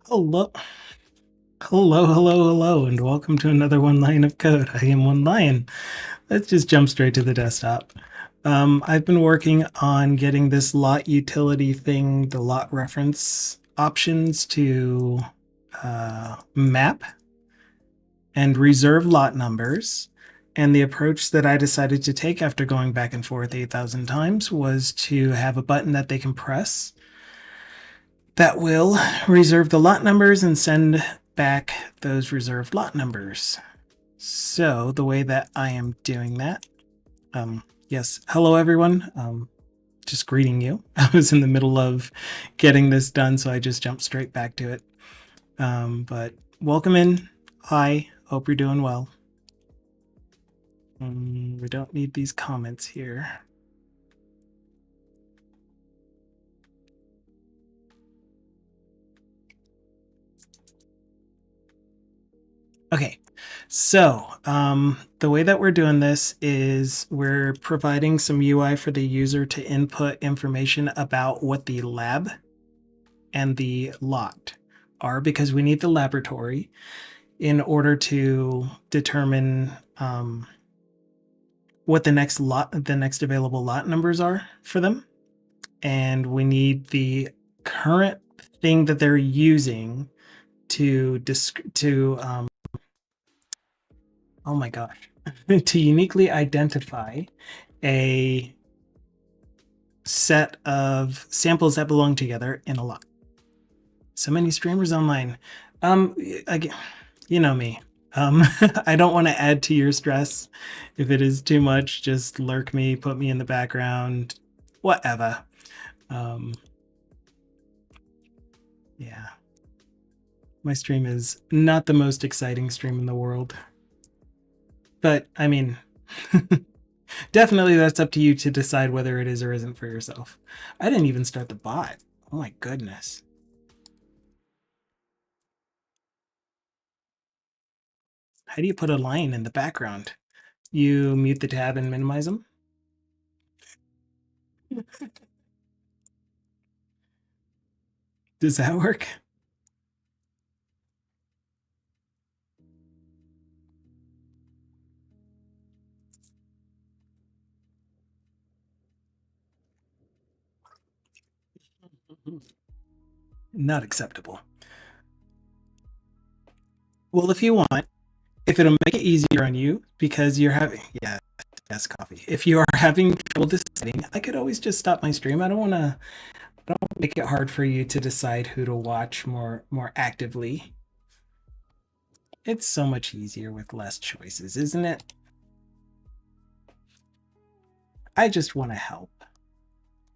Hello, hello, and welcome to another One Line of Code. I am One Lion. Let's just jump straight to the desktop. I've been working on getting this lot utility thing, the lot reference options to map and reserve lot numbers. And the approach that I decided to take after going back and forth 8,000 times was to have a button that they can press that will reserve the lot numbers and send back those reserved lot numbers. So the way that I am doing that, yes, hello everyone. Just greeting you. I was in the middle of getting this done, so I just jumped straight back to it. But welcome in. Hi, hope you're doing well. We don't need these comments here. Okay, so the way that we're doing this is we're providing some UI for the user to input information about what the lab and the lot are, because we need the laboratory in order to determine what the next available lot numbers are for them. And we need the current thing that they're using to oh my gosh, to uniquely identify a set of samples that belong together in a lot. So many streamers online. Again, you know me. I don't want to add to your stress. If it is too much, just lurk me, put me in the background, whatever. Yeah. My stream is not the most exciting stream in the world. But I mean, definitely that's up to you to decide whether it is or isn't for yourself. I didn't even start the bot. Oh my goodness. How do you put a line in the background? You mute the tab and minimize them? Does that work? Not acceptable. Well, if you want, if it'll make it easier on you, because you're having, yeah, yes, coffee. If you are having trouble deciding, I could always just stop my stream. I don't make it hard for you to decide who to watch more actively. It's so much easier with less choices, isn't it? I just want to help.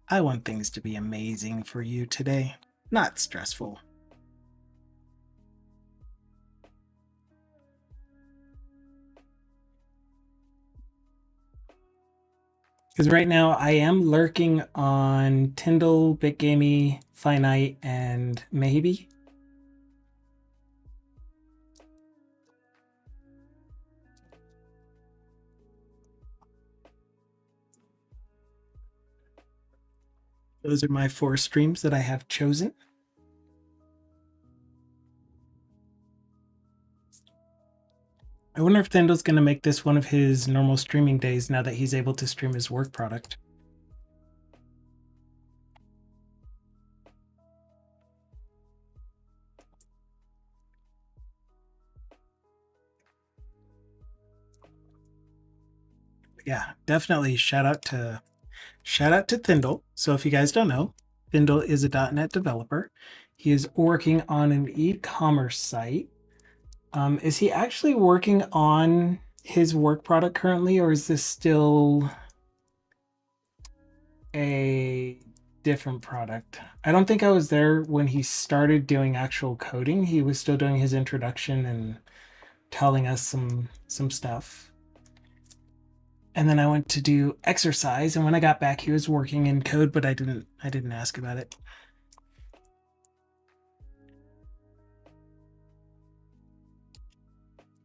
I want things to be amazing for you today, not stressful. Because right now I am lurking on Tyndall, BitGamey, Finite, and Maybe. Those are my 4 streams that I have chosen. I wonder if Tyndall's going to make this one of his normal streaming days now that he's able to stream his work product. Yeah, definitely shout out to Tyndall. So if you guys don't know, Tyndall is a .NET developer. He is working on an e-commerce site. Is he actually working on his work product currently, or is this still a different product? I don't think I was there when he started doing actual coding. He was still doing his introduction and telling us some stuff. And then I went to do exercise, and when I got back, he was working in code, but I didn't ask about it.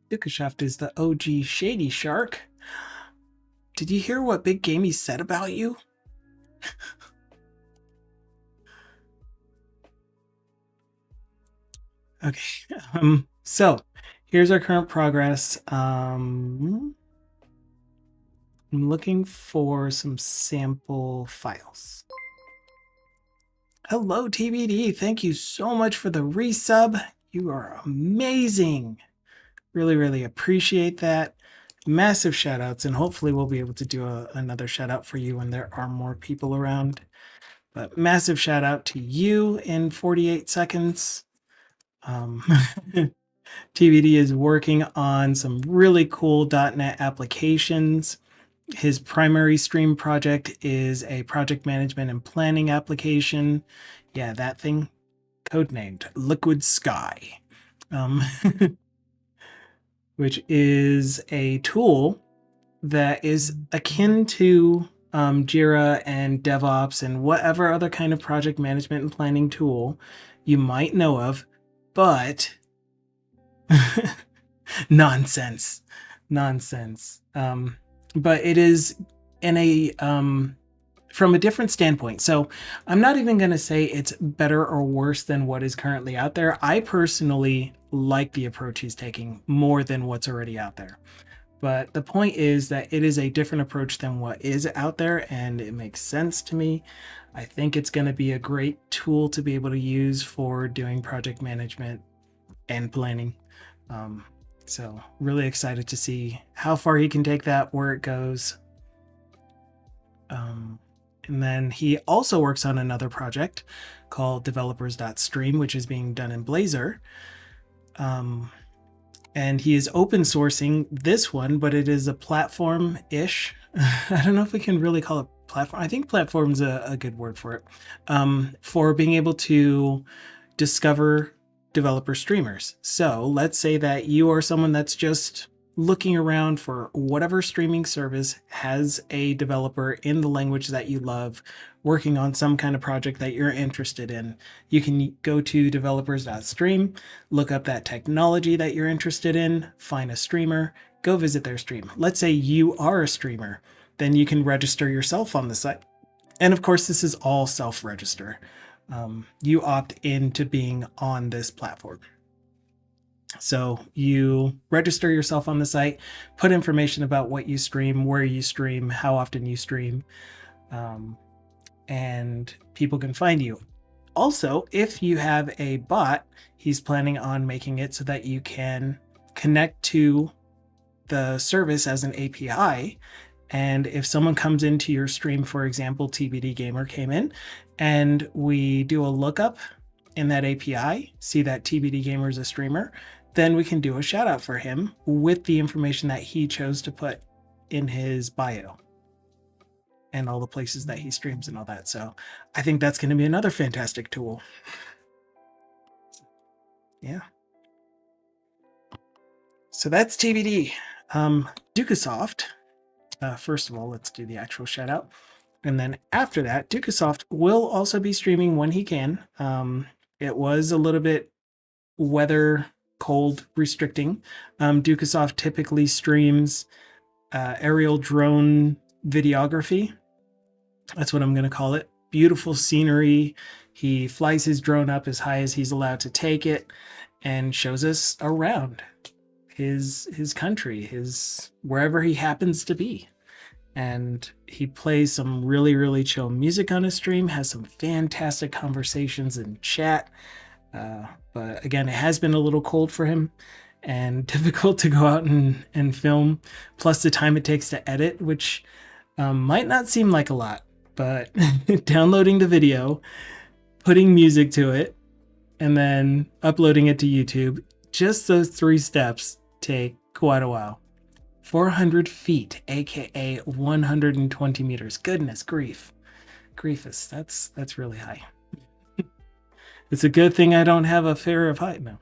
Dukashaft is the OG Shady Shark. Did you hear what Big Gamey said about you? Okay. So here's our current progress. I'm looking for some sample files. Hello, TBD. Thank you so much for the resub. You are amazing. Really, really appreciate that. Massive shout outs, and hopefully we'll be able to do another shout out for you when there are more people around. But massive shout out to you in 48 seconds. TBD is working on some really cool .NET applications. His primary stream project is a project management and planning application. Yeah, that thing, codenamed Liquid Sky, which is a tool that is akin to Jira and DevOps and whatever other kind of project management and planning tool you might know of, but nonsense. But it is in a from a different standpoint. So I'm not even going to say it's better or worse than what is currently out there. I personally like the approach he's taking more than what's already out there. But the point is that it is a different approach than what is out there, and it makes sense to me. I think it's going to be a great tool to be able to use for doing project management and planning. So really excited to see how far he can take that, where it goes. And then he also works on another project called developers.stream, which is being done in Blazor. And he is open sourcing this one, but it is a platform-ish. I don't know if we can really call it platform. I think platform is a good word for it, for being able to discover developer streamers. So let's say that you are someone that's just looking around for whatever streaming service has a developer in the language that you love working on some kind of project that you're interested in. You can go to developers.stream, look up that technology that you're interested in, find a streamer, go visit their stream. Let's say you are a streamer, then you can register yourself on the site. And of course, this is all self-register. You opt into being on this platform. So you register yourself on the site, put information about what you stream, where you stream, how often you stream, and people can find you. Also, if you have a bot, he's planning on making it so that you can connect to the service as an API. And if someone comes into your stream, for example, TBD Gamer came in, and we do a lookup in that API, see that TBD Gamer is a streamer, then we can do a shout out for him with the information that he chose to put in his bio and all the places that he streams and all that. So I think that's going to be another fantastic tool. Yeah. So that's TBD. Dukasoft. First of all, let's do the actual shout out. And then after that, Dukasoft will also be streaming when he can. It was a little bit weather cold restricting. Dukasoft typically streams aerial drone videography. That's what I'm going to call it. Beautiful scenery. He flies his drone up as high as he's allowed to take it and shows us around his country, his wherever he happens to be. And he plays some really, really chill music on his stream, has some fantastic conversations in chat. But again, it has been a little cold for him and difficult to go out and film, plus the time it takes to edit, which might not seem like a lot, but downloading the video, putting music to it, and then uploading it to YouTube, just those 3 steps take quite a while. 400 feet, aka 120 meters. Goodness grief. Griefus, that's really high. It's a good thing I don't have a fear of height now.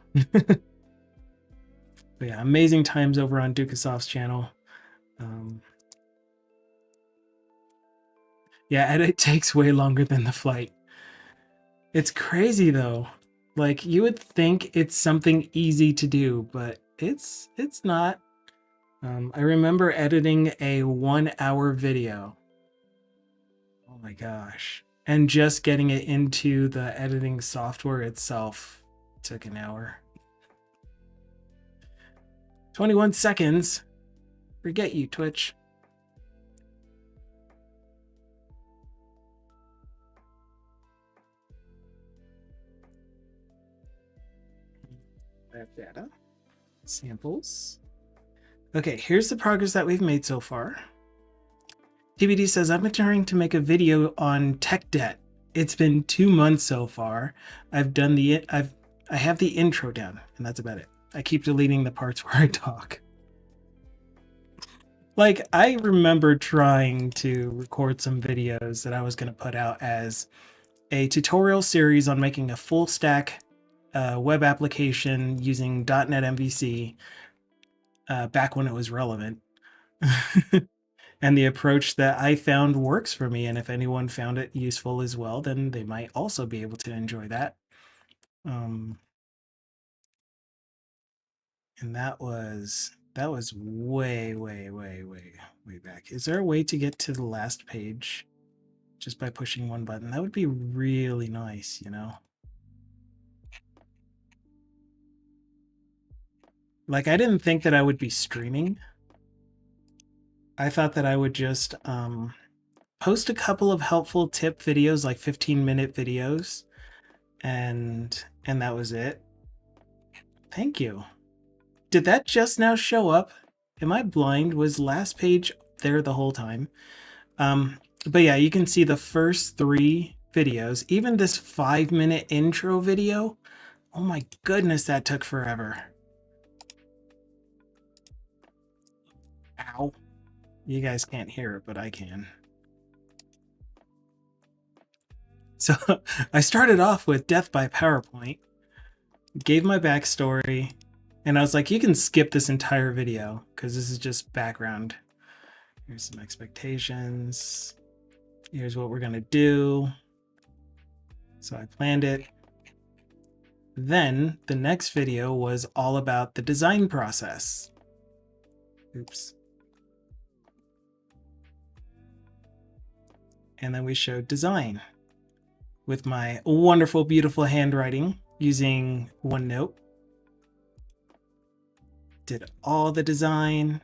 But yeah, amazing times over on Dukasoft's channel. Yeah, and it takes way longer than the flight. It's crazy though. Like, you would think it's something easy to do, but it's not. I remember editing a 1-hour video. Oh my gosh. And just getting it into the editing software itself took an hour. 21 seconds. Forget you, Twitch. Lab data. Samples. Okay, here's the progress that we've made so far. TBD says, I've been trying to make a video on tech debt. It's been 2 months so far. I have the intro down, and that's about it. I keep deleting the parts where I talk. Like, I remember trying to record some videos that I was going to put out as a tutorial series on making a full stack web application using .NET MVC back when it was relevant. And the approach that I found works for me. And if anyone found it useful as well, then they might also be able to enjoy that. And that was way back. Is there a way to get to the last page just by pushing one button? That would be really nice, you know? Like, I didn't think that I would be streaming. I thought that I would just post a couple of helpful tip videos, like 15-minute videos, and that was it. Thank you. Did that just now show up? Am I blind? Was last page there the whole time? But yeah, you can see the first 3 videos, even this 5-minute intro video. Oh my goodness, that took forever. Ow. You guys can't hear it, but I can. So I started off with death by PowerPoint, gave my backstory, and I was like, you can skip this entire video because this is just background. Here's some expectations. Here's what we're going to do. So I planned it. Then the next video was all about the design process. Oops. And then we showed design with my wonderful, beautiful handwriting using OneNote. Did all the design.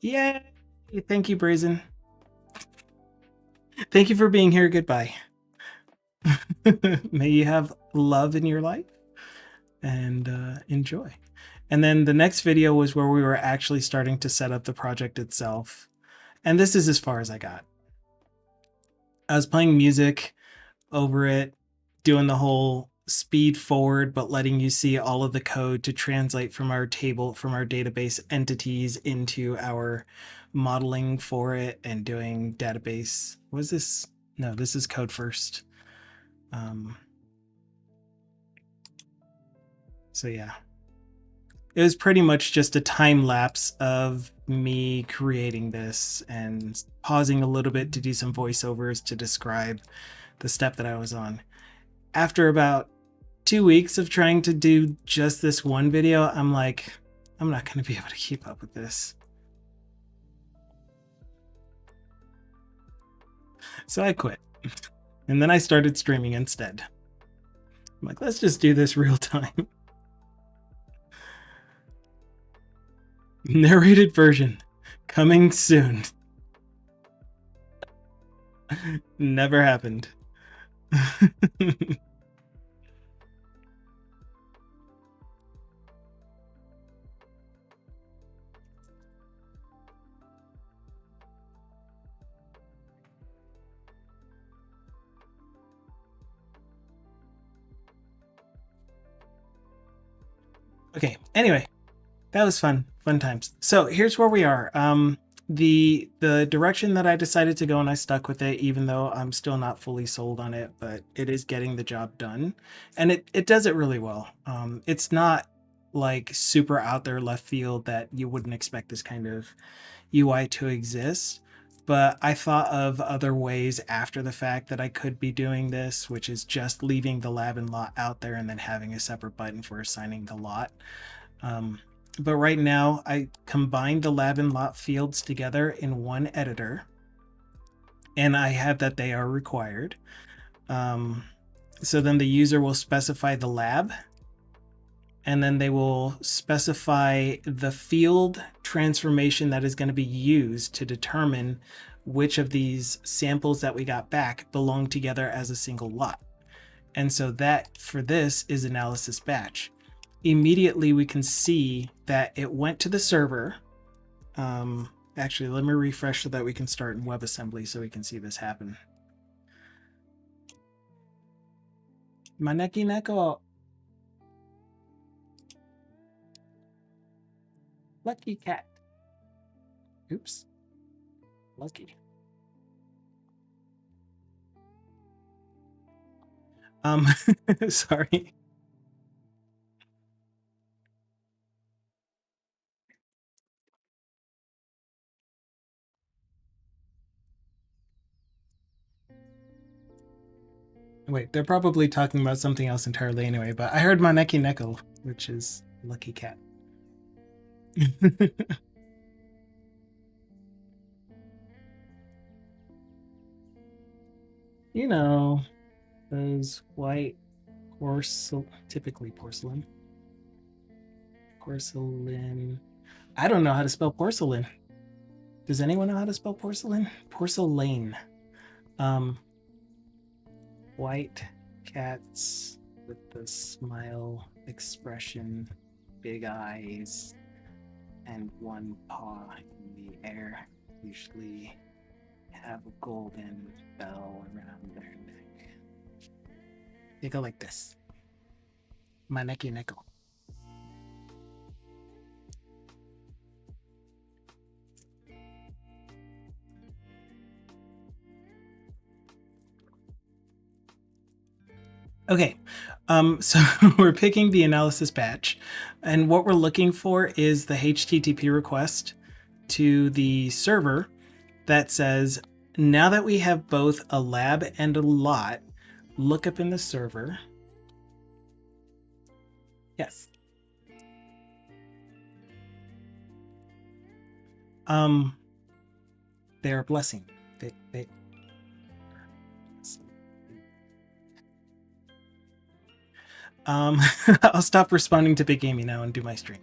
Yay! Thank you, Brazen. Thank you for being here. Goodbye. May you have love in your life and enjoy. And then the next video was where we were actually starting to set up the project itself. And this is as far as I got. I was playing music over it, doing the whole speed forward, but letting you see all of the code to translate from our table, from our database entities into our modeling for it, and doing database. Was this? No, this is code first. So yeah, it was pretty much just a time lapse of me creating this and pausing a little bit to do some voiceovers to describe the step that I was on. After about 2 weeks of trying to do just this one video, I'm like, I'm not going to be able to keep up with this. So I quit. And then I started streaming instead. I'm like, let's just do this real time. Narrated version coming soon. Never happened. Okay, anyway, that was fun times. So here's where we are. The direction that I decided to go, and I stuck with it, even though I'm still not fully sold on it, but it is getting the job done, and it does it really well. It's not like super out there left field that you wouldn't expect this kind of UI to exist, but I thought of other ways after the fact that I could be doing this, which is just leaving the lab and lot out there and then having a separate button for assigning the lot. But right now I combined the lab and lot fields together in one editor, and I have that they are required. So then the user will specify the lab, and then they will specify the field transformation that is going to be used to determine which of these samples that we got back belong together as a single lot. And so that for this is analysis batch. Immediately we can see that it went to the server. Actually, let me refresh so that we can start in WebAssembly so we can see this happen. Maneki neko. Lucky cat. Oops. Lucky. Sorry. Wait, they're probably talking about something else entirely anyway, but I heard Maneki neko, which is lucky cat. You know, those white typically porcelain. Porcelain. I don't know how to spell porcelain. Does anyone know how to spell porcelain? Porcelain. White cats with the smile expression, big eyes, and one paw in the air. Usually have a golden bell around their neck. They go like this. Maneki neko. Okay, so we're picking the analysis batch, and what we're looking for is the HTTP request to the server that says, now that we have both a lab and a lot, look up in the server. Yes. They're a blessing. They I'll stop responding to Big Gamey now and do my stream.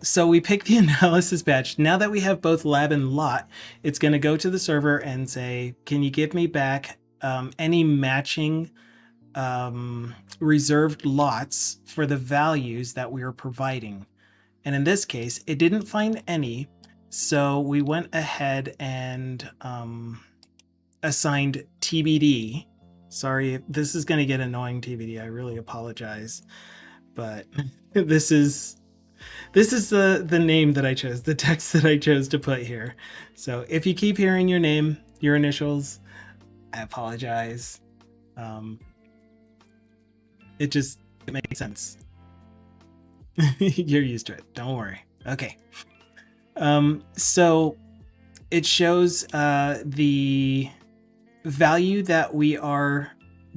So we pick the analysis batch. Now that we have both lab and lot, it's going to go to the server and say, can you give me back any matching reserved lots for the values that we are providing? And in this case, it didn't find any. So we went ahead and assigned TBD. Sorry, this is going to get annoying, TBD. I really apologize. But this is the name that I chose, the text that I chose to put here. So if you keep hearing your name, your initials, I apologize. It makes sense. You're used to it. Don't worry. Okay. So it shows the value that we are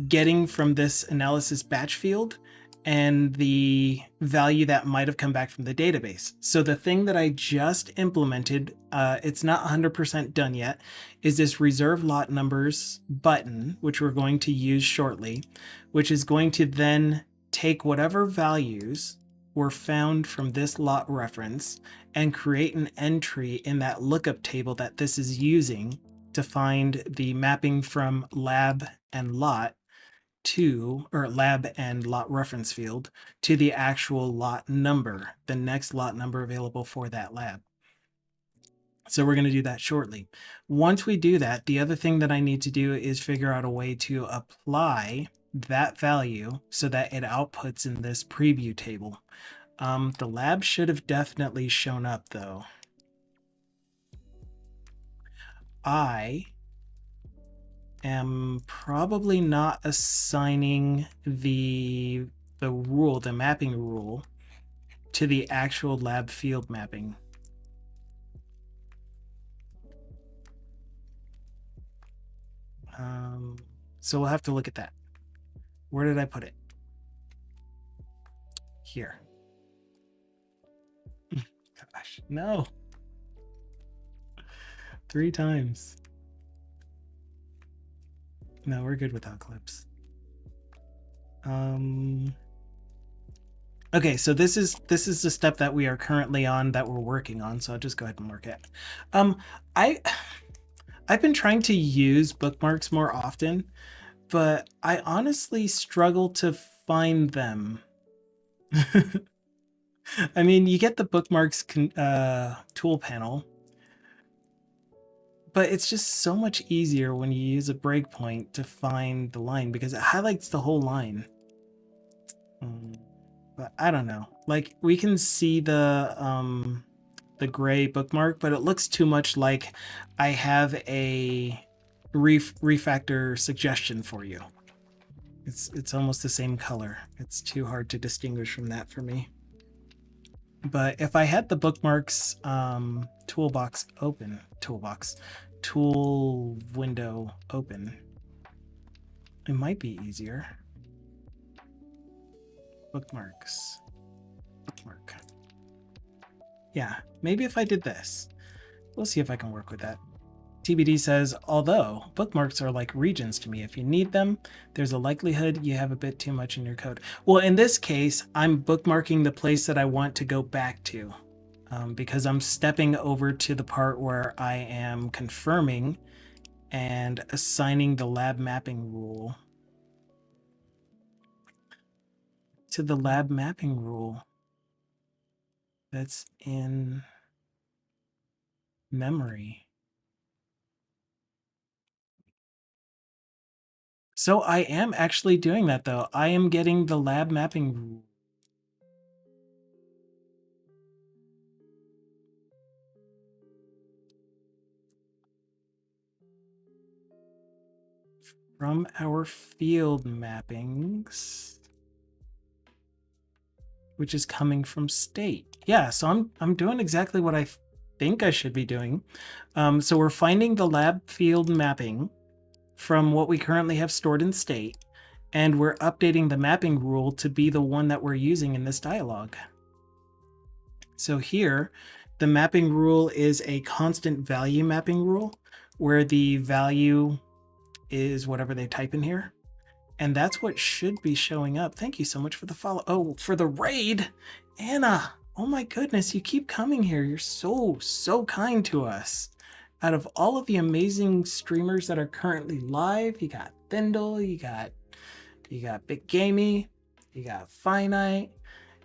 getting from this analysis batch field and the value that might have come back from the database. So the thing that I just implemented, it's not 100% done yet, is this reserve lot numbers button, which we're going to use shortly, which is going to then take whatever values were found from this lot reference and create an entry in that lookup table that this is using to find the mapping from lab and lot or lab and lot reference field to the actual lot number, the next lot number available for that lab. So we're going to do that shortly. Once we do that, the other thing that I need to do is figure out a way to apply that value so that it outputs in this preview table. The lab should have definitely shown up though. I am probably not assigning the mapping rule to the actual lab field mapping. So we'll have to look at that. Where did I put it? Here. Gosh, no. 3 times. No, we're good without clips. Okay, so this is the step that we are currently on, that we're working on. So I'll just go ahead and mark it. I I've been trying to use bookmarks more often, but I honestly struggle to find them. I mean, you get the bookmarks tool panel, but it's just so much easier when you use a breakpoint to find the line because it highlights the whole line. But I don't know. Like, we can see the gray bookmark, but it looks too much like I have a refactor suggestion for you. It's almost the same color. It's too hard to distinguish from that for me. But if I had the bookmarks tool window open, it might be easier. Bookmark. Yeah, maybe if I did this. We'll see if I can work with that. TBD says, although bookmarks are like regions to me. If you need them, there's a likelihood you have a bit too much in your code. Well, in this case, I'm bookmarking the place that I want to go back to because I'm stepping over to the part where I am confirming and assigning the lab mapping rule to the lab mapping rule that's in memory. So I am actually doing that though. I am getting the lab mapping rule. From our field mappings, which is coming from state. Yeah, so I'm doing exactly what I think I should be doing. So we're finding the lab field mapping from what we currently have stored in state, and we're updating the mapping rule to be the one that we're using in this dialog. So here, the mapping rule is a constant value mapping rule, where the value is whatever they type in here. And that's what should be showing up. Thank you so much for the follow. Oh, for the raid, Anna. Oh my goodness, you keep coming here. You're so kind to us. Out of all of the amazing streamers that are currently live, you got Thindle, you got Big Gamey, you got Finite.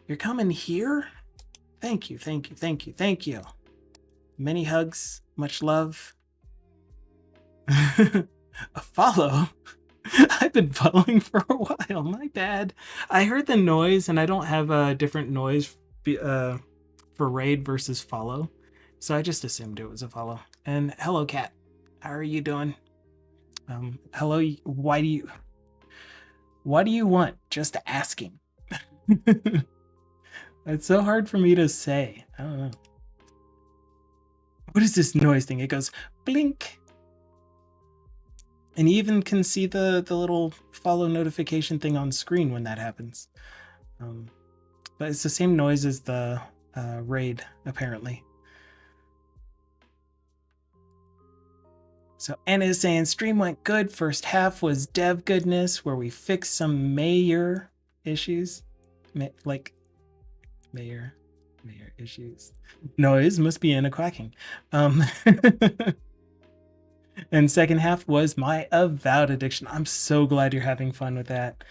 You're coming here? Thank you. Many hugs, much love. A follow? I've been following for a while. My bad. I heard the noise, and I don't have a different noise for raid versus follow, so I just assumed it was a follow. And hello, cat. How are you doing? Hello. Why do you want? Just asking. It's so hard for me to say. I don't know. What is this noise thing? It goes blink. And you even can see the little follow notification thing on screen when that happens. But it's the same noise as the raid, apparently. So Anna is saying, stream went good. First half was dev goodness, where we fixed some mayor issues. Like mayor issues. Noise must be Anna quacking. And second half was my avowed addiction. I'm so glad you're having fun with that.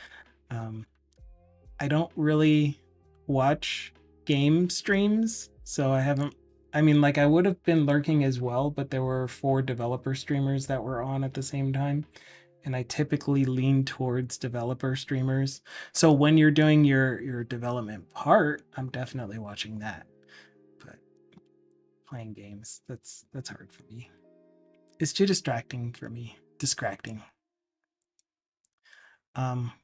I don't really watch game streams, so I haven't. I mean, like, I would have been lurking as well, but there were 4 developer streamers that were on at the same time, and I typically lean towards developer streamers. So when you're doing your development part, I'm definitely watching that. But playing games, that's hard for me. It's too distracting for me.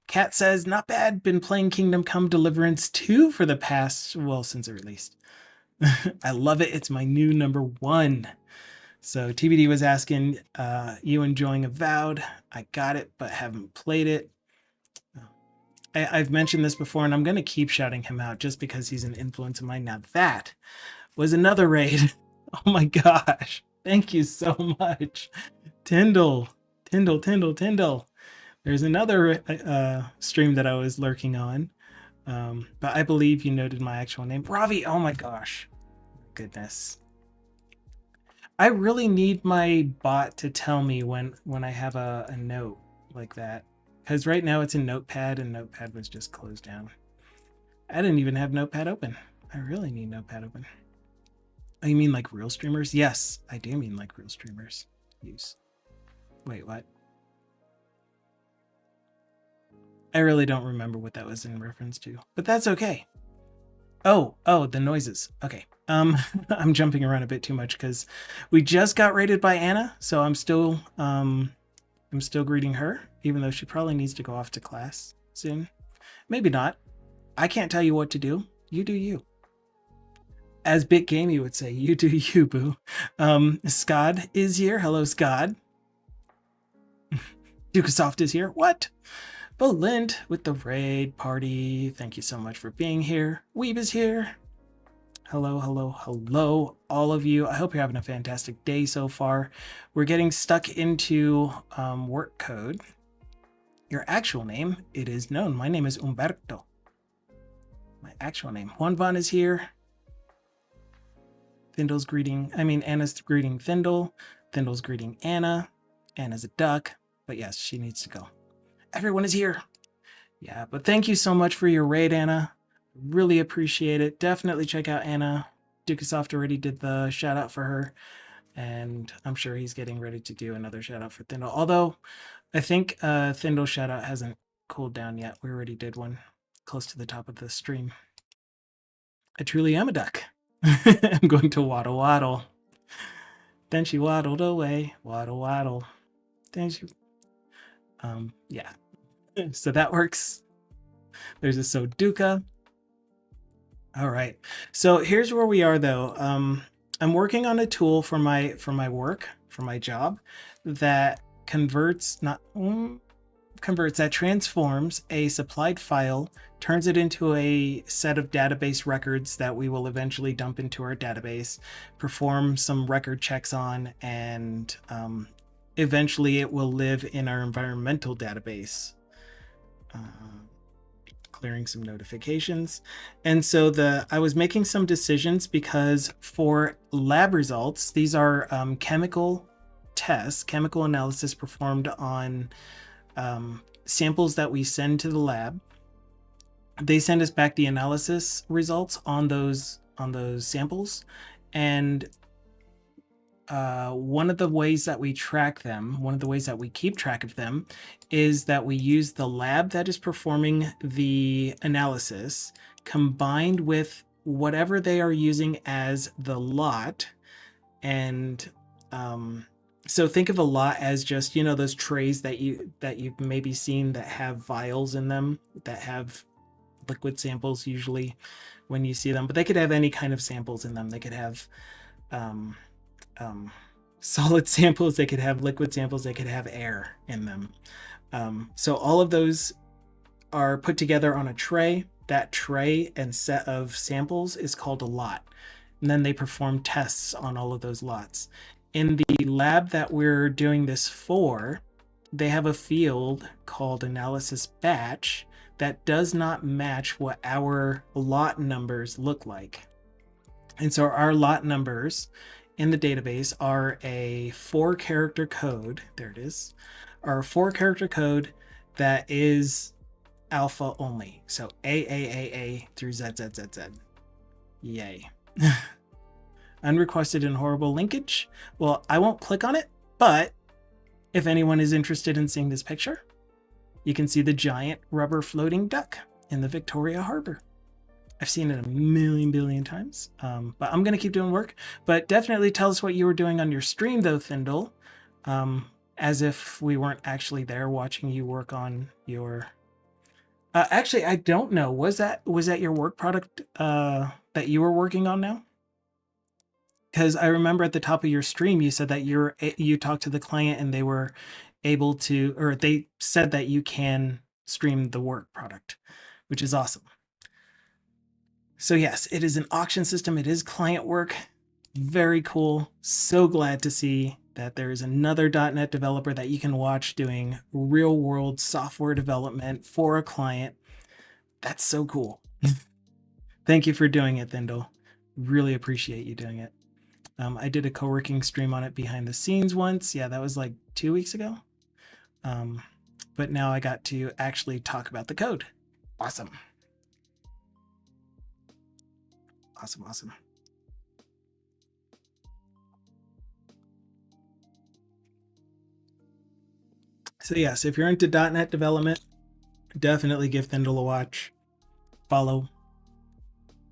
Kat says, not bad. Been playing Kingdom Come Deliverance 2 for the past, well, since it released. I love it. It's my new number 1. So TBD was asking, you enjoying Avowed? I got it, but haven't played it. I've mentioned this before, and I'm going to keep shouting him out just because he's an influence of mine. Now that was another raid. Oh my gosh. Thank you so much. Tyndall. There's another stream that I was lurking on, but I believe you noted my actual name. Ravi, oh my gosh. Goodness. I really need my bot to tell me when I have a note like that. Because right now it's in Notepad and Notepad was just closed down. I didn't even have Notepad open. I really need Notepad open. Oh, you mean like real streamers? Yes, I do mean like real streamers use. Wait, what? I really don't remember what that was in reference to, but that's okay. Oh, the noises. Okay. I'm jumping around a bit too much because we just got rated by Anna, so I'm still greeting her, even though she probably needs to go off to class soon. Maybe not. I can't tell you what to do. You do you. As Bit Gamey would say, you do you, boo. Scod is here. Hello, Scod. Dukasoft is here. What? Belint with the raid party. Thank you so much for being here. Weeb is here. Hello, hello, hello, all of you. I hope you're having a fantastic day so far. We're getting stuck into work code. Your actual name, it is known. My name is Umberto. My actual name. Juan Van is here. Anna's greeting Thindle. Thindle's greeting Anna. Anna's a duck, but yes, she needs to go. Everyone is here. Yeah, but thank you so much for your raid, Anna. Really appreciate it. Definitely check out Anna. Dukasoft already did the shout out for her, and I'm sure he's getting ready to do another shout out for Thindle. Although I think Thindle's shout out hasn't cooled down yet. We already did one close to the top of the stream. I truly am a duck. I'm going to waddle waddle. Then she waddled away. Waddle waddle. Then she yeah. So that works. There's a Soduka. All right. So here's where we are though. I'm working on a tool for my work, for my job, that transforms a supplied file, turns it into a set of database records that we will eventually dump into our database, perform some record checks on, and eventually it will live in our environmental database. Clearing some notifications. And so I was making some decisions because for lab results, these are chemical tests, chemical analysis performed on samples that we send to the lab. They send us back the analysis results on those samples. And one of the ways that we track them, one of the ways that we keep track of them, is that we use the lab that is performing the analysis combined with whatever they are using as the lot. And so think of a lot as just, you know, those trays that you've maybe seen that have vials in them, that have liquid samples usually when you see them, but they could have any kind of samples in them. They could have solid samples, they could have liquid samples, they could have air in them. So all of those are put together on a tray. That tray and set of samples is called a lot. And then they perform tests on all of those lots. In the lab that we're doing this for, they have a field called analysis batch that does not match what our lot numbers look like. And so our lot numbers in the database are a 4-character code. There it is. Our 4-character code that is alpha only. So A through ZZZZ. Yay. Unrequested and horrible linkage. Well, I won't click on it, but if anyone is interested in seeing this picture, you can see the giant rubber floating duck in the Victoria Harbor. I've seen it a million billion times, but I'm going to keep doing work. But definitely tell us what you were doing on your stream, though, Thindle, as if we weren't actually there watching you work on your... actually, I don't know. Was that your work product that you were working on now? Because I remember at the top of your stream, you said that you talked to the client and they were able to, or they said that you can stream the work product, which is awesome. So yes, it is an auction system. It is client work. Very cool. So glad to see that there is another .NET developer that you can watch doing real world software development for a client. That's so cool. Thank you for doing it, Thindle. Really appreciate you doing it. I did a co-working stream on it behind the scenes once. Yeah, that was like 2 weeks ago. But now I got to actually talk about the code. Awesome. Awesome, awesome. So yes, if you're into .NET development, definitely give Thindle a watch. Follow.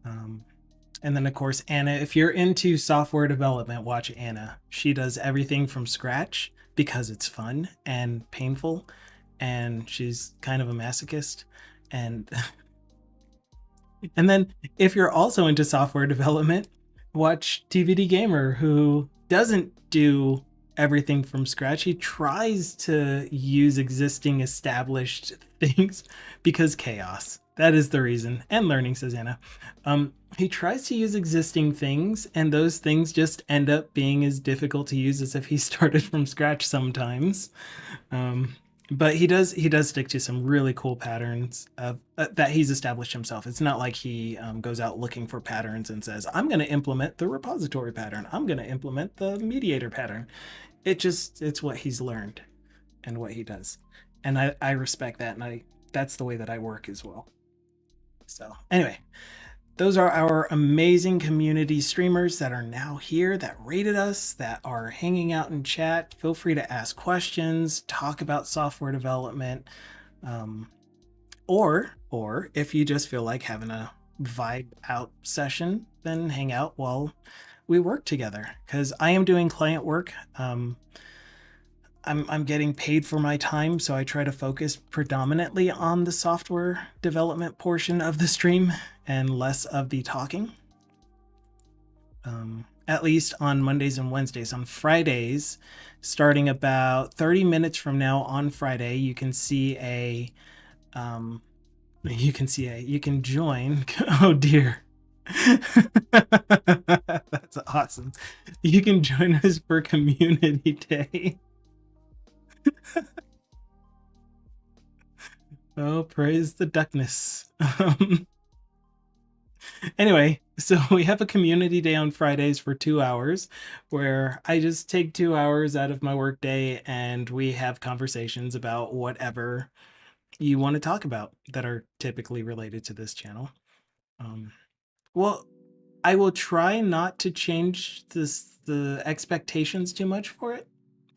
And then of course, Anna, if you're into software development, watch Anna. She does everything from scratch because it's fun and painful, and she's kind of a masochist. And and then if you're also into software development, watch TVD Gamer, who doesn't do everything from scratch. He tries to use existing established things because chaos. That is the reason. And learning, says Anna. He tries to use existing things, and those things just end up being as difficult to use as if he started from scratch sometimes. But he does stick to some really cool patterns that he's established himself. It's not like he goes out looking for patterns and says, I'm going to implement the repository pattern. I'm going to implement the mediator pattern. It's what he's learned and what he does. And I respect that. And that's the way that I work as well. So anyway, those are our amazing community streamers that are now here, that rated us, that are hanging out in chat. Feel free to ask questions, talk about software development, or if you just feel like having a vibe out session, then hang out while we work together. Because I am doing client work. I'm getting paid for my time, so I try to focus predominantly on the software development portion of the stream and less of the talking. At least on Mondays and Wednesdays. On Fridays, starting about 30 minutes from now on Friday, you can join. Oh dear. That's awesome. You can join us for Community Day. Oh, praise the duckness. Anyway, so we have a community day on Fridays for 2 hours where I just take 2 hours out of my workday and we have conversations about whatever you want to talk about that are typically related to this channel. Well, I will try not to change the expectations too much for it,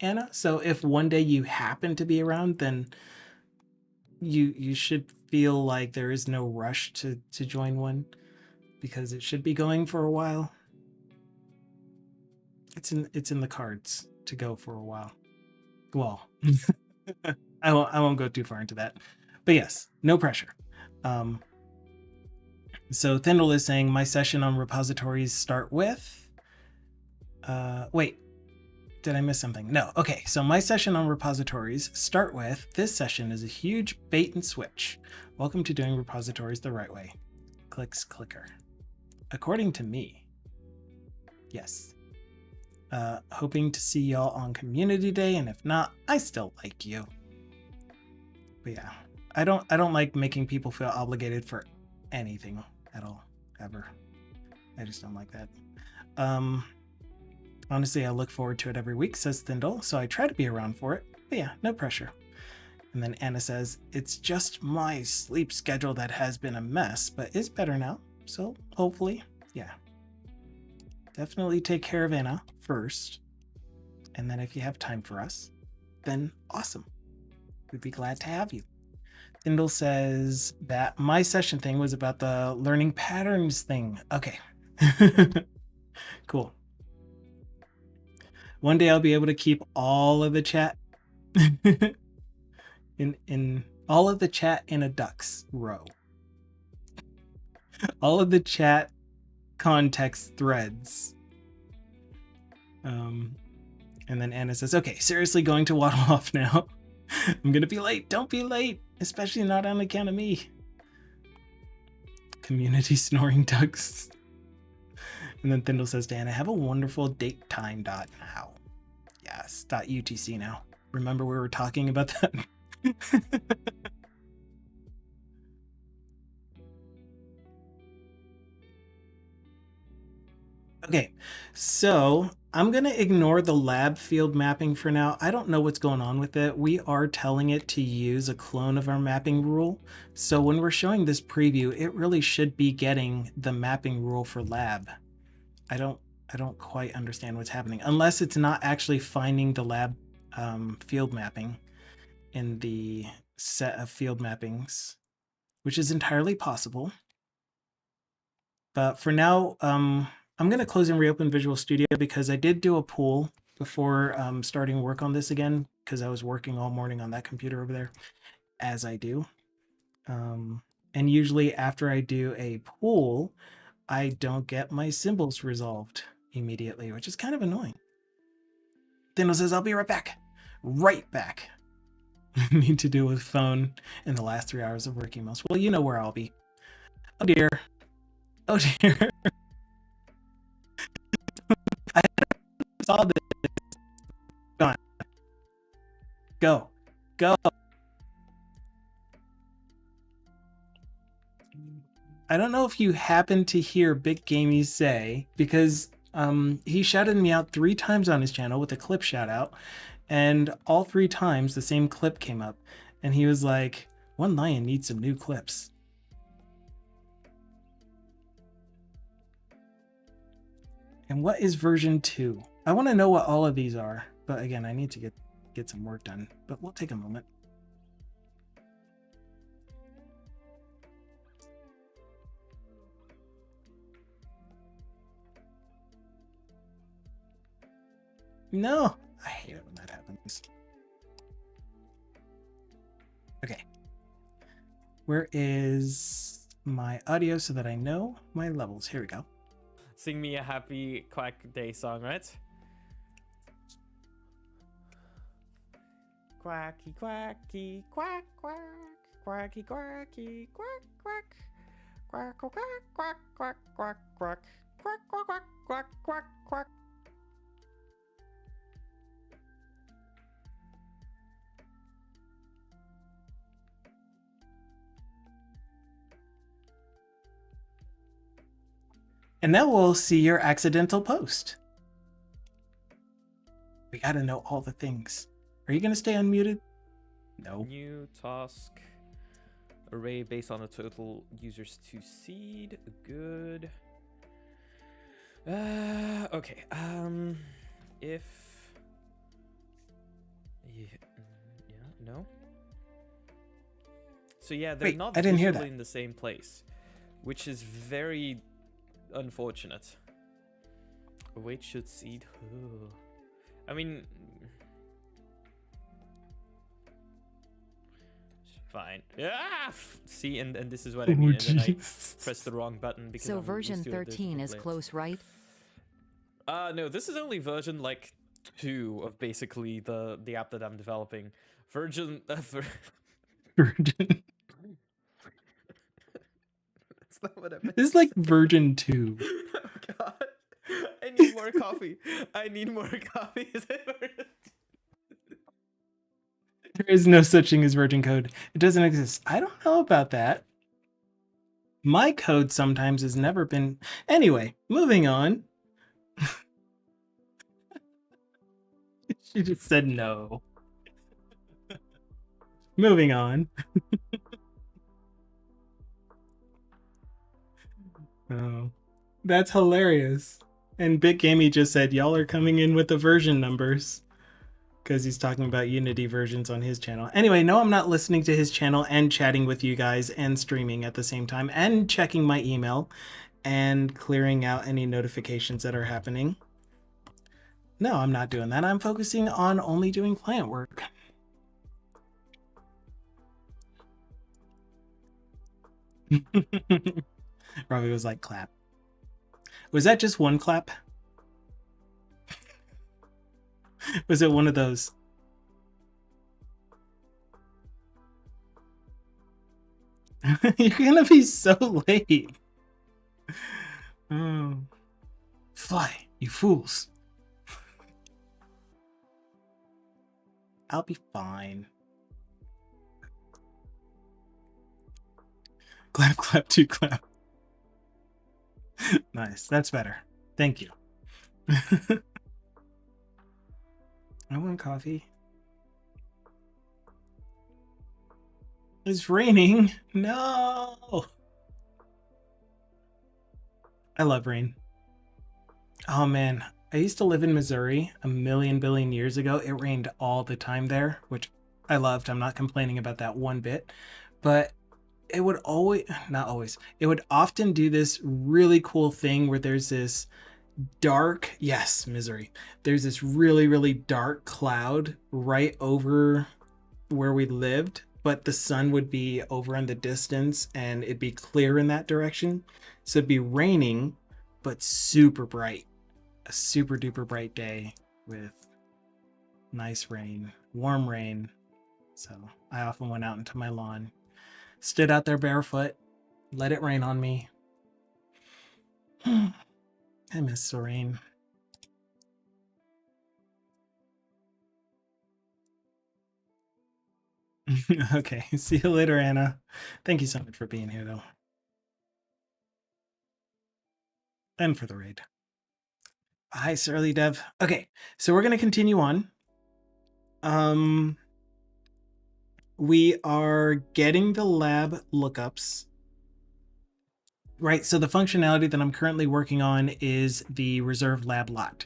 Anna. So if one day you happen to be around, then you should feel like there is no rush to join one, because it should be going for a while. It's in the cards to go for a while. Well, I won't go too far into that, but yes, no pressure. So Thindle is saying my session on repositories start with. Wait, did I miss something? No. Okay, so my session on repositories start with, this session is a huge bait and switch. Welcome to doing repositories the right way. Clicks clicker. According to me, yes. Hoping to see y'all on Community Day, and if not, I still like you. But yeah, I don't like making people feel obligated for anything at all, ever. I just don't like that. Honestly, I look forward to it every week, says Thindle, so I try to be around for it. But yeah, no pressure. And then Anna says, it's just my sleep schedule that has been a mess, but is better now. So hopefully, yeah. Definitely take care of Anna first. And then if you have time for us, then awesome. We'd be glad to have you. Thindle says that my session thing was about the learning patterns thing. Okay. Cool. One day I'll be able to keep all of the chat in all of the chat in a ducks row. All of the chat context threads. And then Anna says, okay, seriously going to waddle off now. I'm gonna be late. Don't be late, especially not on account of me. Community snoring ducks. And then Thindle says to Anna, have a wonderful date time dot now. Yeah, Yes, .utc now. Remember we were talking about that? Okay, so I'm going to ignore the lab field mapping for now. I don't know what's going on with it. We are telling it to use a clone of our mapping rule. So when we're showing this preview, it really should be getting the mapping rule for lab. I don't quite understand what's happening, unless it's not actually finding the lab field mapping in the set of field mappings, which is entirely possible. But for now, I'm going to close and reopen Visual Studio because I did do a poll before starting work on this again, because I was working all morning on that computer over there, as I do. And usually after I do a poll, I don't get my symbols resolved immediately, which is kind of annoying. Thanos says, I'll be right back. Right back. Need to deal with phone in the last 3 hours of work emails. Well, you know where I'll be. Oh dear. Oh dear. I saw this. Gone. Go. Go. I don't know if you happen to hear Big Gamey say, because he shouted me out 3 times on his channel with a clip shout out, and all 3 times the same clip came up, and he was like, One Lion needs some new clips. And what is version 2? I want to know what all of these are, but again, I need to get some work done, but we'll take a moment. No, I hate it when that happens. Okay. Where is my audio so that I know my levels? Here we go. Sing me a happy quack day song, right? Quacky, quacky, quack, quack, quacky, quacky, quack, quack, quack, quack, quack, quack, quack, quack, quack, quack, quack, quack, quack, quack. And now we'll see your accidental post. We gotta know all the things. Are you gonna stay unmuted? No. New task. Array based on the total users to seed. Good. Okay. If. Yeah. No. So yeah, they're not I didn't hear visually that. in the same place, which is very unfortunate. Await should seed. I mean, fine. Ah! See, and this is what I mean. And then I pressed the wrong button because so version 13 is close, right? No, this is only version like 2 of basically the app that I'm developing. Version. Virgin. That's not what I meant. This is like version 2. Oh god. I need more coffee. I need more coffee. There is no such thing as virgin code. It doesn't exist. I don't know about that. My code sometimes has never been. Anyway, moving on. She just said no. Moving on. Oh, that's hilarious. And Big Gamey just said, y'all are coming in with the version numbers. Because he's talking about Unity versions on his channel. Anyway, no, I'm not listening to his channel and chatting with you guys and streaming at the same time and checking my email and clearing out any notifications that are happening. No, I'm not doing that. I'm focusing on only doing client work. Robbie was like, clap. Was that just one clap? Was it one of those? You're gonna be so late. Oh. Fly, you fools. I'll be fine. Clap, clap, two clap. Nice. That's better. Thank you. I want coffee. It's raining. No. I love rain. Oh man, I used to live in Missouri a million billion years ago. It rained all the time there, which I loved. I'm not complaining about that one bit. But it would always, not always, it would often do this really cool thing where there's this dark, yes, Missouri. There's this really, really dark cloud right over where we lived, but the sun would be over in the distance and it'd be clear in that direction. So it'd be raining, but super bright. A super duper bright day with nice rain, warm rain. So I often went out into my lawn, stood out there barefoot, let it rain on me. I miss the rain. Okay, see you later, Anna. Thank you so much for being here, though. And for the raid. Hi, Surly Dev. Okay, so we're going to continue on. We are getting the lab lookups. Right, so the functionality that I'm currently working on is the reserve lab lot.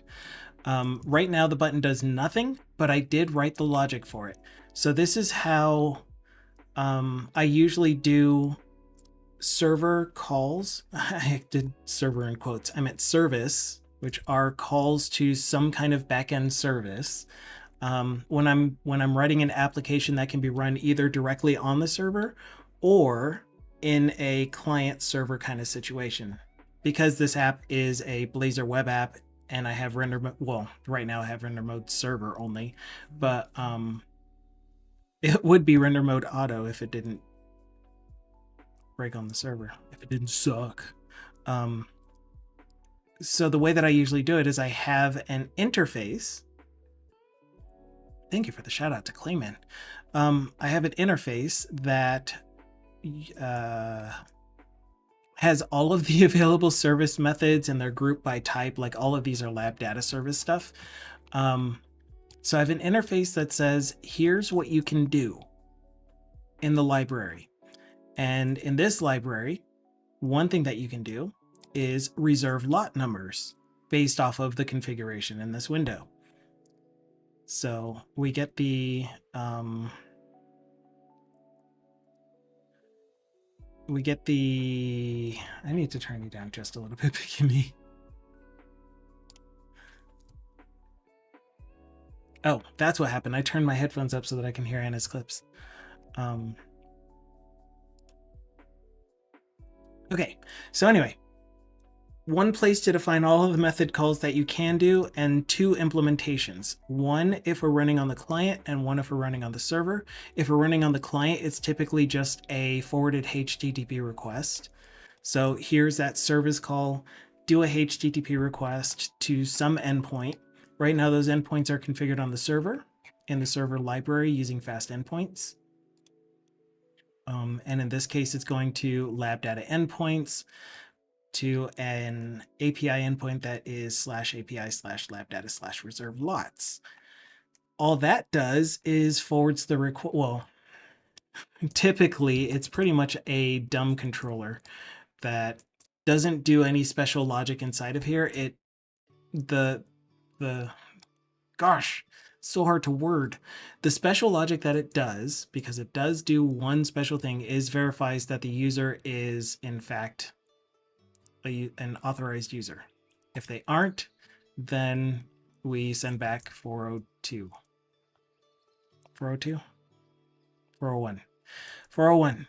Right now the button does nothing, but I did write the logic for it. So this is how I usually do server calls. I did server in quotes. I meant service, which are calls to some kind of backend service. When I'm writing an application that can be run either directly on the server or in a client server kind of situation. Because this app is a Blazor web app and I have render, well, right now I have render mode server only, but it would be render mode auto if it didn't break on the server, if it didn't suck. So the way that I usually do it is I have an interface. Thank you for the shout out to Clayman. I have an interface that has all of the available service methods and they're grouped by type. Like all of these are lab data service stuff. So I have an interface that says, here's what you can do in the library. And in this library, one thing that you can do is reserve lot numbers based off of the configuration in this window. So we get the I need to turn you down just a little bit, Bikini. Oh, that's what happened. I turned my headphones up so that I can hear Anna's clips. Okay, so anyway, one place to define all of the method calls that you can do and two implementations. One if we're running on the client and one if we're running on the server. If we're running on the client, it's typically just a forwarded HTTP request. So here's that service call, do a HTTP request to some endpoint. Right now, those endpoints are configured on the server in the server library using fast endpoints. And in this case, it's going to lab data endpoints to an API endpoint that is /API/lab data/reserve lots. All that does is forwards the request. Well, typically it's pretty much a dumb controller that doesn't do any special logic inside of here. Gosh, so hard to word. The special logic that it does, because it does do one special thing, is verifies that the user is in fact an authorized user. If they aren't, then we send back 402. 402? 401. 401.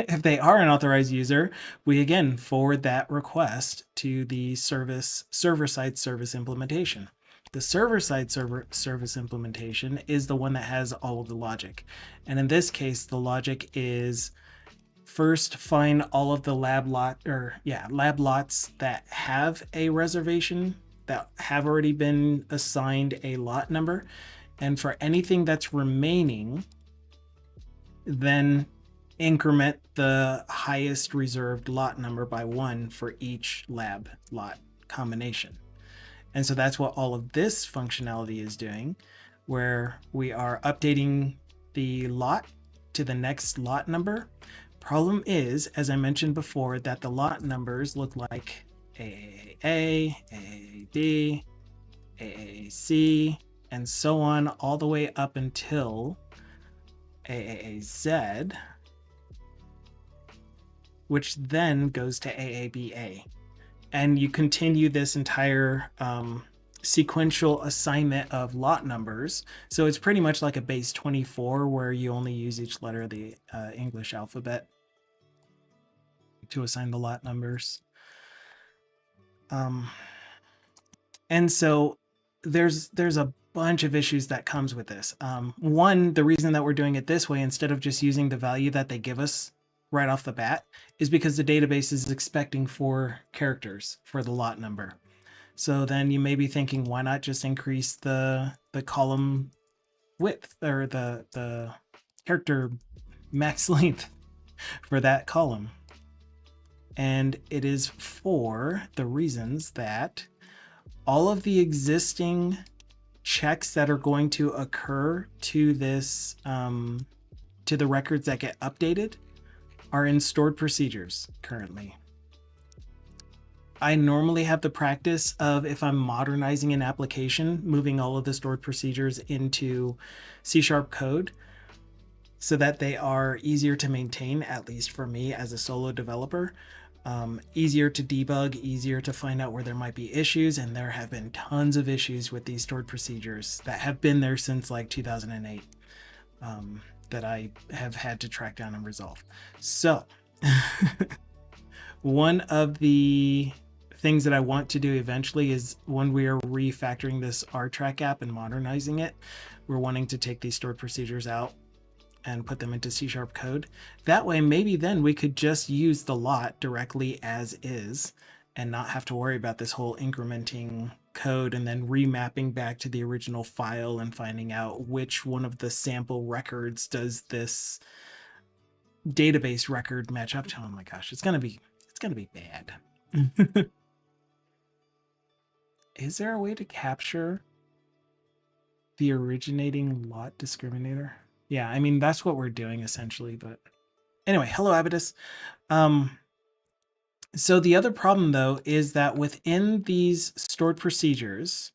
If they are an authorized user, we again forward that request to the server-side service implementation. The server-side service implementation is the one that has all of the logic. And in this case, the logic is first find all of the lab lots that have a reservation, that have already been assigned a lot number, And for anything that's remaining, then increment the highest reserved lot number by 1 for each lab lot combination. And so that's what all of this functionality is doing, where we are updating the lot to the next lot number. Problem is, as I mentioned before, that the lot numbers look like AAA, AAB, AAC, and so on, all the way up until AAZ, which then goes to AABA. And you continue this entire sequential assignment of lot numbers. So it's pretty much like a base 24 where you only use each letter of the English alphabet to assign the lot numbers. And so there's a bunch of issues that comes with this. One, the reason that we're doing it this way instead of just using the value that they give us right off the bat is because the database is expecting 4 characters for the lot number. So then you may be thinking, why not just increase the column width or the character max length for that column? And it is for the reasons that all of the existing checks that are going to occur to this to the records that get updated are in stored procedures currently. I normally have the practice of, if I'm modernizing an application, moving all of the stored procedures into C# code so that they are easier to maintain, at least for me as a solo developer. Easier to debug, easier to find out where there might be issues, and there have been tons of issues with these stored procedures that have been there since like 2008 that I have had to track down and resolve. So one of the things that I want to do eventually is, when we are refactoring this RTrack app and modernizing it, we're wanting to take these stored procedures out and put them into C# code. That way, maybe then we could just use the lot directly as is and not have to worry about this whole incrementing code and then remapping back to the original file and finding out which one of the sample records does this database record match up to. Oh my gosh, it's gonna be bad. Is there a way to capture the originating lot discriminator? Yeah, I mean, that's what we're doing essentially, but anyway, hello Abatus. So the other problem though is that within these stored procedures,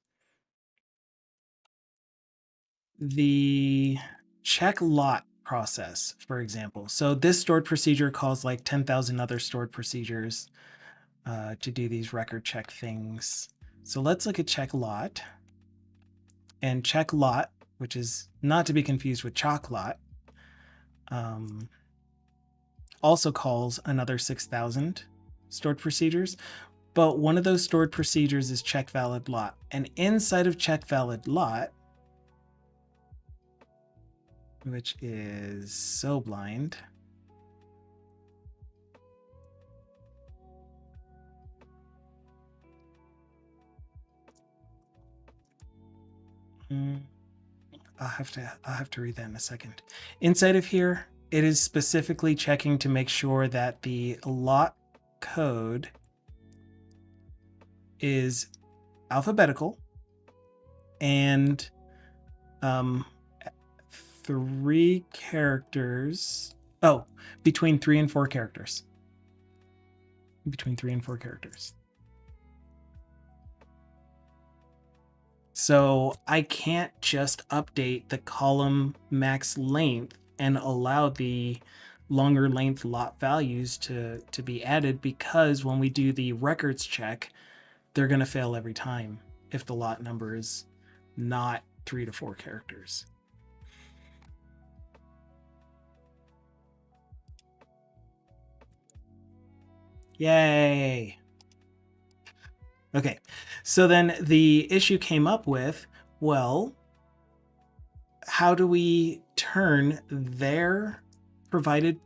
the check lot process, for example. So this stored procedure calls like 10,000 other stored procedures to do these record check things. So let's look at check lot. And check lot, which is not to be confused with choc lot, also calls another 6,000 stored procedures. But one of those stored procedures is check valid lot. And inside of check valid lot, which is so blind, I'll have to read that in a second. Inside of here, it is specifically checking to make sure that the lot code is alphabetical and 3 characters. Oh, between 3 and 4 characters. Between 3 and 4 characters. So I can't just update the column max length and allow the longer length lot values to be added, because when we do the records check, they're going to fail every time if the lot number is not 3 to 4 characters. Yay! Okay, so then the issue came up with, well, how do we turn their provided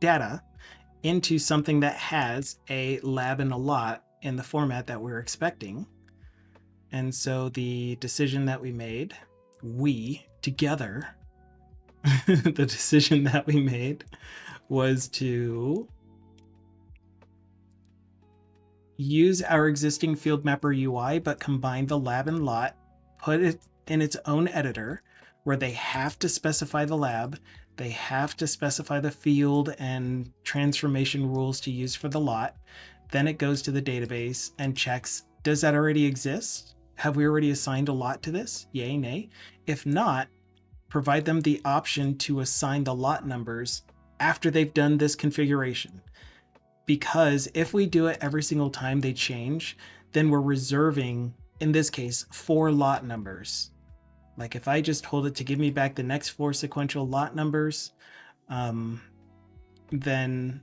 data into something that has a lab and a lot in the format that we're expecting? And so the decision that we together, the decision that we made was to use our existing field mapper UI, but combine the lab and lot, put it in its own editor where they have to specify the lab, they have to specify the field and transformation rules to use for the lot. Then it goes to the database and checks, does that already exist? Have we already assigned a lot to this? Yay, nay. If not, provide them the option to assign the lot numbers after they've done this configuration. Because if we do it every single time they change, then we're reserving, in this case, 4 lot numbers. Like if I just told it to give me back the next 4 sequential lot numbers, then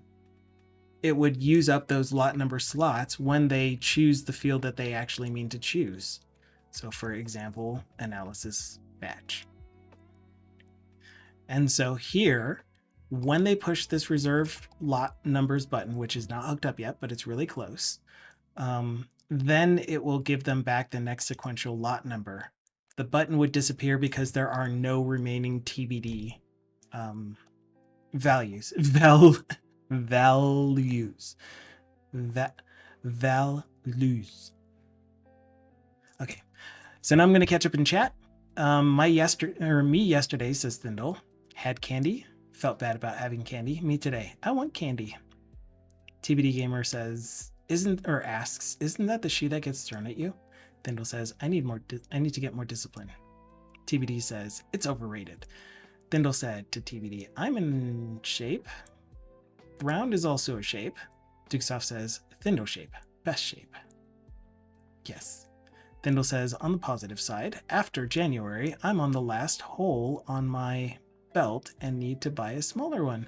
it would use up those lot number slots when they choose the field that they actually mean to choose. So for example, analysis batch. And so here, when they push this reserve lot numbers button, which is not hooked up yet, but it's really close, then it will give them back the next sequential lot number. The button would disappear because there are no remaining TBD values. Values. Okay, so now I'm going to catch up in chat. Me yesterday, says Thindle, had candy. Felt bad about having candy. Me today. I want candy. TBD Gamer says, asks, isn't that the shoe that gets thrown at you? Thindle says, I need to get more discipline. TBD says, it's overrated. Thindle said to TBD, I'm in shape. Round is also a shape. Dukesoft says, Thindle shape, best shape. Yes. Thindle says, on the positive side, after January, I'm on the last hole on my belt and need to buy a smaller one.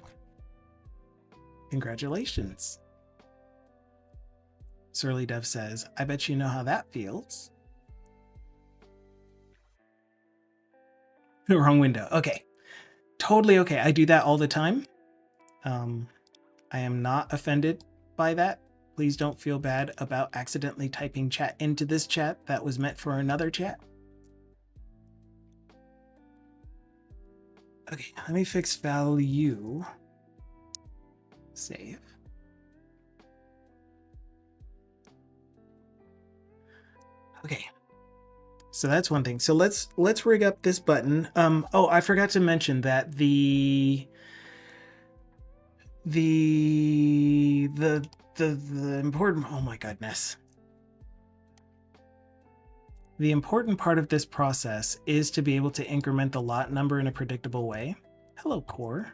Congratulations. Surly Dove says, I bet you know how that feels. Wrong window. Okay. Totally okay. I do that all the time. I am not offended by that. Please don't feel bad about accidentally typing chat into this chat that was meant for another chat. Okay, let me fix value. Save. Okay. So that's one thing. So let's rig up this button. Oh, I forgot to mention that the important, oh my goodness. The important part of this process is to be able to increment the lot number in a predictable way. Hello, Core.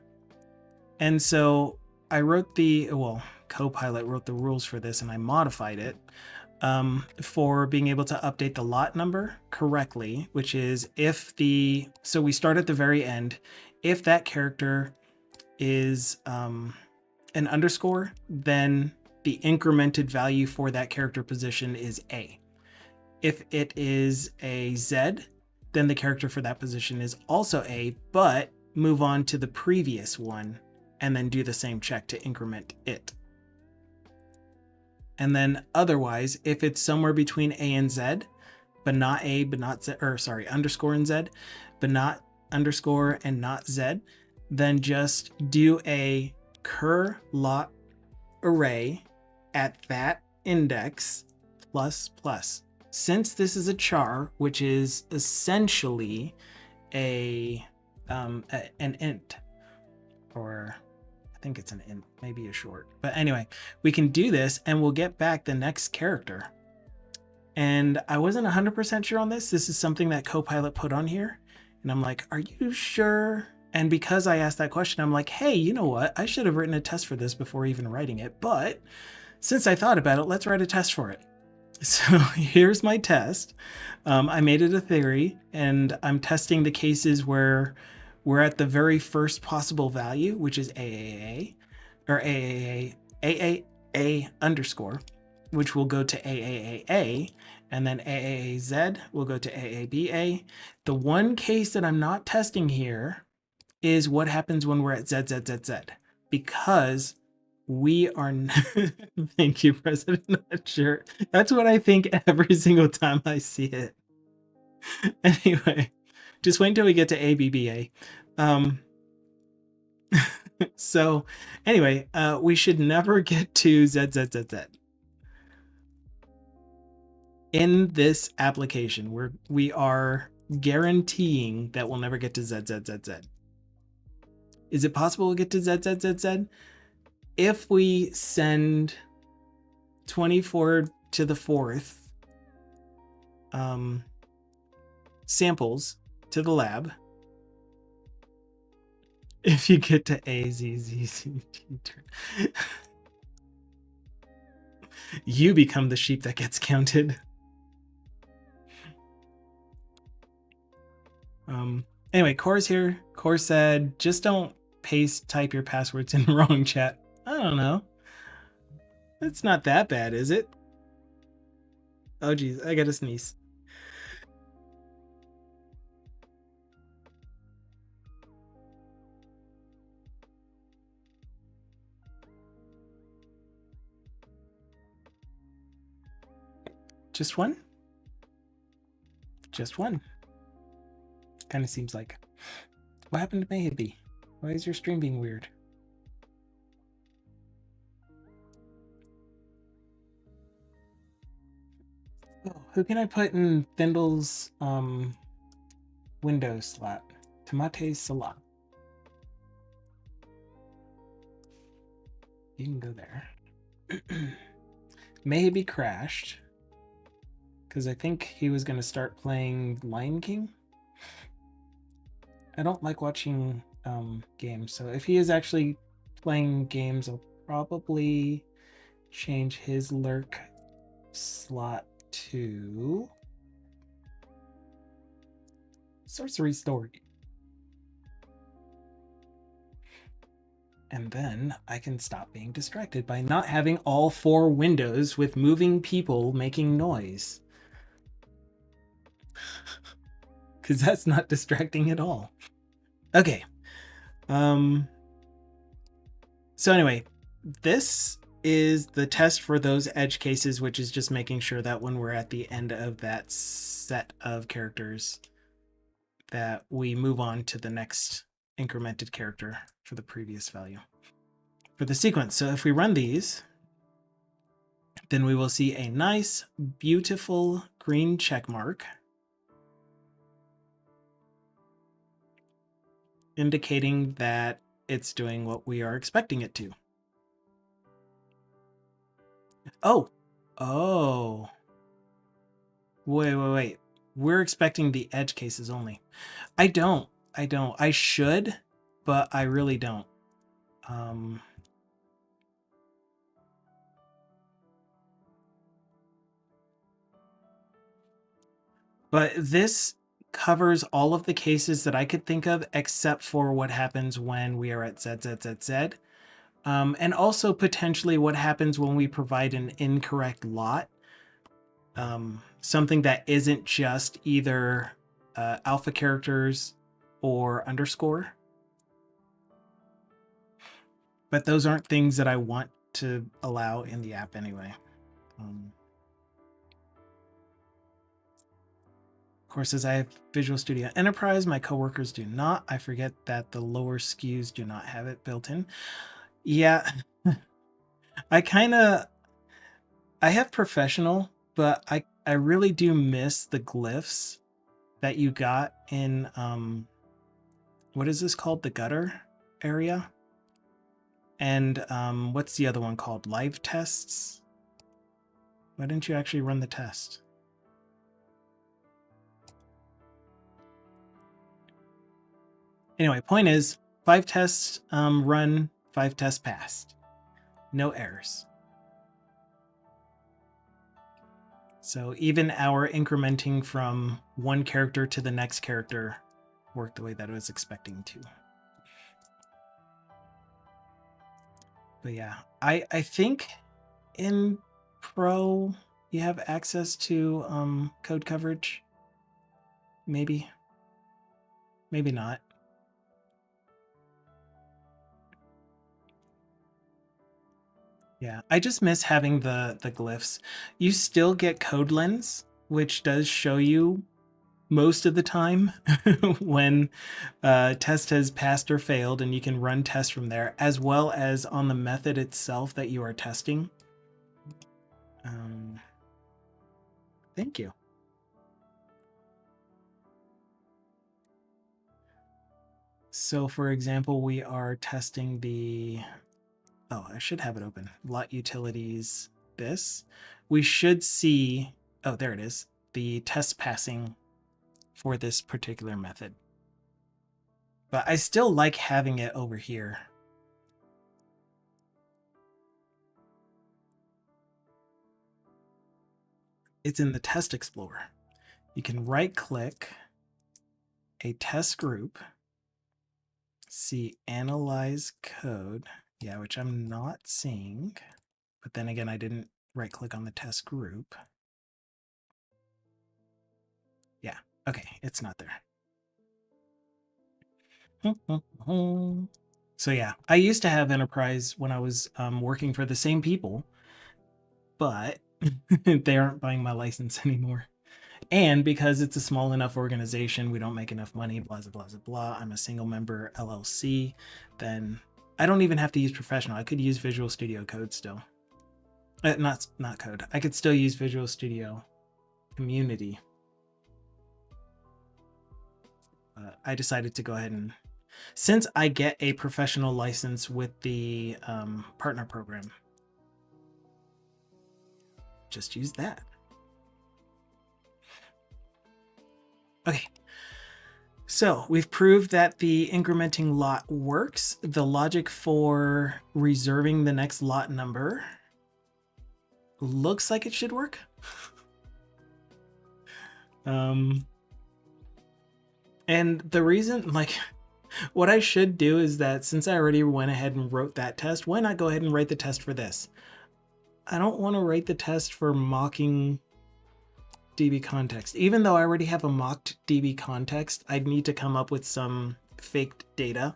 And so I wrote Copilot wrote the rules for this and I modified it for being able to update the lot number correctly, which is so we start at the very end. If that character is an underscore, then the incremented value for that character position is A. If it is a Z, then the character for that position is also A, but move on to the previous one and then do the same check to increment it. And then otherwise, if it's somewhere between A and Z, but not A, but not Z, or sorry, underscore and Z, but not underscore and not Z, then just do a cur lot array at that index plus plus. Since this is a char, which is essentially an int, or I think it's an int, maybe a short. But anyway, we can do this and we'll get back the next character. And I wasn't 100% sure on this. This is something that Copilot put on here. And I'm like, are you sure? And because I asked that question, I'm like, hey, you know what? I should have written a test for this before even writing it. But since I thought about it, let's write a test for it. So here's my test. I made it a theory, and I'm testing the cases where we're at the very first possible value, which is AAA, or AAA underscore, which will go to AAAA, and then AAAZ will go to AABA. The one case that I'm not testing here is what happens when we're at ZZZZ, because we are thank you, President. Not sure. That's what I think every single time I see it. Anyway, just wait until we get to ABBA. So anyway, we should never get to ZZZZ. In this application, we are guaranteeing that we'll never get to ZZZZ. Is it possible we'll get to ZZZZ? If we send 24 to the 4th samples to the lab, if you get to AZZZ, you become the sheep that gets counted. Anyway, Core's here. Core said, just don't type your passwords in the wrong chat. I don't know. It's not that bad, is it? Oh geez, I gotta sneeze. Just one? Just one. Kind of seems like. What happened to Maybe? Why is your stream being weird? Oh, who can I put in Thindle's Windows slot? Tomate salad. You can go there. Maybe crashed because I think he was going to start playing Lion King. I don't like watching games, so if he is actually playing games, I'll probably change his lurk slot to Sorcery Story. And then I can stop being distracted by not having all 4 windows with moving people making noise. Because that's not distracting at all. Okay. So anyway, this is the test for those edge cases, which is just making sure that when we're at the end of that set of characters, that we move on to the next incremented character for the previous value for the sequence. So if we run these, then we will see a nice, beautiful green check mark indicating that it's doing what we are expecting it to. Oh, wait. We're expecting the edge cases only. I don't. I should, but I really don't. But this covers all of the cases that I could think of, except for what happens when we are at ZZZZ. And also potentially what happens when we provide an incorrect lot. Something that isn't just either alpha characters or underscore. But those aren't things that I want to allow in the app anyway. Of course, as I have Visual Studio Enterprise, my coworkers do not. I forget that the lower SKUs do not have it built in. Yeah, I have professional, but I really do miss the glyphs that you got in, what is this called? The gutter area? And what's the other one called? Live tests? Why didn't you actually run the test? Anyway, point is, 5 tests run, 5 tests passed. No errors. So even our incrementing from one character to the next character worked the way that I was expecting to. But yeah, I think in Pro you have access to code coverage. Maybe. Maybe not. Yeah, I just miss having the glyphs. You still get code lens, which does show you most of the time when test has passed or failed, and you can run tests from there, as well as on the method itself that you are testing. Thank you. So for example, we are testing the, oh, I should have it open. Lot utilities, this. We should see, oh, there it is. The test passing for this particular method. But I still like having it over here. It's in the test explorer. You can right click a test group, see analyze code. Yeah, which I'm not seeing. But then again, I didn't right click on the test group. Yeah, okay, it's not there. So yeah, I used to have enterprise when I was working for the same people, but they aren't buying my license anymore. And because it's a small enough organization, we don't make enough money, blah, blah, blah, blah. I'm a single member LLC. Then I don't even have to use professional. I could use Visual Studio Code still. Not code. I could still use Visual Studio Community. I decided to go ahead and, since I get a professional license with the partner program, just use that. Okay. So we've proved that the incrementing lot works. The logic for reserving the next lot number looks like it should work. And the reason, like, what I should do is that since I already went ahead and wrote that test, why not go ahead and write the test for this? I don't want to write the test for mocking DB context. Even though I already have a mocked DB context, I'd need to come up with some faked data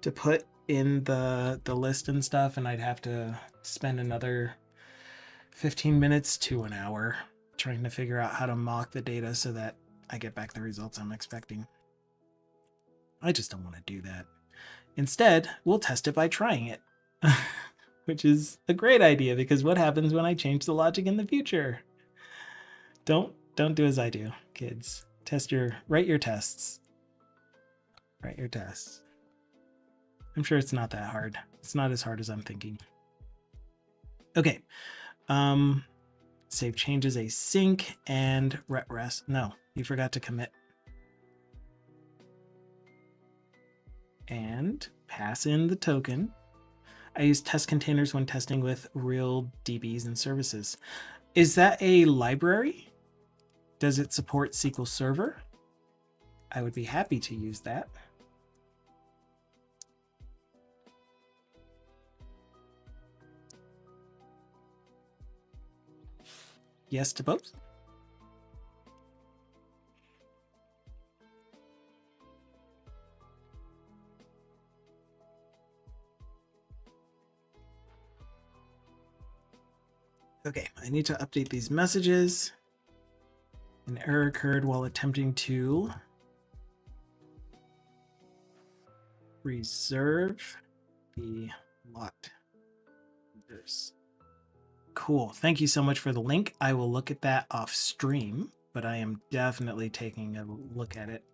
to put in the list and stuff, and I'd have to spend another 15 minutes to an hour trying to figure out how to mock the data so that I get back the results I'm expecting. I just don't want to do that. Instead, we'll test it by trying it, which is a great idea, because what happens when I change the logic in the future? Don't do as I do, kids. Write your tests. Write your tests. I'm sure it's not that hard. It's not as hard as I'm thinking. Okay. Save changes async and rest. No, you forgot to commit. And pass in the token. I use test containers when testing with real DBs and services. Is that a library? Does it support SQL Server? I would be happy to use that. Yes to both. Okay, I need to update these messages. An error occurred while attempting to reserve the lot. Cool. Thank you so much for the link. I will look at that off stream, but I am definitely taking a look at it.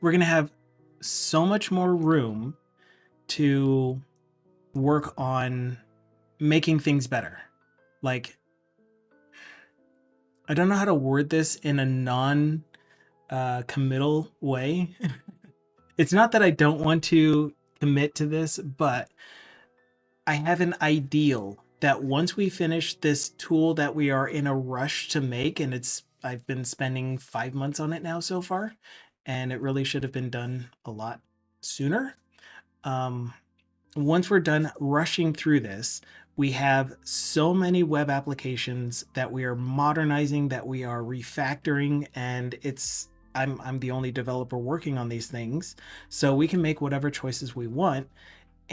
We're going to have so much more room to work on making things better. Like, I don't know how to word this in a non-committal way. It's not that I don't want to commit to this, but I have an ideal that once we finish this tool that we are in a rush to make, and I've been spending 5 months on it now so far, and it really should have been done a lot sooner. Once we're done rushing through this, we have so many web applications that we are modernizing, that we are refactoring, and I'm the only developer working on these things, so we can make whatever choices we want.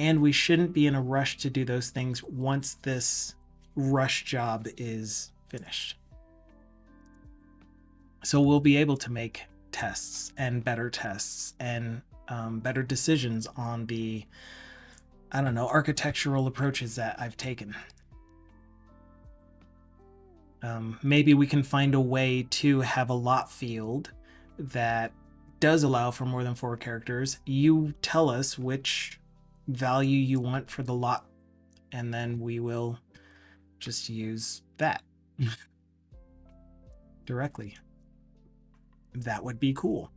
and we shouldn't be in a rush to do those things once this rush job is finished. So we'll be able to make tests and better better decisions on the, I don't know, architectural approaches that I've taken. Maybe we can find a way to have a lot field that does allow for more than 4 characters. You tell us which value you want for the lot, and then we will just use that directly. That would be cool.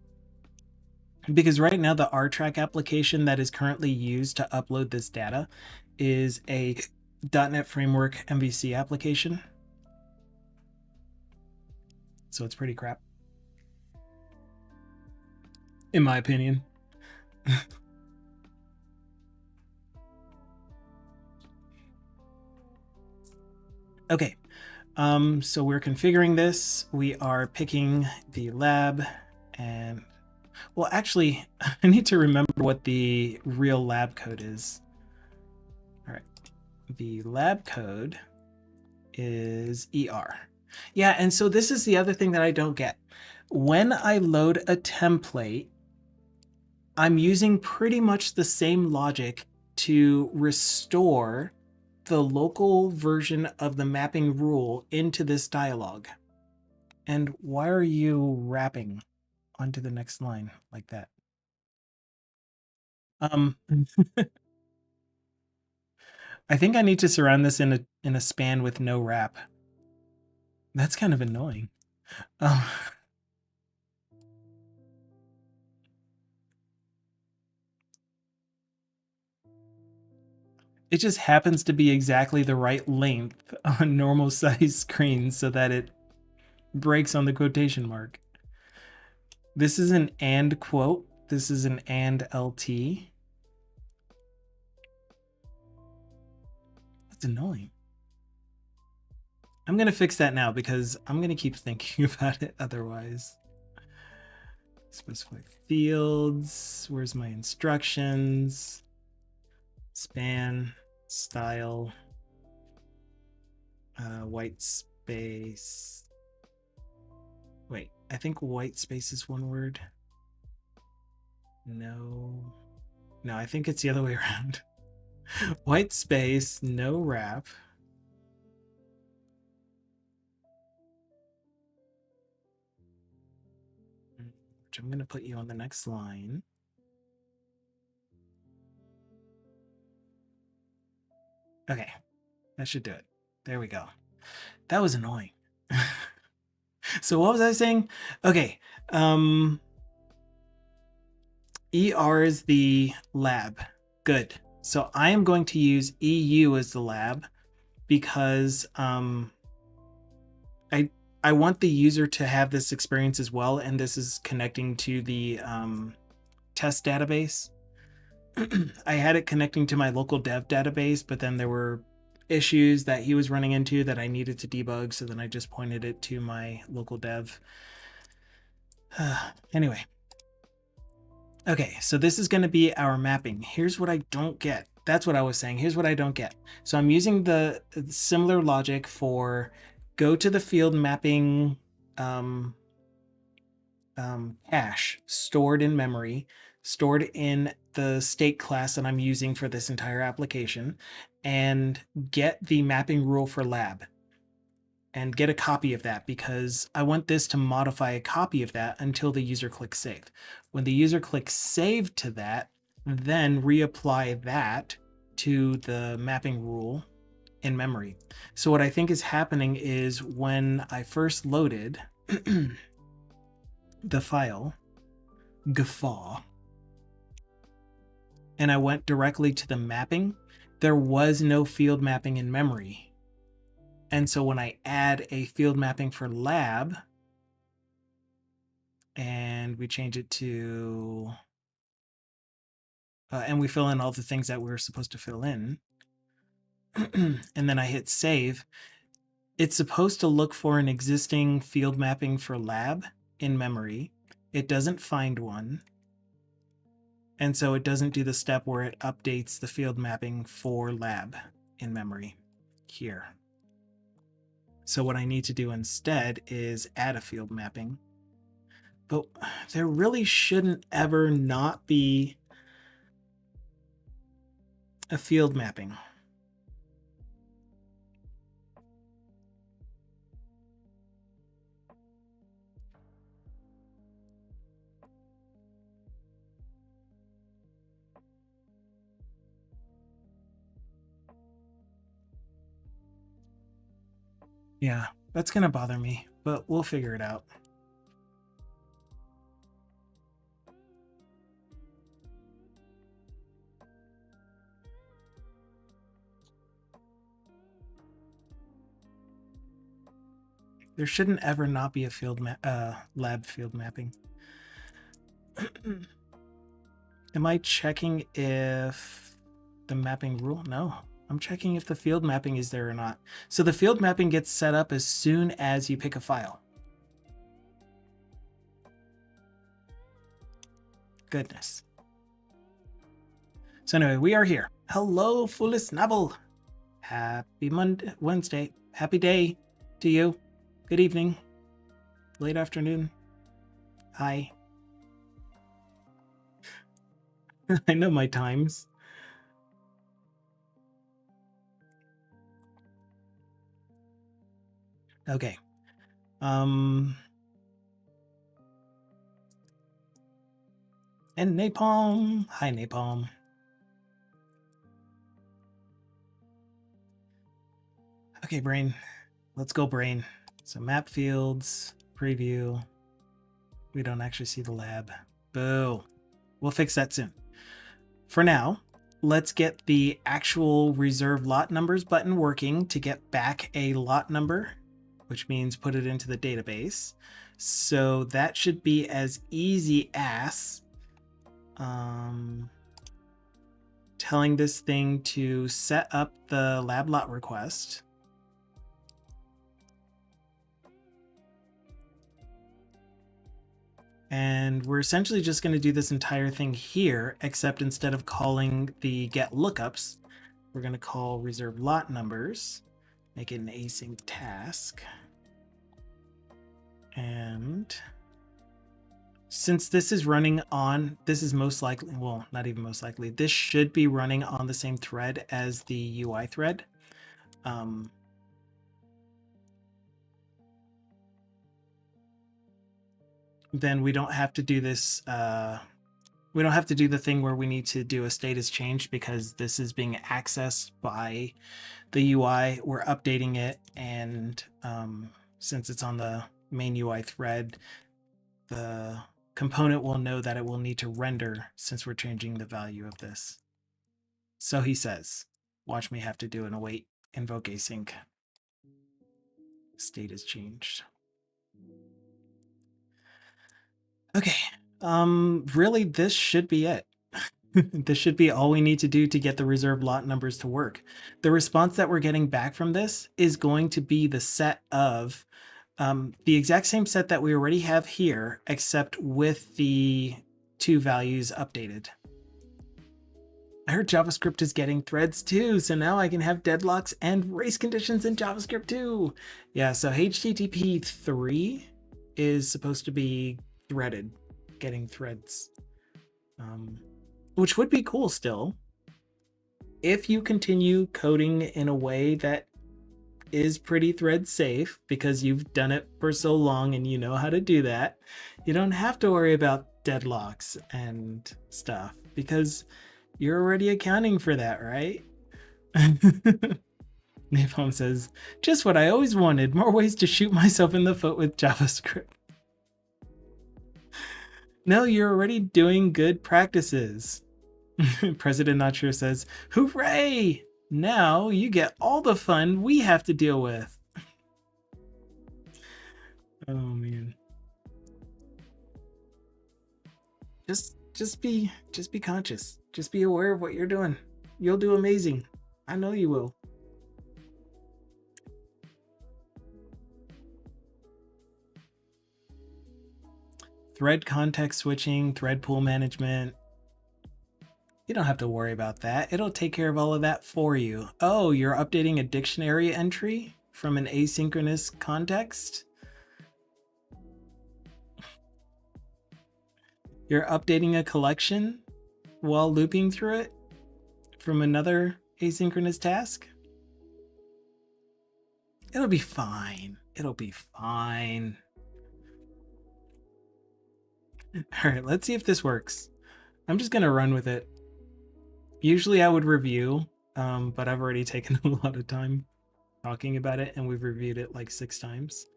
Because right now the RTrack application that is currently used to upload this data is a .NET Framework MVC application. So it's pretty crap, in my opinion. Okay, so we're configuring this. We are picking the lab, and well, actually, I need to remember what the real lab code is. All right, the lab code is ER. Yeah, and so this is the other thing that I don't get. When I load a template, I'm using pretty much the same logic to restore the local version of the mapping rule into this dialog. And why are you wrapping onto the next line like that? I think I need to surround this in a span with no wrap. That's kind of annoying. It just happens to be exactly the right length on normal size screens so that it breaks on the quotation mark. This is an and quote. This is an and LT. That's annoying. I'm going to fix that now because I'm going to keep thinking about it otherwise. Specify fields. Where's my instructions? Span, style, white space. Wait, I think white space is one word. No, I think it's the other way around. White space, no wrap. Which I'm going to put you on the next line. Okay, that should do it. There we go. That was annoying. So what was I saying? Okay, ER is the lab. Good. So I am going to use EU as the lab because I want the user to have this experience as well, and this is connecting to the test database. I had it connecting to my local dev database, but then there were issues that he was running into that I needed to debug, so then I just pointed it to my local dev. Anyway. Okay, so this is going to be our mapping. Here's what I don't get. That's what I was saying. Here's what I don't get. So I'm using the similar logic for go to the field mapping cache stored in memory, stored in the state class that I'm using for this entire application, and get the mapping rule for lab and get a copy of that because I want this to modify a copy of that until the user clicks save. When the user clicks save to that, then reapply that to the mapping rule in memory. So what I think is happening is when I first loaded the file, guffaw, and I went directly to the mapping, there was no field mapping in memory. And so when I add a field mapping for lab, and we change it to, and we fill in all the things that we're supposed to fill in, and then I hit save, it's supposed to look for an existing field mapping for lab in memory. It doesn't find one. And so it doesn't do the step where it updates the field mapping for lab in memory here. So what I need to do instead is add a field mapping. But there really shouldn't ever not be a field mapping. Yeah, that's going to bother me, but we'll figure it out. There shouldn't ever not be a lab field mapping. Am I checking if the mapping rule? No, I'm checking if the field mapping is there or not. So the field mapping gets set up as soon as you pick a file. Goodness. So anyway, we are here. Hello, Fulisnabel. Happy Wednesday. Happy day to you. Good evening. Late afternoon. Hi. I know my times. Okay. And Napalm. Hi, Napalm. Okay, Brain. Let's go, Brain. So map fields, preview. We don't actually see the lab. Boo. We'll fix that soon. For now, let's get the actual reserve lot numbers button working to get back a lot number, which means put it into the database. So that should be as easy as telling this thing to set up the lab lot request. And we're essentially just going to do this entire thing here, except instead of calling the get lookups, we're going to call reserve lot numbers, make it an async task. And since this is running on, this is most likely, well, not even most likely, this should be running on the same thread as the UI thread. Then we don't have to do this. We don't have to do the thing where we need to do a status change because this is being accessed by the UI. We're updating it, and since it's on the main UI thread, the component will know that it will need to render since we're changing the value of this. So he says, watch me have to do an await invoke async. State is changed. Okay. Really, this should be it. This should be all we need to do to get the reserve lot numbers to work. The response that we're getting back from this is going to be the set of the exact same set that we already have here, except with the two values updated. I heard JavaScript is getting threads too, so now I can have deadlocks and race conditions in JavaScript too. Yeah, so HTTP 3 is supposed to be threaded, getting threads, which would be cool still. If you continue coding in a way that is pretty thread safe because you've done it for so long and you know how to do that, you don't have to worry about deadlocks and stuff because you're already accounting for that, right? Napalm says, just what I always wanted, more ways to shoot myself in the foot with JavaScript. No, you're already doing good practices. President Not Sure says, hooray! Now you get all the fun we have to deal with. Oh man. Just be conscious. Just be aware of what you're doing. You'll do amazing. I know you will. Thread context switching, thread pool management. You don't have to worry about that. It'll take care of all of that for you. Oh, you're updating a dictionary entry from an asynchronous context? You're updating a collection while looping through it from another asynchronous task? It'll be fine. It'll be fine. All right, let's see if this works. I'm just going to run with it. Usually I would review, but I've already taken a lot of time talking about it, and we've reviewed it like 6 times.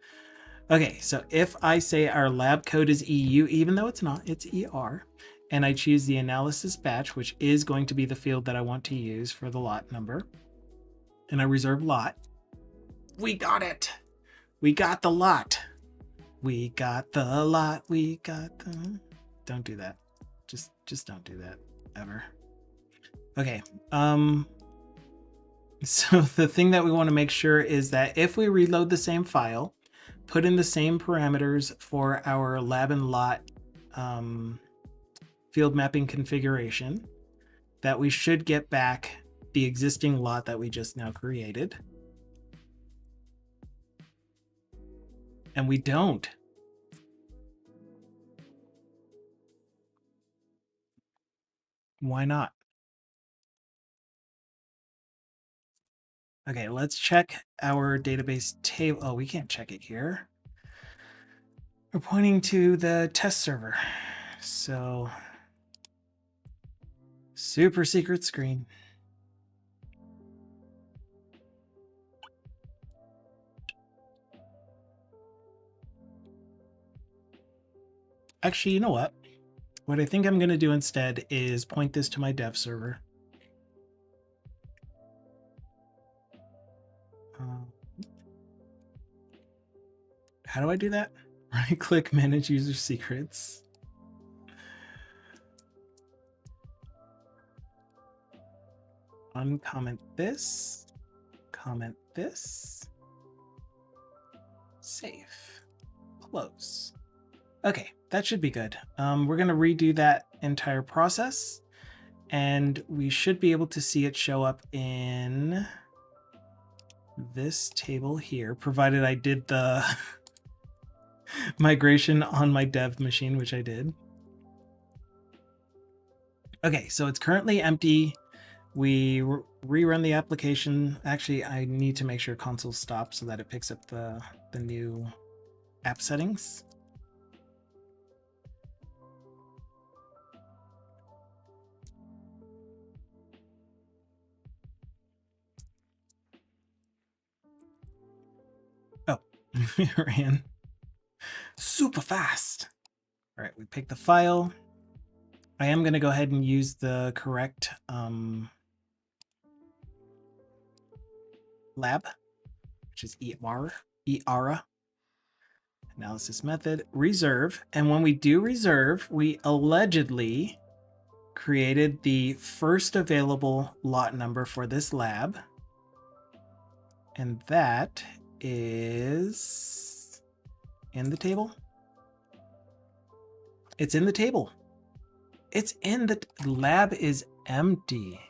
Okay, so if I say our lab code is EU, even though it's not, it's ER, and I choose the analysis batch, which is going to be the field that I want to use for the lot number, and I reserve lot, we got it. We got the lot. We got the lot. We got the... Don't do that. Just don't do that ever. Okay. So the thing that we want to make sure is that if we reload the same file, put in the same parameters for our lab and lot field mapping configuration, that we should get back the existing lot that we just now created. And we don't. Why not? Okay, let's check our database table. Oh, we can't check it here. We're pointing to the test server. So, super secret screen. Actually, you know what? What I think I'm going to do instead is point this to my dev server. How do I do that? Right click, manage user secrets. Uncomment this, comment this, save, close. Okay, that should be good. We're going to redo that entire process, and we should be able to see it show up in this table here, provided I did the migration on my dev machine, which I did. Okay, so it's currently empty. We rerun the application. Actually, I need to make sure console stops so that it picks up the new app settings. Oh, it ran super fast. All right, we picked the file. I am going to go ahead and use the correct lab, which is ERA analysis method, reserve. And when we do reserve, we allegedly created the first available lot number for this lab. And that is in the table. It's in the table. It's in the lab is empty.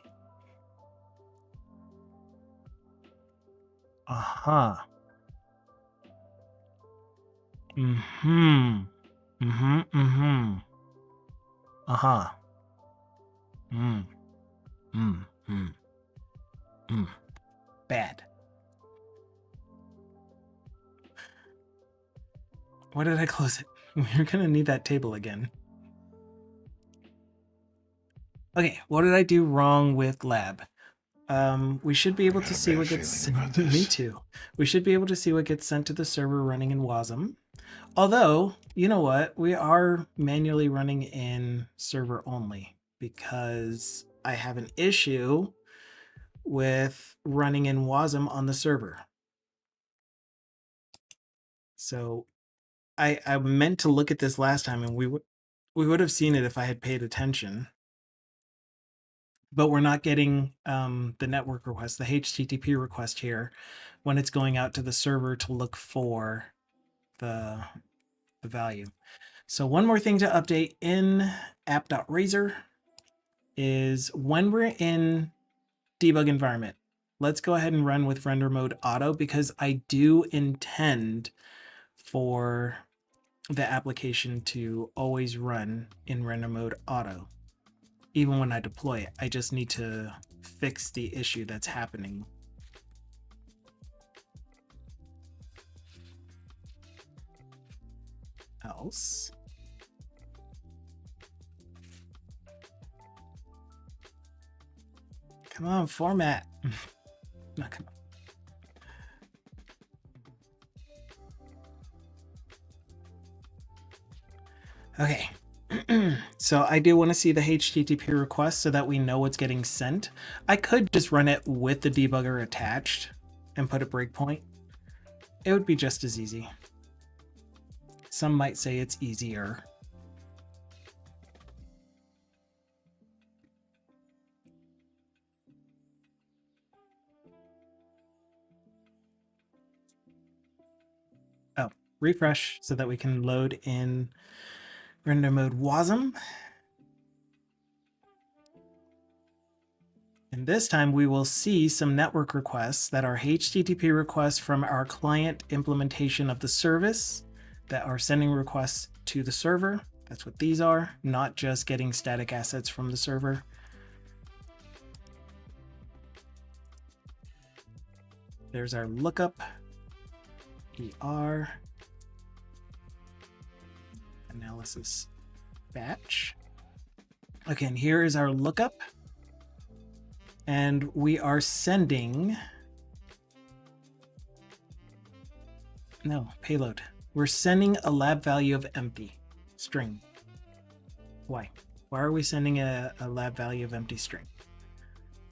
Uh-huh. Mm-hmm. Mm-hmm. Mm-hmm. Uh-huh. Mm. Mm. Mm. Mm. Bad. Why did I close it? We're gonna need that table again. Okay, what did I do wrong with lab? We should be able to see what gets sent. Me too. We should be able to see what gets sent to the server running in WASM. Although, you know what? We are manually running in server only because I have an issue with running in WASM on the server. So I meant to look at this last time, and we would have seen it if I had paid attention. But we're not getting the network request, the HTTP request here, when it's going out to the server to look for the value. So one more thing to update in app.razor is when we're in debug environment, let's go ahead and run with render mode auto, because I do intend for the application to always run in render mode auto. Even when I deploy it, I just need to fix the issue that's happening. Else. Come on, format. Not come on. Okay. So I do want to see the HTTP request so that we know what's getting sent. I could just run it with the debugger attached and put a breakpoint. It would be just as easy. Some might say it's easier. Oh, refresh so that we can load in render mode WASM. And this time we will see some network requests that are HTTP requests from our client implementation of the service that are sending requests to the server. That's what these are, not just getting static assets from the server. There's our lookup, ER, analysis batch. Okay, and here is our lookup. And we are sending, no, payload. We're sending a lab value of empty string. Why? Why are we sending a lab value of empty string?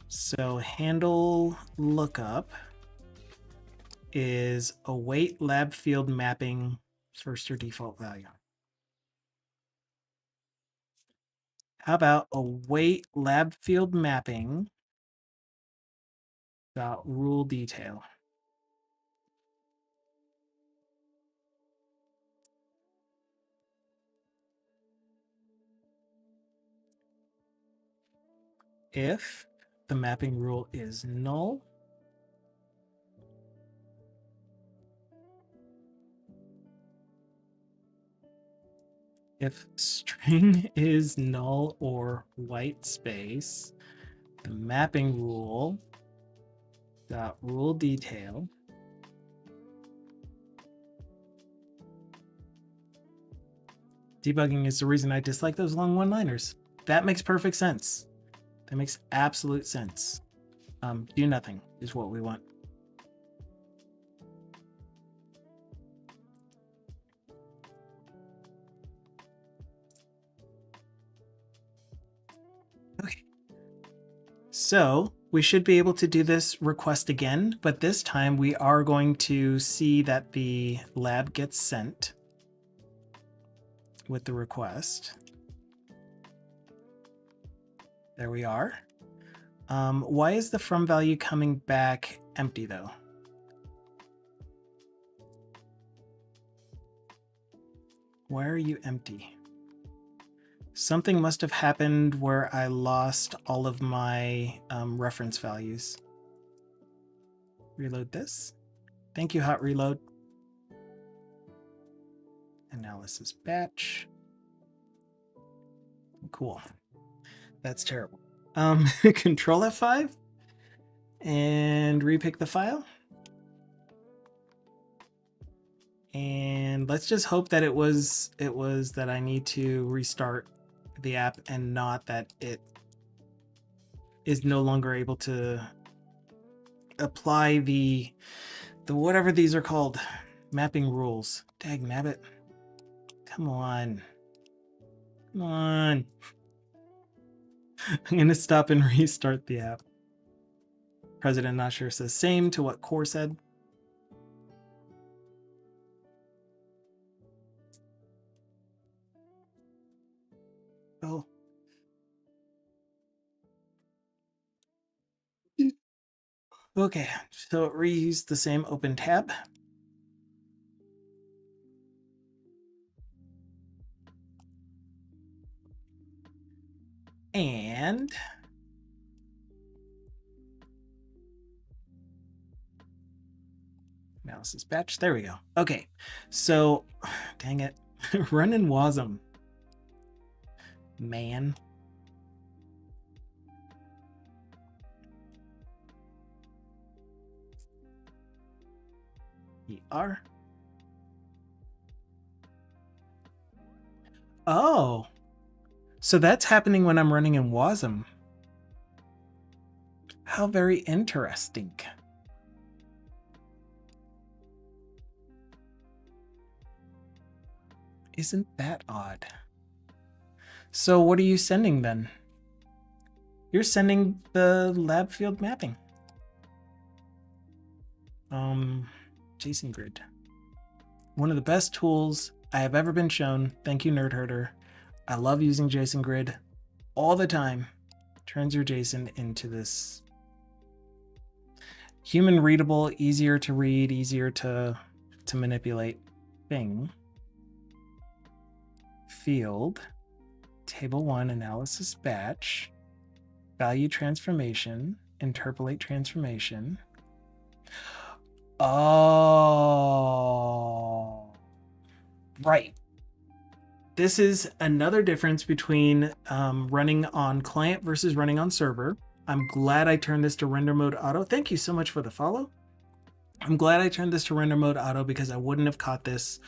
So handle lookup is await lab field mapping first or default value. How about await lab field mapping dot rule detail? If the mapping rule is null, if string is null or white space, the mapping rule dot rule detail debugging is the reason I dislike those long one-liners. That makes perfect sense. That makes absolute sense. Do nothing is what we want. Okay. So we should be able to do this request again, but this time we are going to see that the lab gets sent with the request. There we are. Why is the from value coming back empty though? Why are you empty? Something must have happened where I lost all of my reference values. Reload this. Thank you, hot reload. Analysis batch. Cool. That's terrible. Control F5 and repick the file. And let's just hope that it was that I need to restart the app and not that it is no longer able to apply the whatever these are called, mapping rules. Dag nabbit. Come on. Come on. I'm gonna stop and restart the app. President not sure says same to what Core said. Oh. Okay, so reuse the same open tab. And and analysis batch. There we go. Okay, so dang it, running WASM, man. ER. Oh, so that's happening when I'm running in WASM. How very interesting. Isn't that odd? So what are you sending then? You're sending the lab field mapping. JSON grid. One of the best tools I have ever been shown. Thank you, Nerd Herder. I love using JSON grid all the time. Turns your JSON into this human readable, easier to read, easier to manipulate thing. Field, table 1 analysis batch, value transformation, interpolate transformation. Oh, right. This is another difference between running on client versus running on server. I'm glad I turned this to render mode auto. Thank you so much for the follow. I'm glad I turned this to render mode auto because I wouldn't have caught this.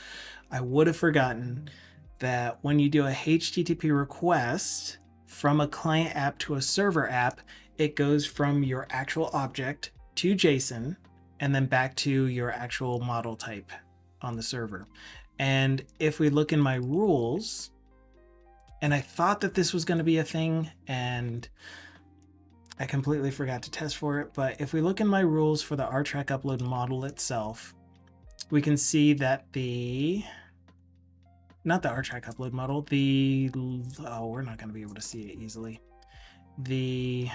I would have forgotten that when you do a HTTP request from a client app to a server app, it goes from your actual object to JSON and then back to your actual model type on the server. And if we look in my rules, and I thought that this was going to be a thing and I completely forgot to test for it, but if we look in my rules for the rtrack upload model itself, we can see that not the rtrack upload model, we're not going to be able to see it easily. The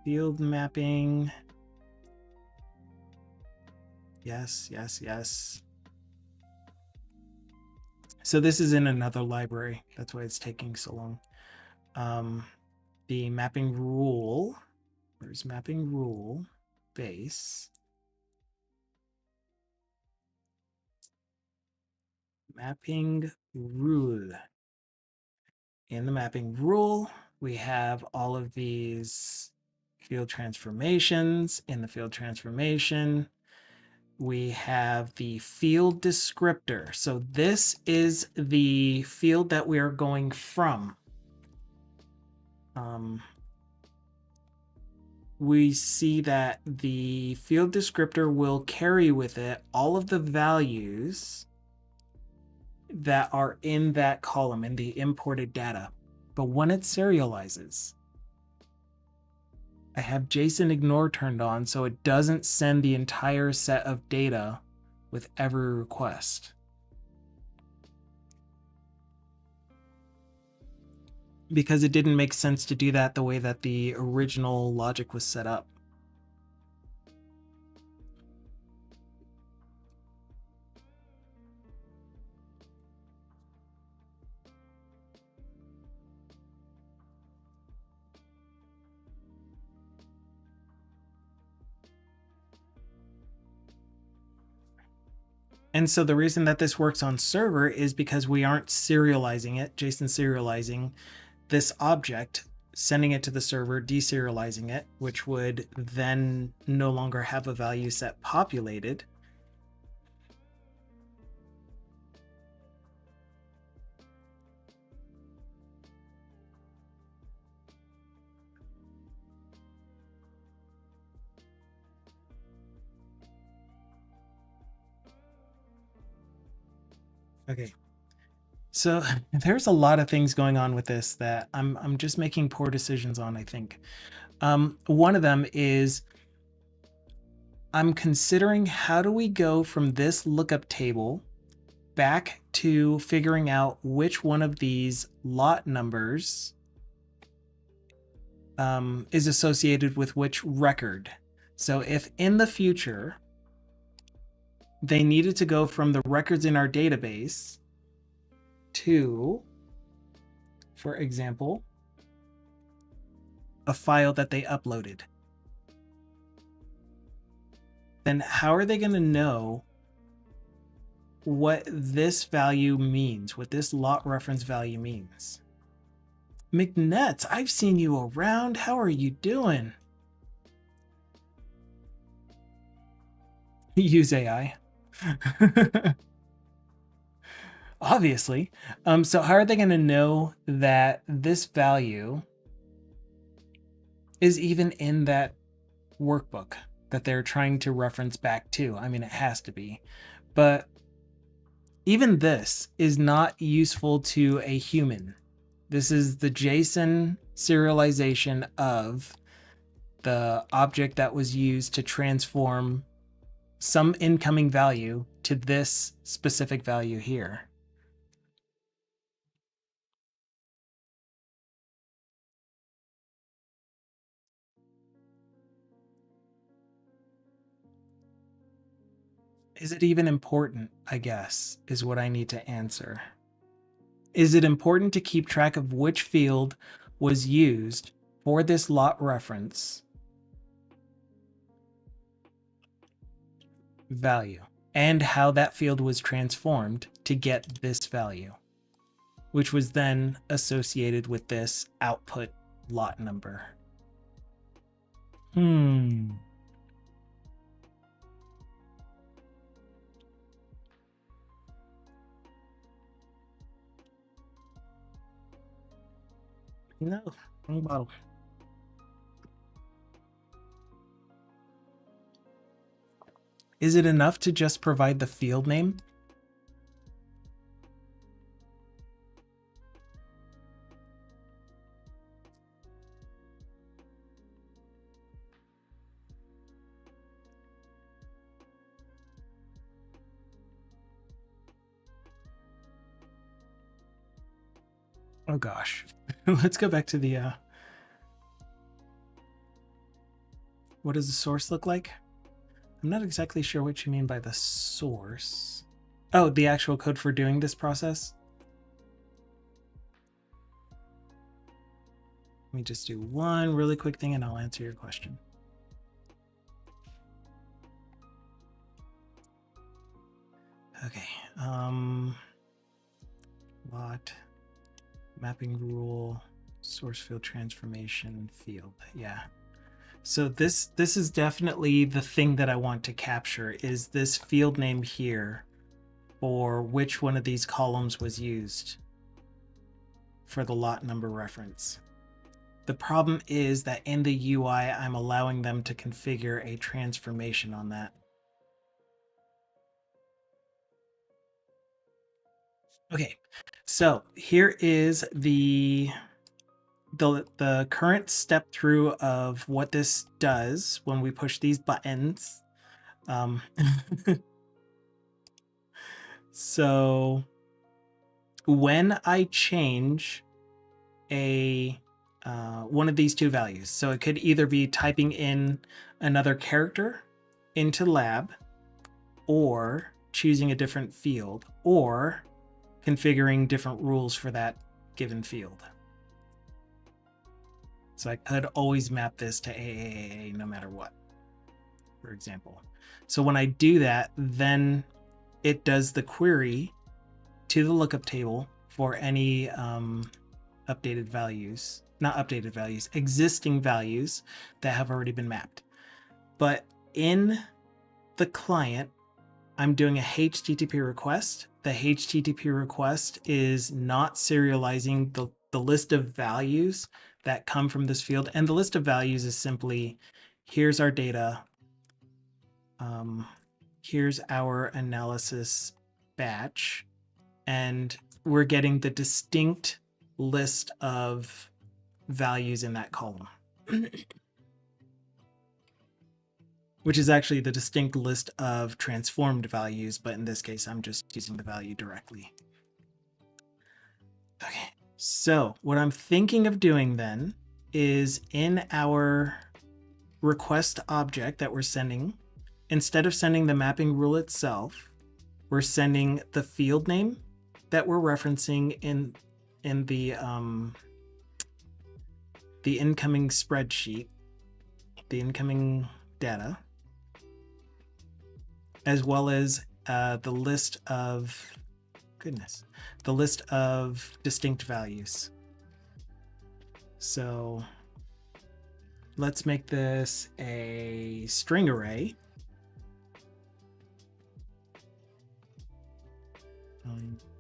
field mapping. Yes. So this is in another library. That's why it's taking so long. The mapping rule. Where's mapping rule? Base. Mapping rule. In the mapping rule, we have all of these field transformations. In the field transformation, we have the field descriptor. So this is the field that we are going from. We see that the field descriptor will carry with it all of the values that are in that column in the imported data. But when it serializes, I have JSON ignore turned on so it doesn't send the entire set of data with every request. Because it didn't make sense to do that the way that the original logic was set up. And so the reason that this works on server is because we aren't serializing it, JSON serializing this object, sending it to the server, deserializing it, which would then no longer have a value set populated. Okay. So there's a lot of things going on with this that I'm just making poor decisions on, I think. One of them is I'm considering how do we go from this lookup table back to figuring out which one of these lot numbers is associated with which record. So if in the future they needed to go from the records in our database to, for example, a file that they uploaded, then how are they going to know what this value means, what this lot reference value means? McNuts, I've seen you around. How are you doing? Use AI. Obviously. So how are they going to know that this value is even in that workbook that they're trying to reference back to? I mean, it has to be. But even this is not useful to a human. This is the JSON serialization of the object that was used to transform some incoming value to this specific value here. Is it even important, I guess, is what I need to answer. Is it important to keep track of which field was used for this lot reference value and how that field was transformed to get this value, which was then associated with this output lot number? No, wrong bottle. Is it enough to just provide the field name? Oh gosh. Let's go back to the what does the source look like? I'm not exactly sure what you mean by the source. Oh, the actual code for doing this process? Let me just do one really quick thing and I'll answer your question. Okay. Lot mapping rule, source field transformation field. Yeah. So this is definitely the thing that I want to capture, is this field name here for which one of these columns was used for the lot number reference. The problem is that in the UI, I'm allowing them to configure a transformation on that. Okay, so here is the current step through of what this does when we push these buttons. So when I change a one of these two values, so it could either be typing in another character into lab, or choosing a different field, or configuring different rules for that given field. So I could always map this to AAA no matter what, for example. So when I do that, then it does the query to the lookup table for any updated values, not updated values, existing values that have already been mapped. But in the client, I'm doing a HTTP request. The HTTP request is not serializing the list of values that come from this field. And the list of values is simply, here's our data. Here's our analysis batch. And we're getting the distinct list of values in that column. Which is actually the distinct list of transformed values, but in this case, I'm just using the value directly. Okay, so what I'm thinking of doing then is in our request object that we're sending, instead of sending the mapping rule itself, we're sending the field name that we're referencing in the incoming spreadsheet, the incoming data, as well as the list of distinct values. So let's make this a string array.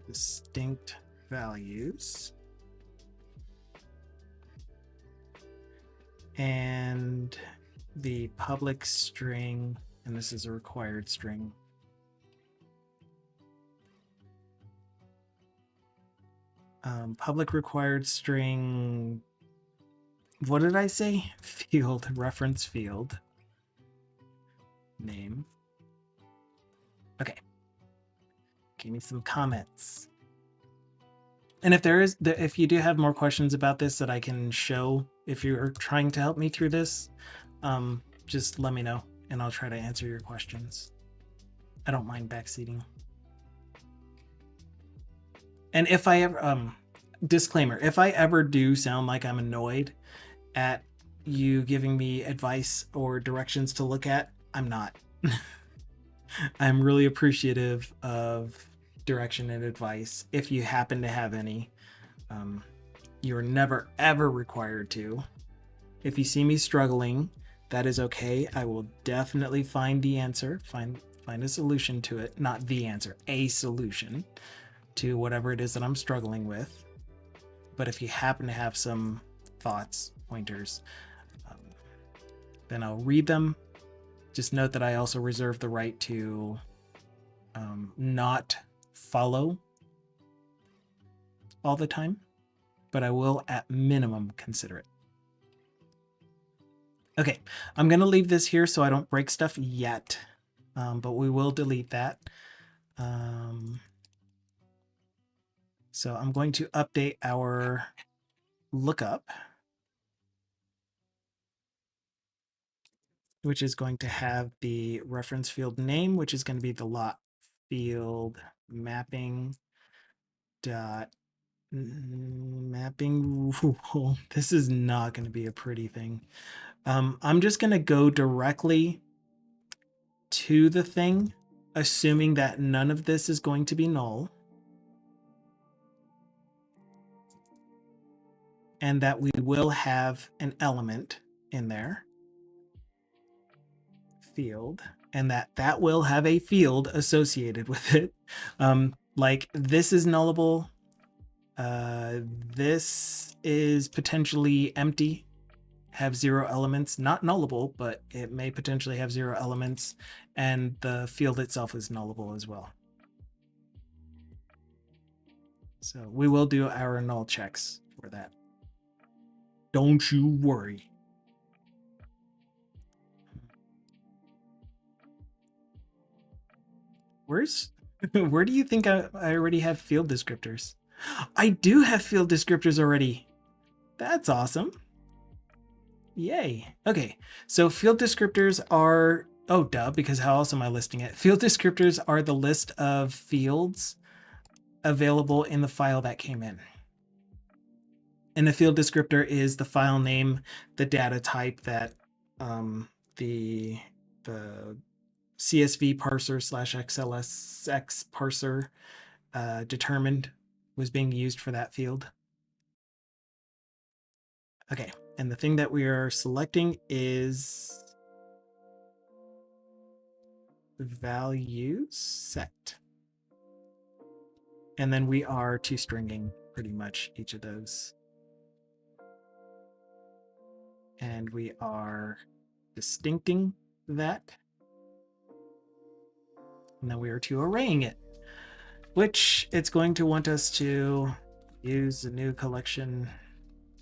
Distinct values. And the public string, and this is a required string. Public required string, what did I say? Field, reference field. Name. Okay. Give me some comments. And if you do have more questions about this that I can show, if you're trying to help me through this, just let me know and I'll try to answer your questions. I don't mind backseating. And if I ever, disclaimer, if I ever do sound like I'm annoyed at you giving me advice or directions to look at, I'm not. I'm really appreciative of direction and advice if you happen to have any. You're never ever required to. If you see me struggling, that is okay. I will definitely find the answer, find a solution to it. Not the answer, a solution to whatever it is that I'm struggling with. But if you happen to have some thoughts, pointers, then I'll read them. Just note that I also reserve the right to not follow all the time, but I will at minimum consider it. Okay, I'm going to leave this here so I don't break stuff yet, but we will delete that. So I'm going to update our lookup, which is going to have the reference field name, which is going to be the lot field mapping dot mapping rule. This is not going to be a pretty thing. I'm just going to go directly to the thing, assuming that none of this is going to be null. And that we will have an element in there, field, and that will have a field associated with it. Like this is nullable. This is potentially empty, have 0 elements, not nullable, but it may potentially have 0 elements, and the field itself is nullable as well. So we will do our null checks for that. Don't you worry. Where do you think I already have field descriptors? I do have field descriptors already. That's awesome. Yay. Okay, so field descriptors are, oh duh, because how else am I listing it? Field descriptors are the list of fields available in the file that came in. And a field descriptor is the file name, the data type that the CSV parser / XLSX parser determined was being used for that field. Okay, and the thing that we are selecting is values set. And then we are toStringing pretty much each of those. And we are distincting that. And then we are toArraying it, which it's going to want us to use the new collection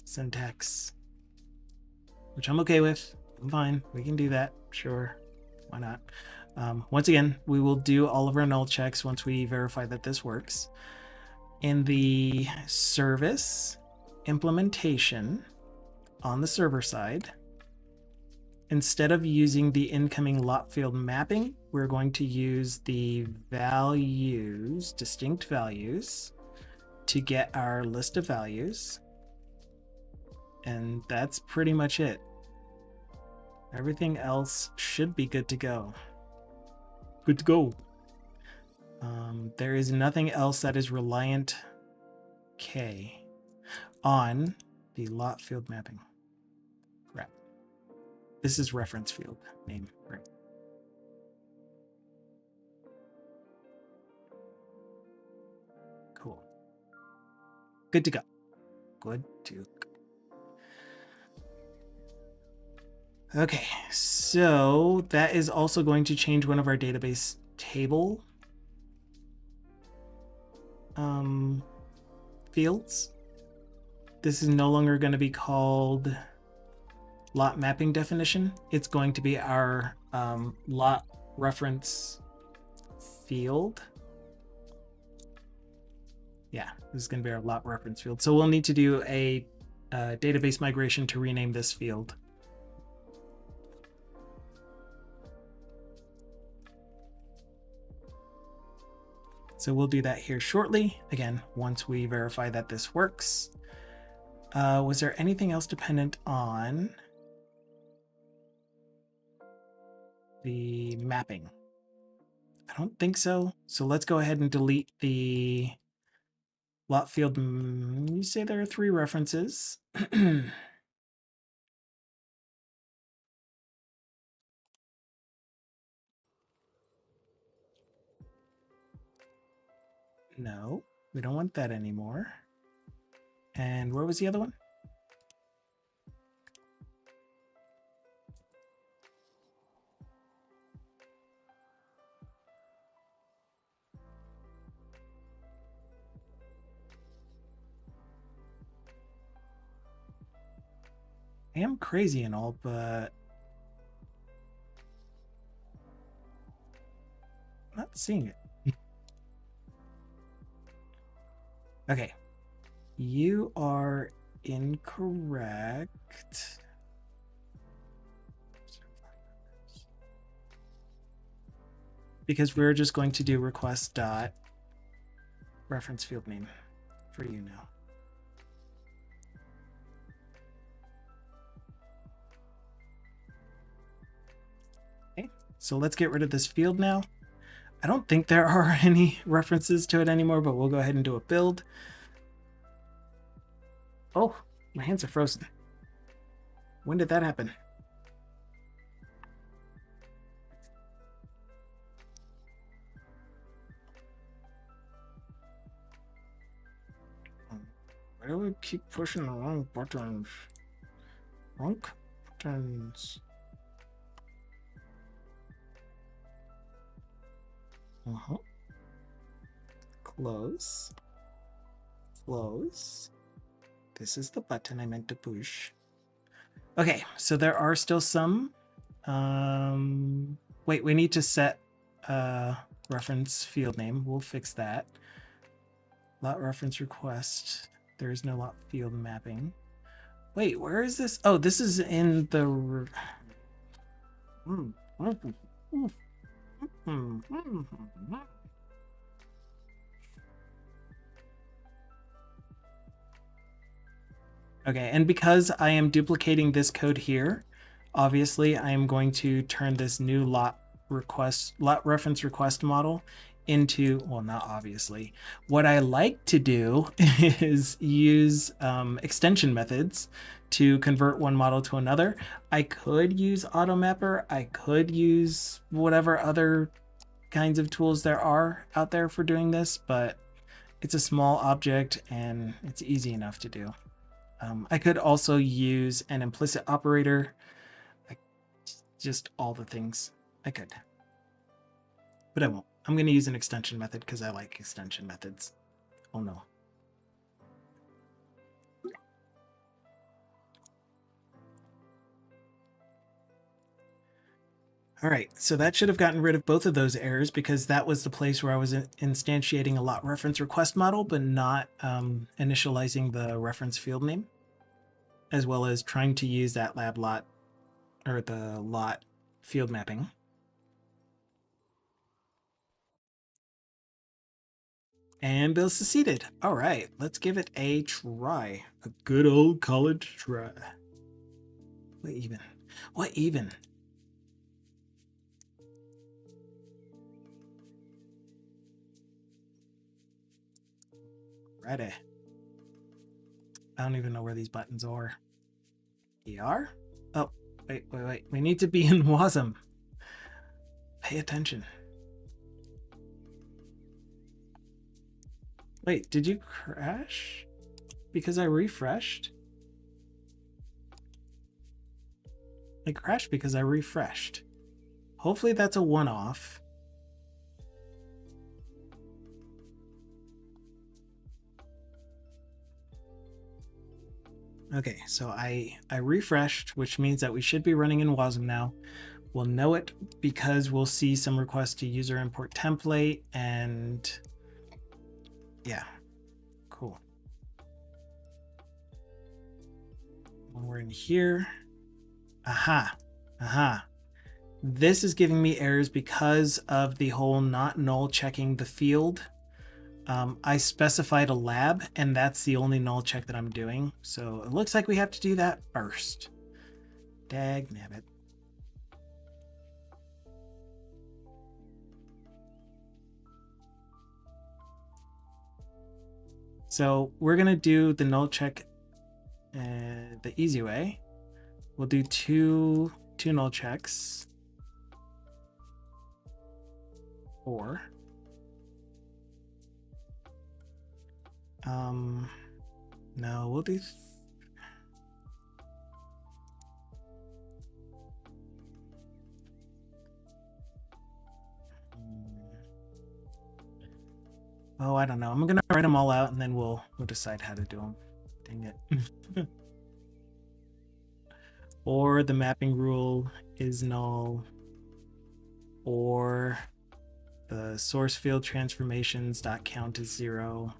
syntax, which I'm okay with. I'm fine. We can do that. Sure. Why not? Once again, we will do all of our null checks once we verify that this works. In the service implementation on the server side, instead of using the incoming lot field mapping, we're going to use the values, distinct values, to get our list of values. And that's pretty much it. Everything else should be good to go. Good to go. There is nothing else that is reliant on the lot field mapping. Crap. This is reference field name, right? Cool. Good to go. Good to go. Okay, so that is also going to change one of our database table fields. This is no longer going to be called lot mapping definition. It's going to be our lot reference field. Yeah, this is going to be our lot reference field. So we'll need to do a database migration to rename this field. So we'll do that here shortly. Again, once we verify that this works. Was there anything else dependent on the mapping? I don't think so. So let's go ahead and delete the lot field. You say there are 3 references. No, we don't want that anymore. And where was the other one? I am crazy and all, but I'm not seeing it. Okay. You are incorrect. Because we're just going to do request dot reference field name for you now. Okay, so let's get rid of this field now. I don't think there are any references to it anymore, but we'll go ahead and do a build. Oh, my hands are frozen. When did that happen? Why do we keep pushing the wrong buttons? Wrong buttons. Close. Close. This is the button I meant to push. Okay, so there are still some. Wait, we need to set reference field name. We'll fix that. Lot reference request. There is no lot field mapping. Wait, where is this? Oh, this is in the... Okay, and because I am duplicating this code here, obviously I am going to turn this new lot reference request model into, well, not obviously. What I like to do is use extension methods to convert one model to another. I could use AutoMapper. I could use whatever other kinds of tools there are out there for doing this, but it's a small object and it's easy enough to do. I could also use an implicit operator, just all the things I could, but I won't. I'm going to use an extension method because I like extension methods. Oh no. All right, so that should have gotten rid of both of those errors because that was the place where I was instantiating a lot reference request model, but not initializing the reference field name, as well as trying to use that lab lot or the lot field mapping. And Bill seceded. All right, let's give it a try. A good old college try. What even? What even? Ready. I don't even know where these buttons are. ER? Oh, wait. We need to be in WASM. Pay attention. Wait, did you crash? Because I refreshed? I crashed because I refreshed. Hopefully that's a one-off. Okay, so I refreshed, which means that we should be running in WASM now. We'll know it because we'll see some requests to user import template, and yeah, cool. When we're in here, aha. This is giving me errors because of the whole not null checking the field. I specified a lab, and that's the only null check that I'm doing. So it looks like we have to do that first. Dag nabbit. So we're going to do the null check the easy way. We'll do two null checks. Or no, we'll do oh, I don't know. I'm gonna write them all out and then we'll decide how to do them. Dang it. Or the mapping rule is null, or the source field transformations dot count is 0,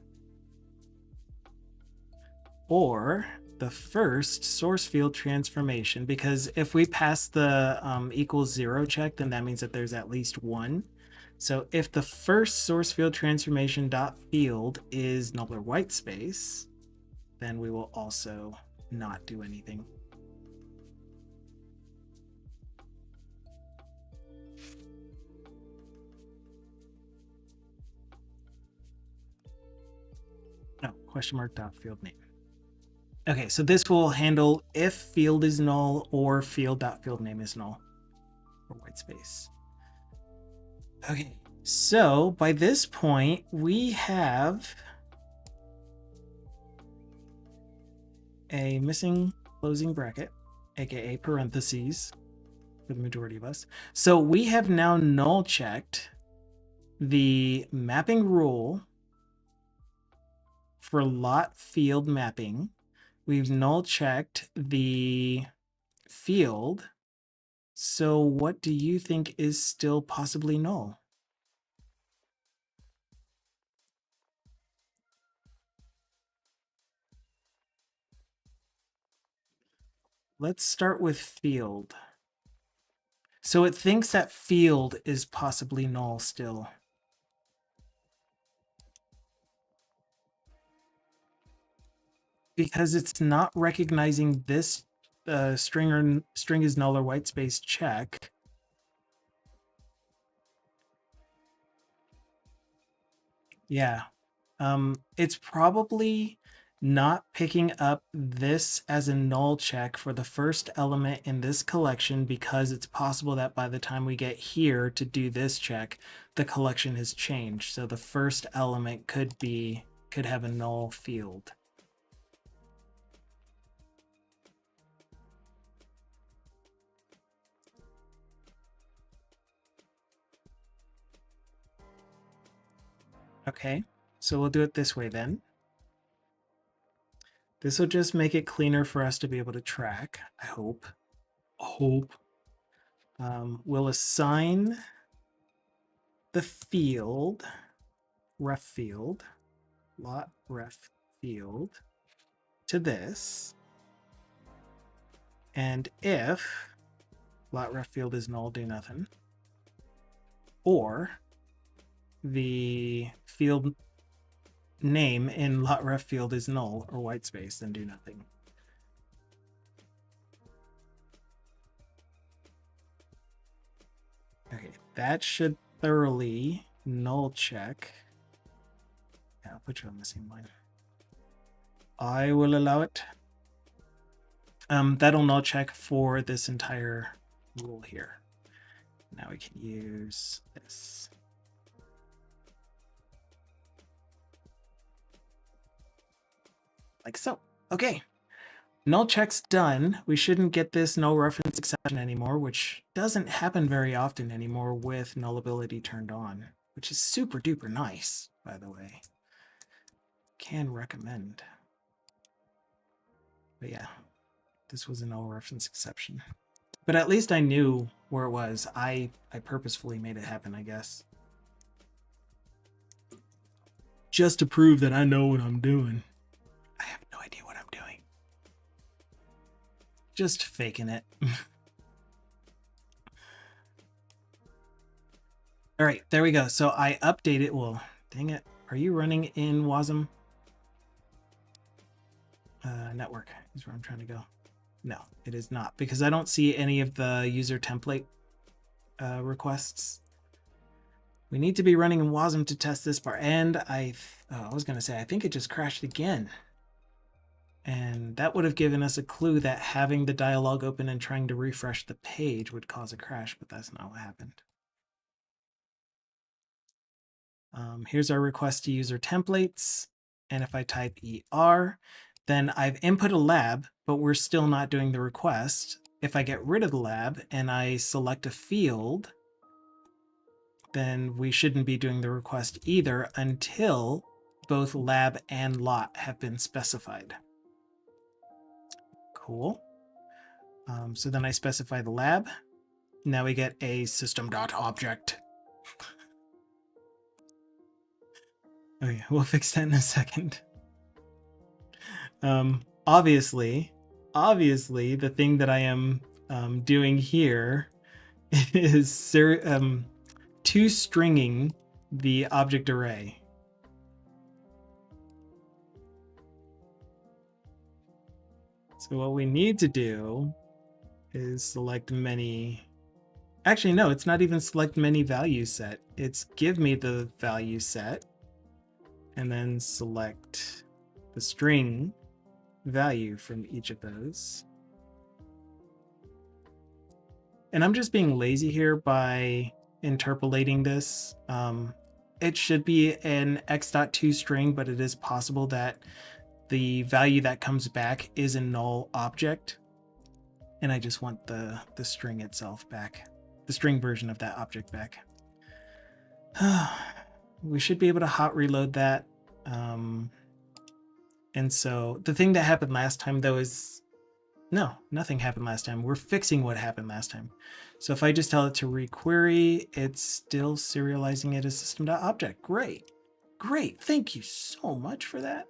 or the first source field transformation, because if we pass the equals 0 check, then that means that there's at least one. So if the first source field transformation dot field is null or white space, then we will also not do anything. No, question mark dot field name. Okay, so this will handle if field is null or field dot field name is null or white space. Okay, so by this point we have a missing closing bracket, aka parentheses for the majority of us. So we have now null checked the mapping rule for lot field mapping. We've null checked the field. So what do you think is still possibly null? Let's start with field. So it thinks that field is possibly null still. Because it's not recognizing this string is null or white space check. Yeah. It's probably not picking up this as a null check for the first element in this collection, because it's possible that by the time we get here to do this check, the collection has changed. So the first element could have a null field. Okay, so we'll do it this way then. This will just make it cleaner for us to be able to track, I hope. We'll assign the field, ref field, lot ref field, to this. And if lot ref field is null, do nothing. Or the field name in lot ref field is null or white space, then do nothing. Okay, that should thoroughly null check. Yeah, I'll put you on the same line. I will allow it. That'll null check for this entire rule here. Now we can use this. Like so. Okay. Null check's done. We shouldn't get this null reference exception anymore, which doesn't happen very often anymore with nullability turned on, which is super duper nice, by the way. Can recommend. But yeah, this was a null reference exception. But at least I knew where it was. I purposefully made it happen, I guess. Just to prove that I know what I'm doing. I have no idea what I'm doing. Just faking it. All right, there we go. So I updated. Well, dang it. Are you running in WASM? Network is where I'm trying to go. No, it is not, because I don't see any of the user template requests. We need to be running in WASM to test this part. And I was going to say, I think it just crashed again. And that would have given us a clue that having the dialog open and trying to refresh the page would cause a crash, but that's not what happened. Here's our request to user templates. And if I type ER, then I've input a lab, but we're still not doing the request. If I get rid of the lab and I select a field, then we shouldn't be doing the request either until both lab and lot have been specified. Cool. So then I specify the lab. Now we get a system.object. Okay, we'll fix that in a second. Obviously, the thing that I am doing here is to-stringing the object array. So what we need to do is select many. Actually, no, it's not even select many value set. It's give me the value set and then select the string value from each of those. And I'm just being lazy here by interpolating this. It should be an x.toString, but it is possible that the value that comes back is a null object. And I just want the string itself back, the string version of that object back. We should be able to hot reload that. And so the thing that happened last time, though, is no, nothing happened last time. We're fixing what happened last time. So if I just tell it to requery, it's still serializing it as system.object. Great. Great. Thank you so much for that.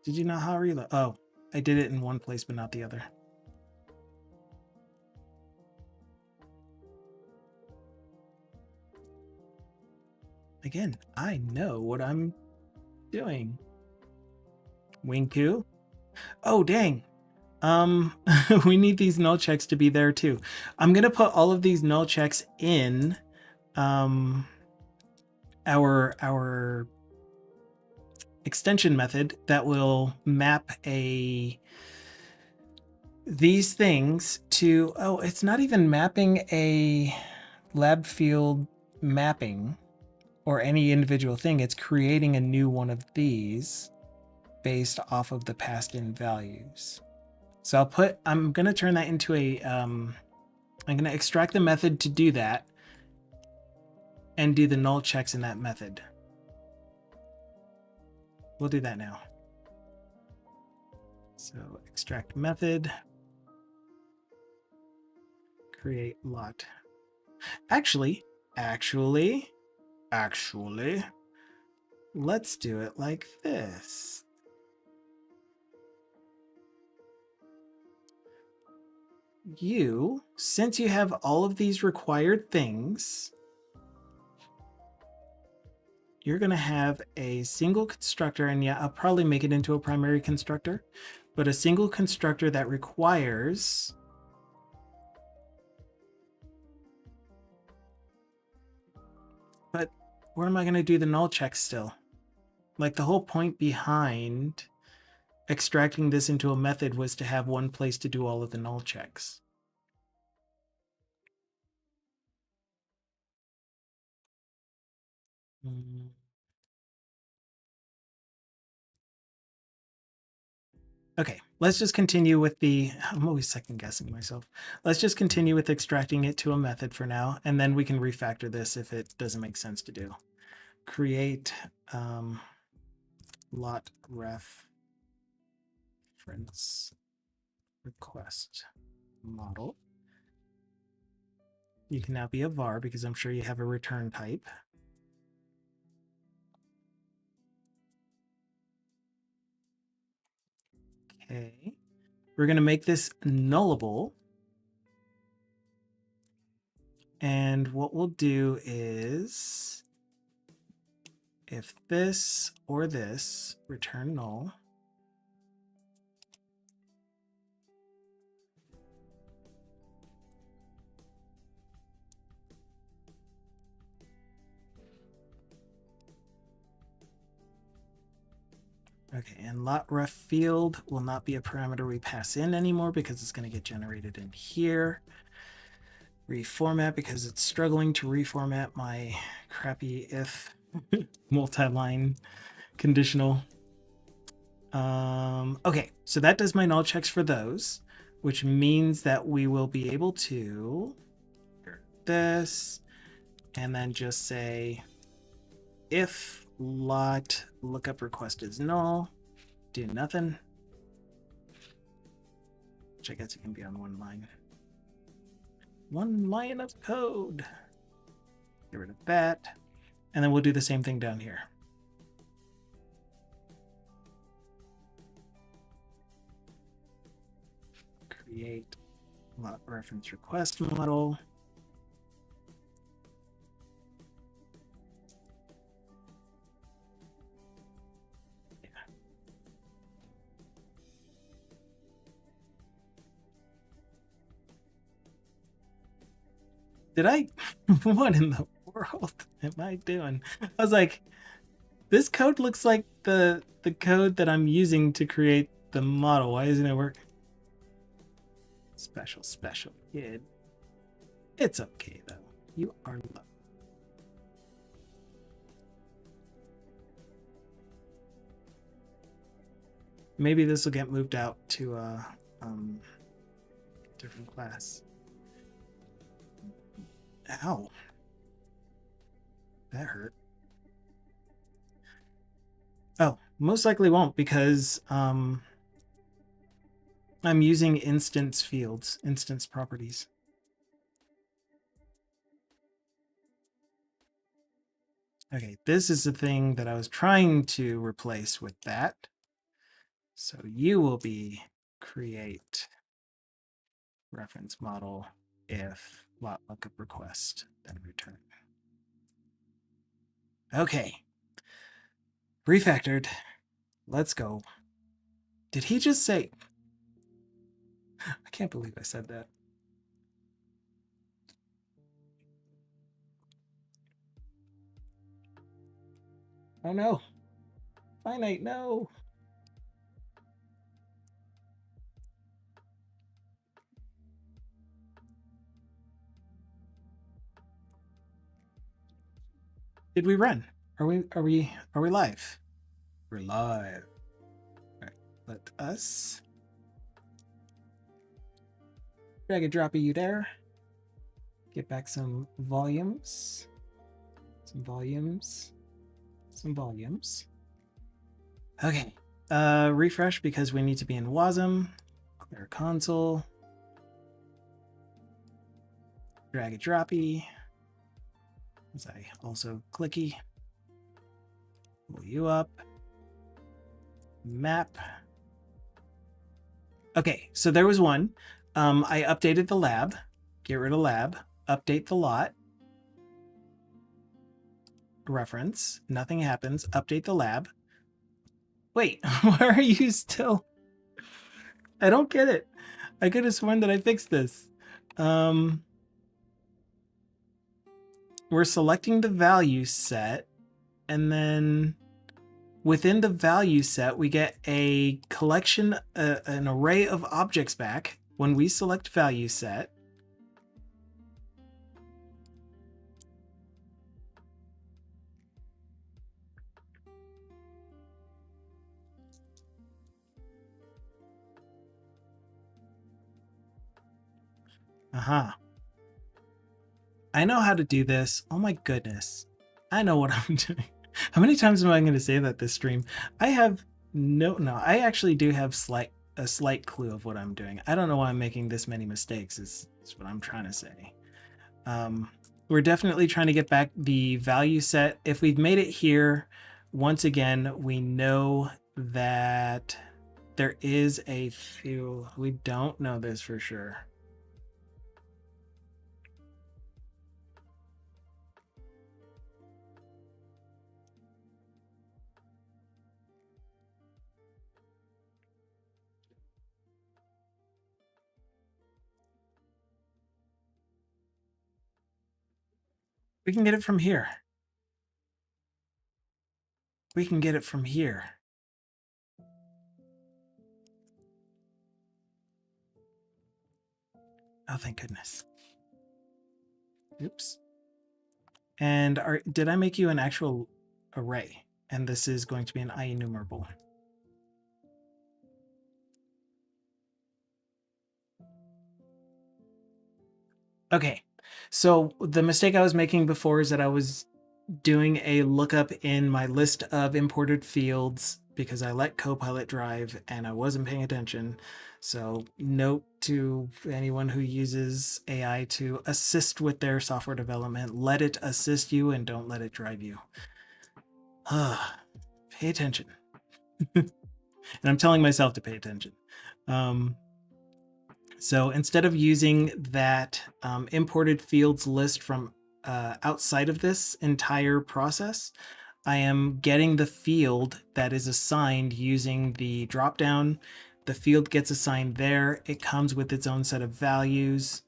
Did you not hot reload? Oh, I did it in one place, but not the other. Again, I know what I'm doing. Winku. Oh, dang. We need these null checks to be there too. I'm going to put all of these null checks in our extension method that will map these things to, oh, it's not even mapping a lab field mapping or any individual thing. It's creating a new one of these based off of the passed in values. So I'm going to turn that into I'm going to extract the method to do that and do the null checks in that method. We'll do that now. So extract method, create lot. Actually, let's do it like this. Since you have all of these required things, you're going to have a single constructor, and yeah, I'll probably make it into a primary constructor, but a single constructor that requires but where am I going to do the null checks still? Like, the whole point behind extracting this into a method was to have one place to do all of the null checks. Okay, let's just continue with the, I'm always second guessing myself. Let's just continue with extracting it to a method for now, and then we can refactor this if it doesn't make sense to do. Create lot reference request model. You can now be a var because I'm sure you have a return type. Okay, we're going to make this nullable. And what we'll do is, if this or this, return null. Okay, and lot ref field will not be a parameter we pass in anymore because it's going to get generated in here. Reformat because it's struggling to reformat my crappy if multi-line conditional. Okay, so that does my null checks for those, which means that we will be able to this and then just say if lot lookup request is null, do nothing, which I guess it can be on one line. One line of code. Get rid of that. And then we'll do the same thing down here. Create lot reference request model. Yeah. Did I? What in the world am I doing? I was like, this code looks like the code that I'm using to create the model. Why isn't it working? Special kid. It's okay though. You are loved. Maybe this will get moved out to a different class. Ow. That hurt. Oh, most likely won't because I'm using instance fields, instance properties. Okay, this is the thing that I was trying to replace with that. So you will be create reference model if lot lookup request, then return. Okay. Refactored. Let's go. Did he just say? I can't believe I said that. Oh no. Finite, no. Did we run? Are we live? We're live. All right, let us drag and drop you there. Get back some volumes. Some volumes. Some volumes. Okay. Refresh because we need to be in WASM. Clear console. Drag and droppy. As I also clicky. Pull you up. Map. Okay, so there was one. I updated the lab. Get rid of lab. Update the lot. reference. Nothing happens. Update the lab. Wait, why are you still? I don't get it. I could have sworn that I fixed this. We're selecting the value set, and then within the value set, we get a collection, an array of objects back when we select value set. Aha. I know how to do this. Oh my goodness. I know what I'm doing. How many times am I going to say that this stream? I have no, I actually do have a slight clue of what I'm doing. I don't know why I'm making this many mistakes is what I'm trying to say. We're definitely trying to get back the value set. If we've made it here, once again, we know that there is a few, we don't know this for sure. We can get it from here. We can get it from here. Oh, thank goodness. Oops. And did I make you an actual array? And this is going to be an IEnumerable. Okay, so the mistake I was making before is that I was doing a lookup in my list of imported fields because I let Copilot drive and I wasn't paying attention. So note to anyone who uses AI to assist with their software development, let it assist you and don't let it drive you. Pay attention. And I'm telling myself to pay attention. So instead of using that imported fields list from outside of this entire process, I am getting the field that is assigned using the dropdown. The field gets assigned there. It comes with its own set of values,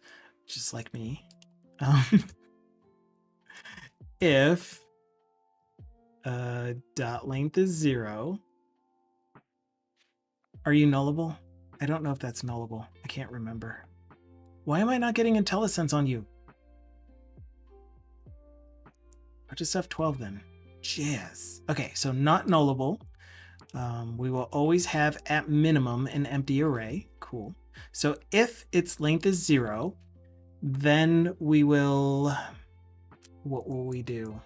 just like me. If dot length is 0, are you nullable? I don't know if that's nullable. I can't remember. Why am I not getting IntelliSense on you? Or just F12 then? Jazz. Okay, so not nullable. We will always have at minimum an empty array. Cool. So if its length is 0, then we will, what will we do?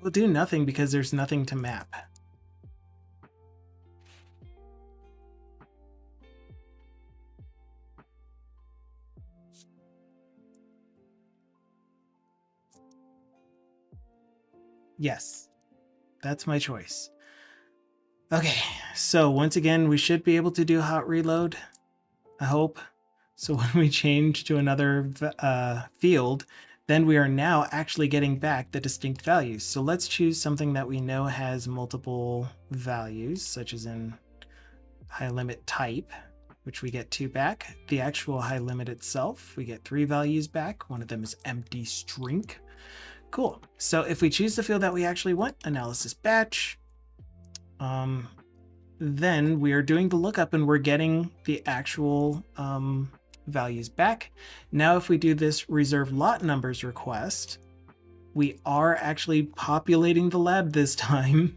We'll do nothing because there's nothing to map. Yes, that's my choice. Okay, so once again, we should be able to do hot reload, I hope. So when we change to another field, then we are now actually getting back the distinct values. So let's choose something that we know has multiple values, such as in high limit type, which we get 2 back. The actual high limit itself, we get 3 values back. One of them is empty string. Cool. So if we choose the field that we actually want, analysis batch, then we are doing the lookup and we're getting the actual values back. Now, if we do this reserve lot numbers request, we are actually populating the lab this time.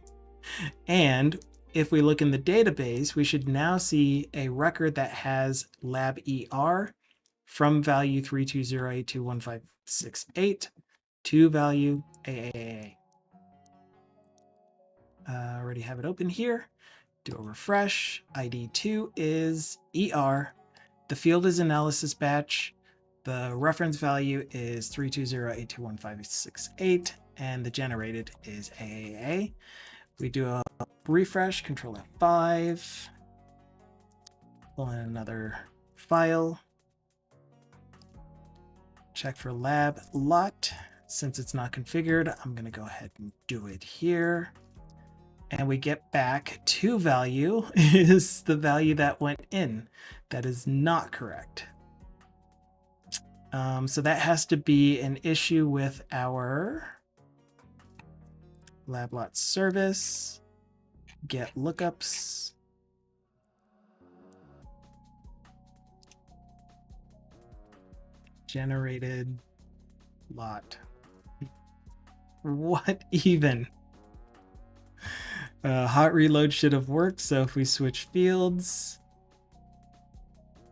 And if we look in the database, we should now see a record that has lab ER from value 320821568 to value AAA. Already have it open here. Do a refresh. ID 2 is ER. The field is analysis batch. The reference value is 320821568, and the generated is AAA. We do a refresh, Control F5, pull in another file. check for lab lot. Since it's not configured, I'm going to go ahead and do it here. And we get back to value is the value that went in. That is not correct. So that has to be an issue with our lab lot service, get lookups. Generated lot. What even? Hot reload should have worked, so if we switch fields,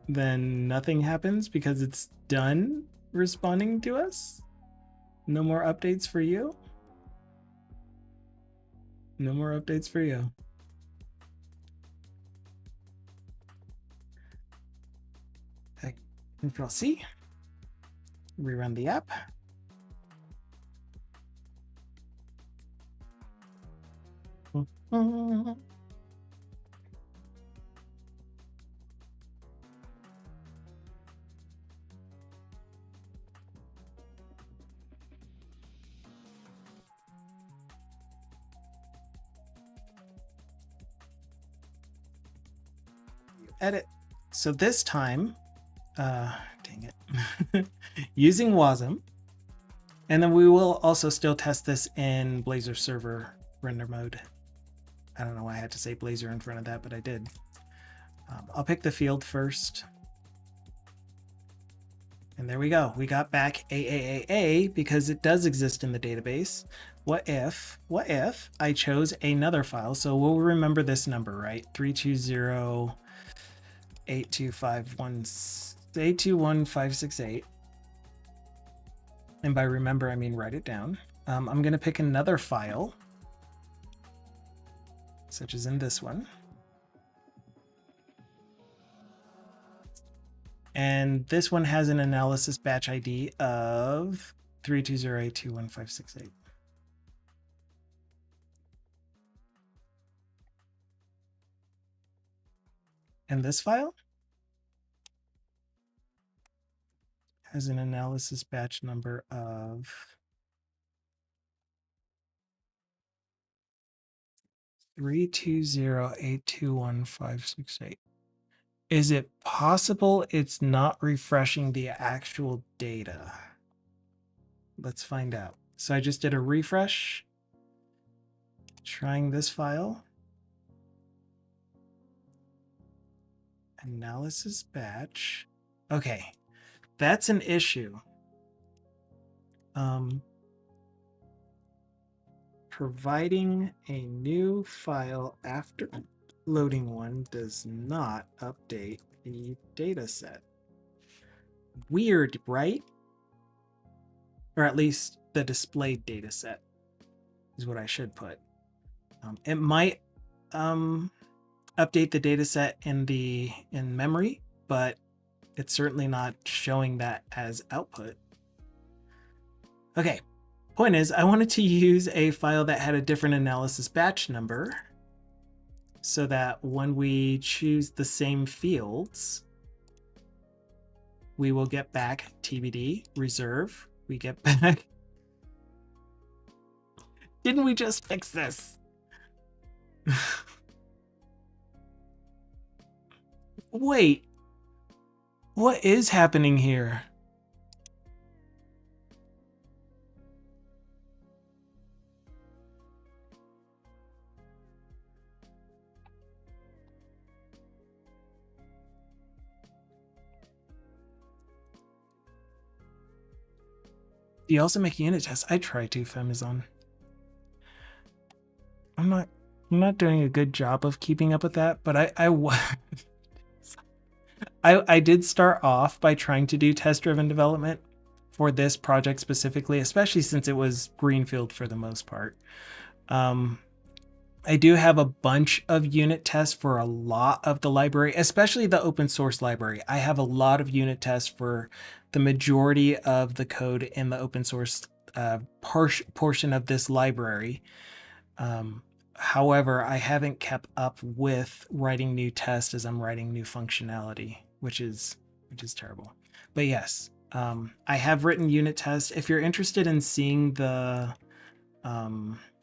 then nothing happens because it's done responding to us. No more updates for you. No more updates for you. Control C. Rerun the app. Edit. So this time, dang it, using WASM, and then we will also still test this in Blazor server render mode. I don't know why I had to say Blazor in front of that, but I did. I'll pick the field first. And there we go. We got back AAAA because it does exist in the database. What if I chose another file? So we'll remember this number, right? 320-8251-821568. And by remember, I mean write it down. I'm going to pick another file, such as in this one. And this one has an analysis batch ID of 320-821568. And this file has an analysis batch number of 320-821568. Is it possible it's not refreshing the actual data? Let's find out. So I just did a refresh, trying this file. Analysis batch. Okay, that's an issue. Providing a new file after loading one does not update the data set. Weird, right? Or at least the displayed data set is what I should put. It might update the data set in memory, but it's certainly not showing that as output. Okay, point is I wanted to use a file that had a different analysis batch number so that when we choose the same fields, we will get back TBD reserve. We get back. Didn't we just fix this? Wait, what is happening here? Do you also make unit tests? I try to, Femizon. I'm not doing a good job of keeping up with that, but I did start off by trying to do test-driven development for this project specifically, especially since it was greenfield for the most part. I do have a bunch of unit tests for a lot of the library, especially the open source library. I have a lot of unit tests for the majority of the code in the open source portion of this library. However, I haven't kept up with writing new tests as I'm writing new functionality, which is terrible. But yes, I have written unit tests. If you're interested in seeing the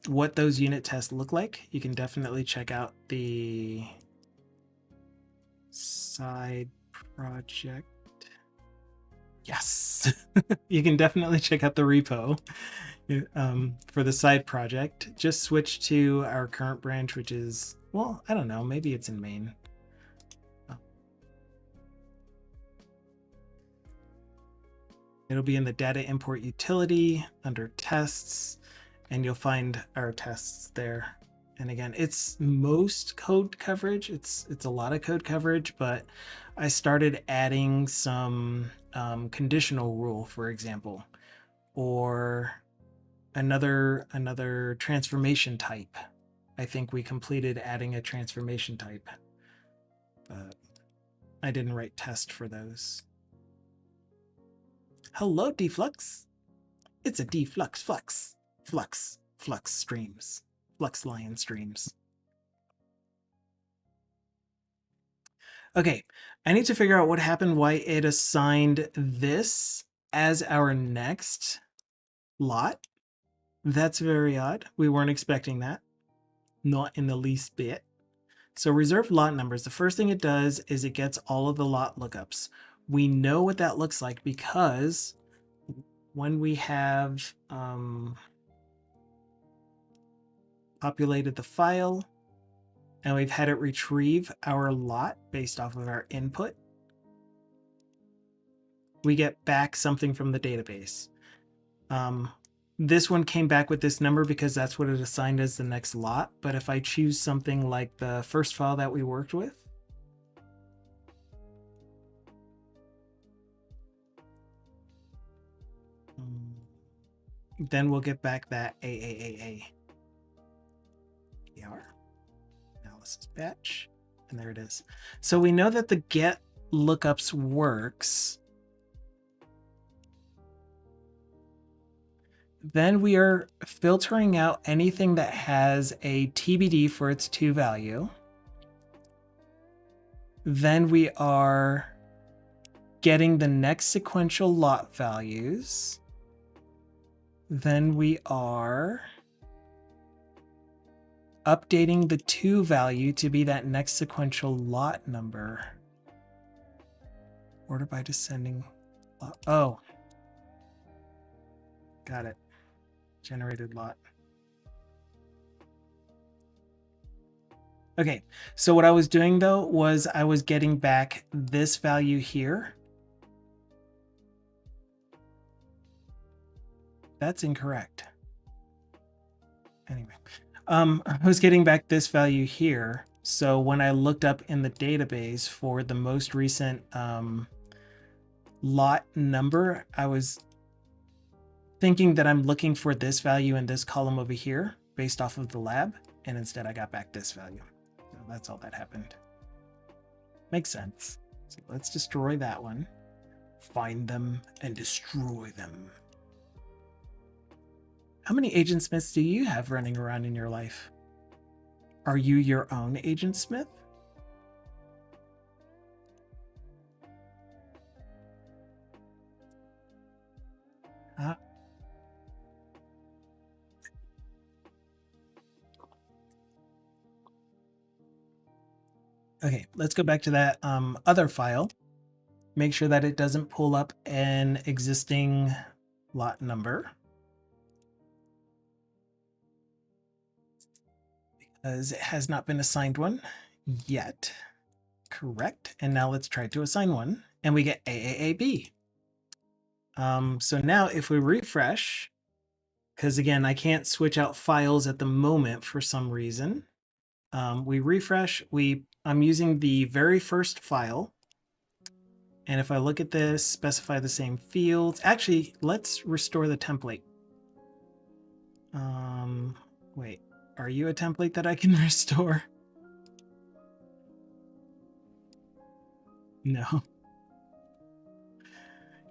what those unit tests look like, you can definitely check out the side project. Yes, you can definitely check out the repo for the side project. Just switch to our current branch, which is, well, I don't know, maybe it's in main. It'll be in the data import utility under tests, and you'll find our tests there. And again, it's most code coverage. It's a lot of code coverage, but I started adding some conditional rule, for example, or another transformation type. I think we completed adding a transformation type, but I didn't write test for those. Hello, Deflux. It's a Deflux Flux streams. Flux Lion streams. Okay, I need to figure out what happened, why it assigned this as our next lot. That's very odd. We weren't expecting that. Not in the least bit. So reserved lot numbers, the first thing it does is it gets all of the lot lookups. We know what that looks like because when we have populated the file and we've had it retrieve our lot based off of our input, we get back something from the database. This one came back with this number because that's what it assigned as the next lot. But if I choose something like the first file that we worked with, then we'll get back that AAAA. AR. Analysis batch. And there it is. So we know that the get lookups works. Then we are filtering out anything that has a TBD for its to value. Then we are getting the next sequential lot values. Then we are updating the to value to be that next sequential lot number. Order by descending lot. Oh, got it. Generated lot. Okay, so what I was doing though was I was getting back this value here. That's incorrect. Anyway, I was getting back this value here. So when I looked up in the database for the most recent lot number, I was thinking that I'm looking for this value in this column over here based off of the lab, and instead I got back this value. So that's all that happened. Makes sense. So let's destroy that one. Find them and destroy them. How many Agent Smiths do you have running around in your life? Are you your own Agent Smith? Okay, let's go back to that other file. Make sure that it doesn't pull up an existing lot number, because it has not been assigned one yet. Correct. And now let's try to assign one, and we get AAAB. So now if we refresh, because again, I can't switch out files at the moment for some reason. We refresh, I'm using the very first file. And if I look at this, specify the same fields. Actually, let's restore the template. Wait, are you a template that I can restore? No.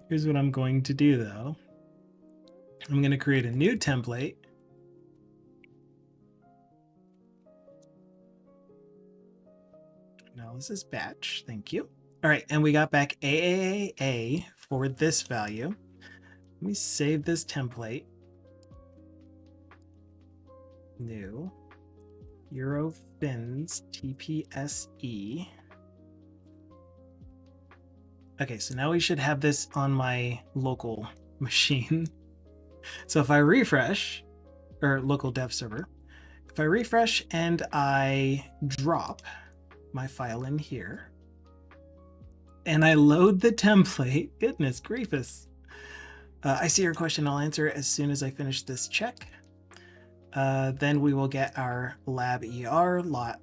Here's what I'm going to do though. I'm going to create a new template. Analysis batch, thank you. All right, and we got back AAA for this value. Let me save this template. New. Eurofins TPSE. Okay, so now we should have this on my local machine. So if I refresh, or local dev server, if I refresh and I drop my file in here, and I load the template, goodness griefus. I see your question, I'll answer it as soon as I finish this check. Then we will get our lab ER, lot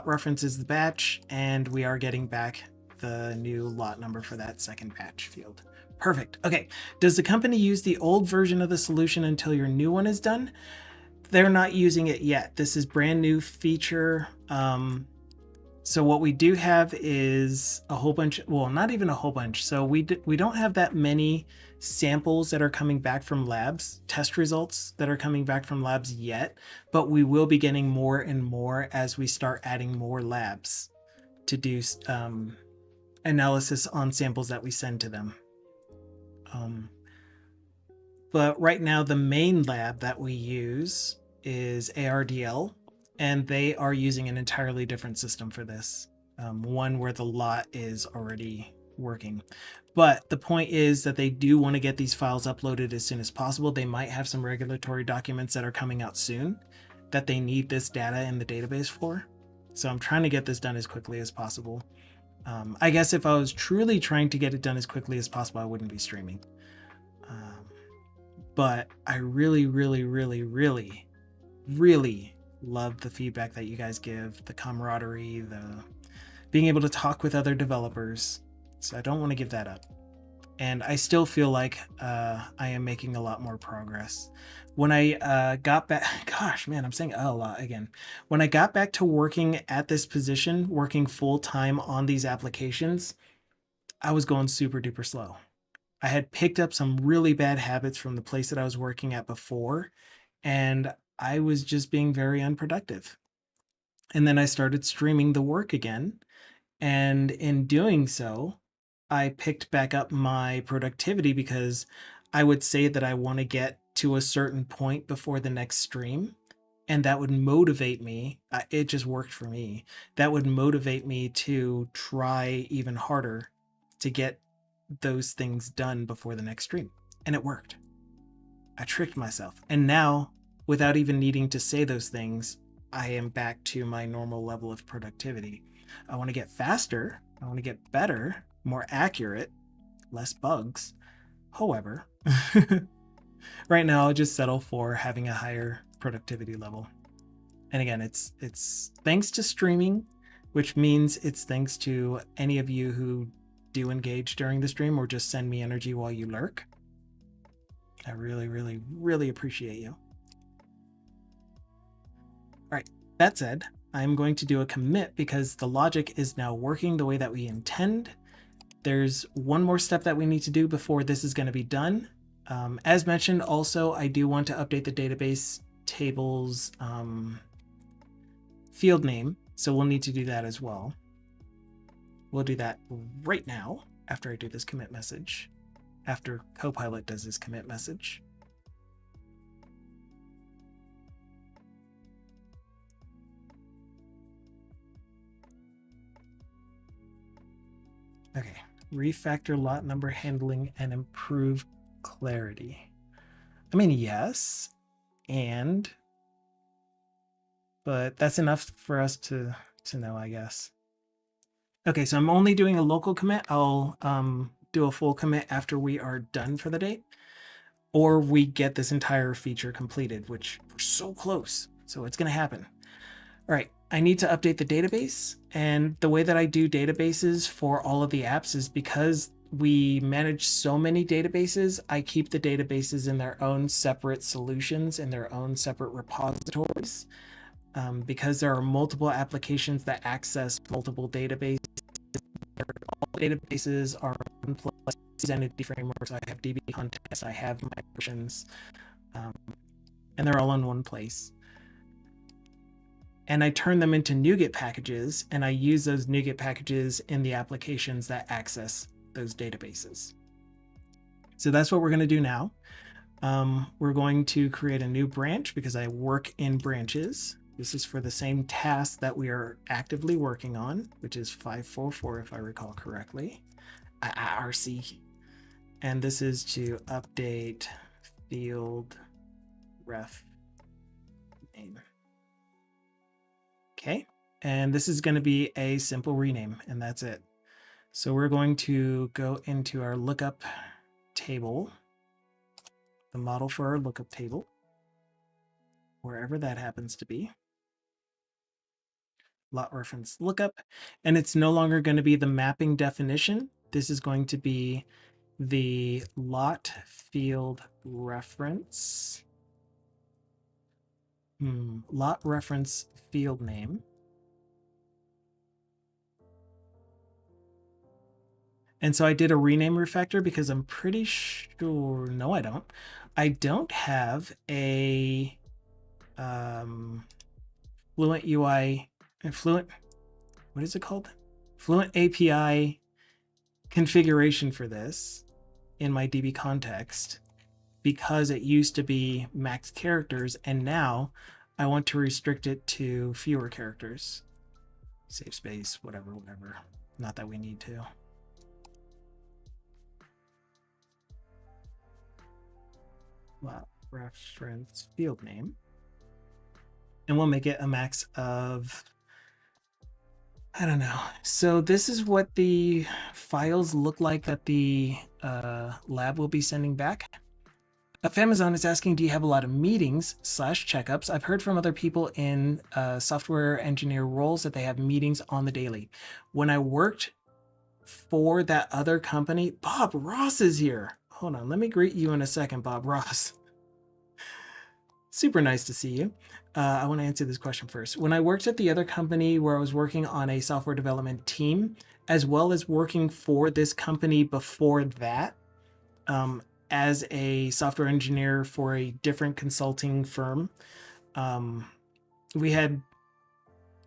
reference is the batch, and we are getting back the new lot number for that second batch field. Perfect. Okay, does the company use the old version of the solution until your new one is done? They're not using it yet. This is brand new feature. So what we do have is a whole bunch, well, not even a whole bunch. So we don't have that many samples that are coming back from labs, test results that are coming back from labs yet, but we will be getting more and more as we start adding more labs to do analysis on samples that we send to them. But right now, the main lab that we use is ARDL, and they are using an entirely different system for this, one where the lot is already working. But the point is that they do want to get these files uploaded as soon as possible. They might have some regulatory documents that are coming out soon that they need this data in the database for. So I'm trying to get this done as quickly as possible. I guess if I was truly trying to get it done as quickly as possible, I wouldn't be streaming. But I really, really, really, really, really love the feedback that you guys give, the camaraderie, the being able to talk with other developers. So I don't want to give that up. And I still feel like I am making a lot more progress. When I got back, gosh, man, I'm saying a lot again. When I got back to working at this position, working full time on these applications, I was going super duper slow. I had picked up some really bad habits from the place that I was working at before, and I was just being very unproductive. And then I started streaming the work again. And in doing so, I picked back up my productivity because I would say that I want to get to a certain point before the next stream. And that would motivate me. It just worked for me. That would motivate me to try even harder to get those things done before the next stream. And it worked. I tricked myself. And now, without even needing to say those things, I am back to my normal level of productivity. I want to get faster. I want to get better, more accurate, less bugs. However, right now I'll just settle for having a higher productivity level. And again, it's thanks to streaming, which means it's thanks to any of you who do engage during the stream or just send me energy while you lurk. I really, really, really appreciate you. All right, that said, I'm going to do a commit because the logic is now working the way that we intend. There's one more step that we need to do before this is going to be done. As mentioned, also, I do want to update the database tables field name, so we'll need to do that as well. We'll do that right now after I do this commit message, after Copilot does his commit message. Okay, refactor lot number handling and improve clarity. I mean, yes, but that's enough for us to know, I guess. Okay, so I'm only doing a local commit. I'll do a full commit after we are done for the day, or we get this entire feature completed, which we're so close. So it's going to happen. All right, I need to update the database. And the way that I do databases for all of the apps is because we manage so many databases, I keep the databases in their own separate solutions, in their own separate repositories. Because there are multiple applications that access multiple databases. All databases are in place. Sanity frameworks. I have DB context. I have migrations, and they're all in one place. and I turn them into NuGet packages, and I use those NuGet packages in the applications that access those databases. So that's what we're going to do now. We're going to create a new branch because I work in branches. This is for the same task that we are actively working on, which is 544 if I recall correctly, RC. And this is to update field ref name. Okay, and this is going to be a simple rename, and that's it. So we're going to go into our lookup table, the model for our lookup table, wherever that happens to be. Lot reference lookup, and it's no longer going to be the mapping definition. This is going to be the lot field reference, lot reference field name. And so I did a rename refactor because I'm pretty sure, no, I don't. I don't have a Fluent UI, Fluent, what is it called? Fluent API configuration for this in my DB context because it used to be max characters, and now I want to restrict it to fewer characters. Save space, whatever. Not that we need to. Lot reference field name. And we'll make it a max of, I don't know. So this is what the files look like that the lab will be sending back. Amazon is asking, do you have a lot of meetings / checkups? I've heard from other people in software engineer roles that they have meetings on the daily. When I worked for that other company, Bob Ross is here. Hold on, let me greet you in a second, Bob Ross. Super nice to see you. I want to answer this question first. When I worked at the other company where I was working on a software development team, as well as working for this company before that, as a software engineer for a different consulting firm, we had,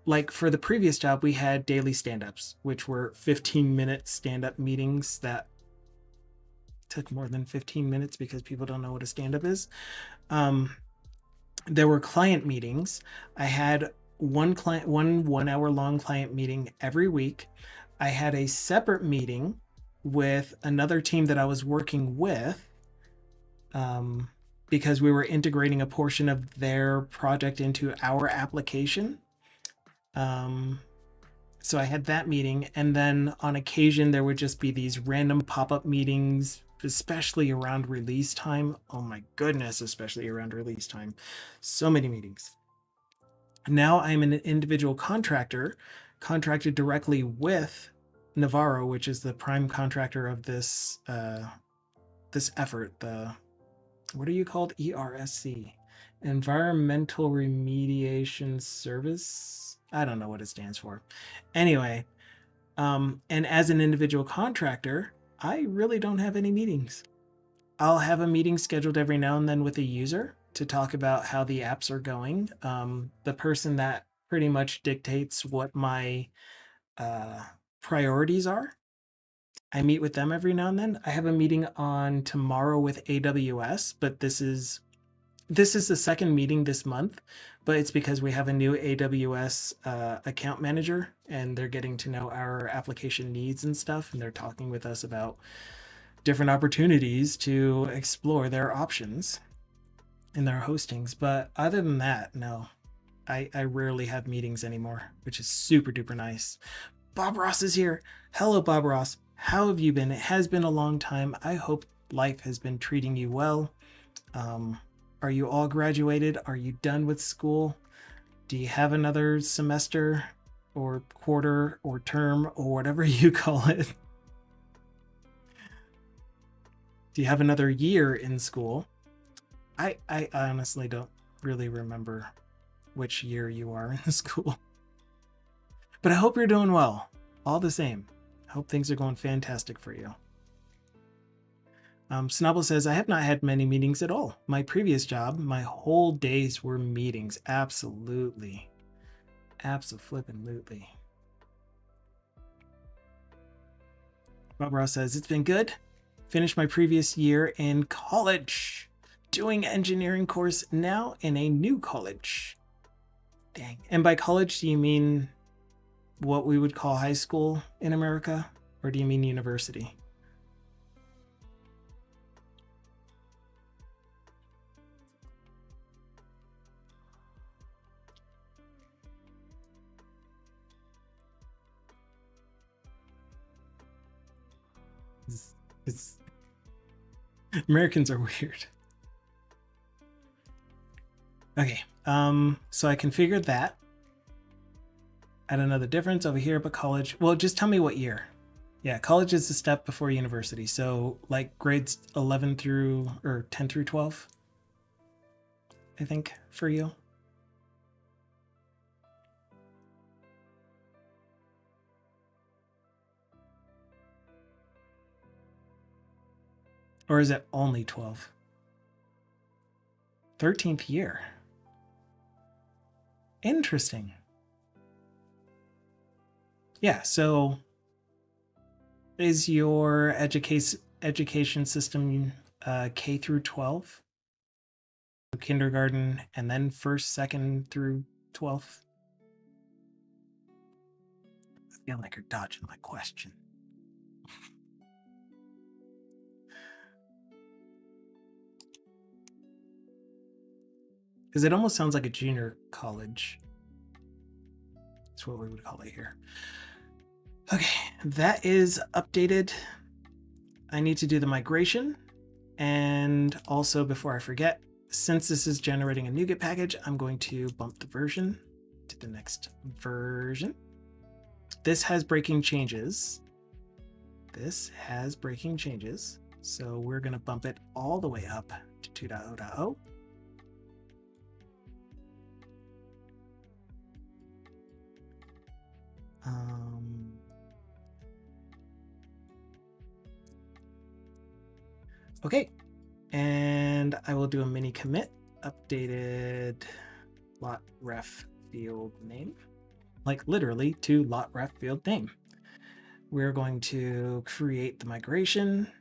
like for the previous job, we had daily stand-ups, which were 15-minute stand-up meetings that took more than 15 minutes because people don't know what a stand-up is. There were client meetings. I had one 1 hour long client meeting every week. I had a separate meeting with another team that I was working with, because we were integrating a portion of their project into our application. So I had that meeting, and then on occasion there would just be these random pop-up meetings, especially around release time. Oh my goodness, especially around release time. So many meetings. Now I'm an individual contractor, contracted directly with Navarro, which is the prime contractor of this this effort. The, what are you called? ERSC, Environmental Remediation Service. I don't know what it stands for. Anyway, and as an individual contractor, I really don't have any meetings. I'll have a meeting scheduled every now and then with a user to talk about how the apps are going. The person that pretty much dictates what my priorities are, I meet with them every now and then. I have a meeting on tomorrow with AWS, but this is the second meeting this month, but it's because we have a new AWS account manager, and they're getting to know our application needs and stuff, and they're talking with us about different opportunities to explore their options in their hostings. But other than that, no, I rarely have meetings anymore, which is super duper nice. Bob Ross is here. Hello, Bob Ross. How have you been? It has been a long time. I hope life has been treating you well. Are you all graduated? Are you done with school? Do you have another semester or quarter or term or whatever you call it? Do you have another year in school? I honestly don't really remember which year you are in school. But I hope you're doing well. All the same. I hope things are going fantastic for you. Snobble says, I have not had many meetings at all. My previous job, my whole days were meetings. Absolutely. Abso-flippin-lutely. Bob Ross says, it's been good. Finished my previous year in college. Doing engineering course now in a new college. Dang. And by college, do you mean what we would call high school in America? Or do you mean university? It's Americans are weird. Okay, so I configured that. Add another difference over here, but college. Well, just tell me what year. Yeah, college is a step before university. So like grades 11 through or 10 through 12, I think, for you. Or is it only 12? 13th year. Interesting. Yeah, so is your education system K through 12? So kindergarten and then first, second through 12th? I feel like you're dodging my question. Because it almost sounds like a junior college. That's what we would call it here. Okay, that is updated. I need to do the migration. And also, before I forget, since this is generating a NuGet package, I'm going to bump the version to the next version. This has breaking changes. So we're going to bump it all the way up to 2.0.0. Okay, and I will do a mini commit, updated lot ref field name, like literally to lot ref field name. We're going to create the migration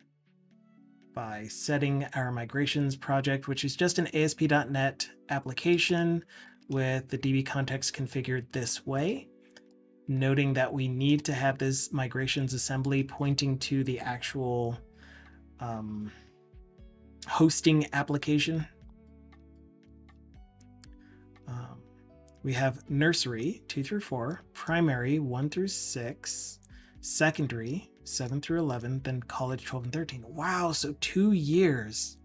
by setting our migrations project, which is just an ASP.NET application with the DB context configured this way, noting that we need to have this migrations assembly pointing to the actual hosting application. We have nursery 2 through 4, primary 1 through 6, secondary 7 through 11, then college 12 and 13. Wow, so 2 years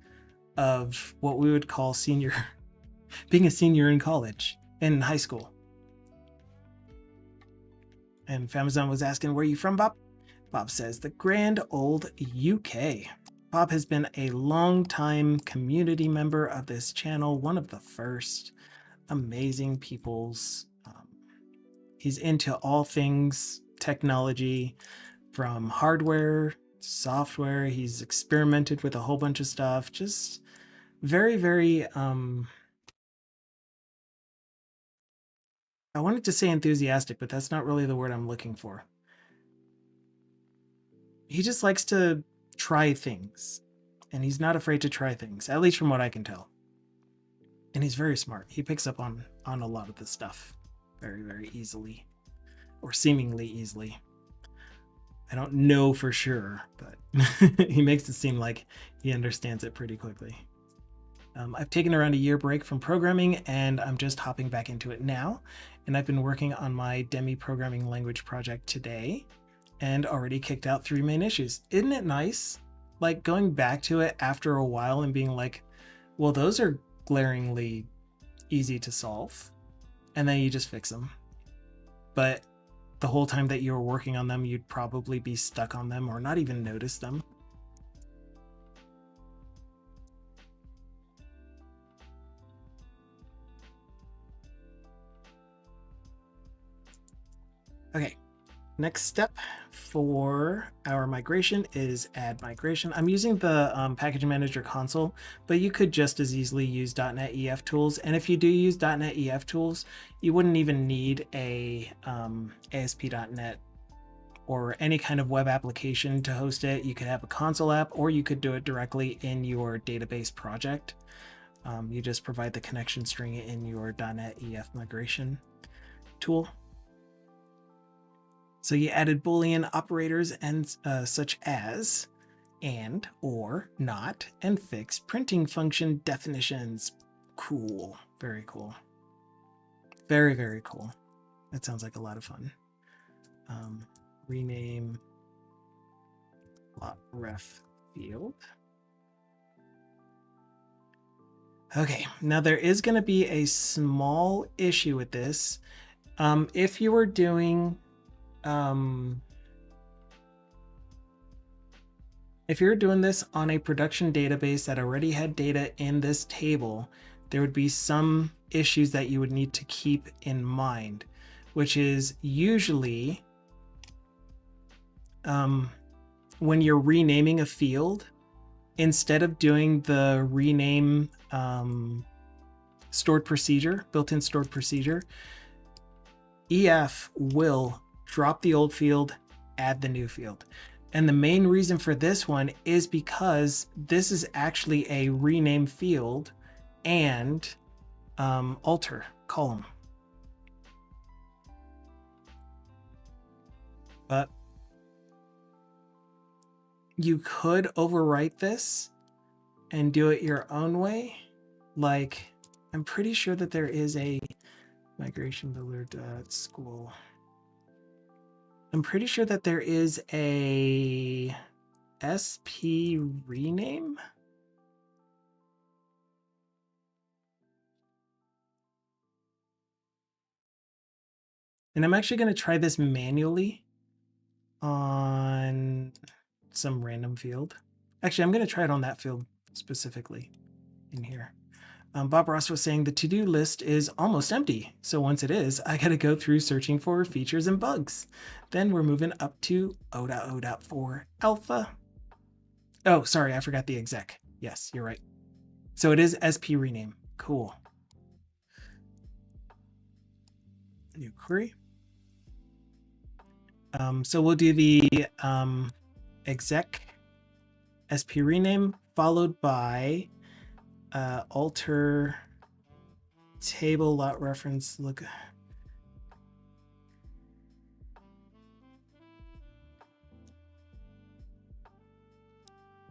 of what we would call senior, being a senior in college, in high school. And Famazon was asking, where are you from, Bob? Bob says, the grand old UK. Bob has been a long-time community member of this channel, one of the first. Amazing peoples. He's into all things technology, from hardware, software. He's experimented with a whole bunch of stuff. Just very, very, I wanted to say enthusiastic, but that's not really the word I'm looking for. He just likes to try things, and he's not afraid to try things, at least from what I can tell. And he's very smart. He picks up on a lot of this stuff very, very easily, or seemingly easily. I don't know for sure, but he makes it seem like he understands it pretty quickly. I've taken around a year break from programming, and I'm just hopping back into it now. And I've been working on my Demi programming language project today, and already kicked out 3 main issues. Isn't it nice? Like going back to it after a while and being like, well, those are glaringly easy to solve, and then you just fix them. But the whole time that you were working on them, you'd probably be stuck on them or not even notice them. Okay, Next step for our migration is add migration. I'm using the package manager console, but you could just as easily use .NET EF tools. And if you do use .NET EF tools, you wouldn't even need a ASP.NET or any kind of web application to host it. You could have a console app, or you could do it directly in your database project. You just provide the connection string in your .NET EF migration tool. So you added Boolean operators and such as and, or, not, and fixed printing function definitions. Cool. Very cool. Very, very cool. That sounds like a lot of fun. Rename lot ref field. Okay, now there is going to be a small issue with this. If you were doing if you're doing this on a production database that already had data in this table, there would be some issues that you would need to keep in mind, which is usually when you're renaming a field, instead of doing the rename stored procedure, built-in stored procedure, EF will drop the old field, add the new field. And the main reason for this one is because this is actually a rename field and alter column. But you could overwrite this and do it your own way. Like, I'm pretty sure that there is a migration builder.school. I'm pretty sure that there is a SP rename. And I'm actually going to try this manually on some random field. Actually, I'm going to try it on that field specifically in here. Bob Ross was saying the to-do list is almost empty. So once it is, I got to go through searching for features and bugs. Then we're moving up to 0.0.4 alpha. Oh, sorry, I forgot the exec. Yes, you're right. So it is SP rename. Cool. New query. So we'll do the exec SP rename followed by alter table lot reference look.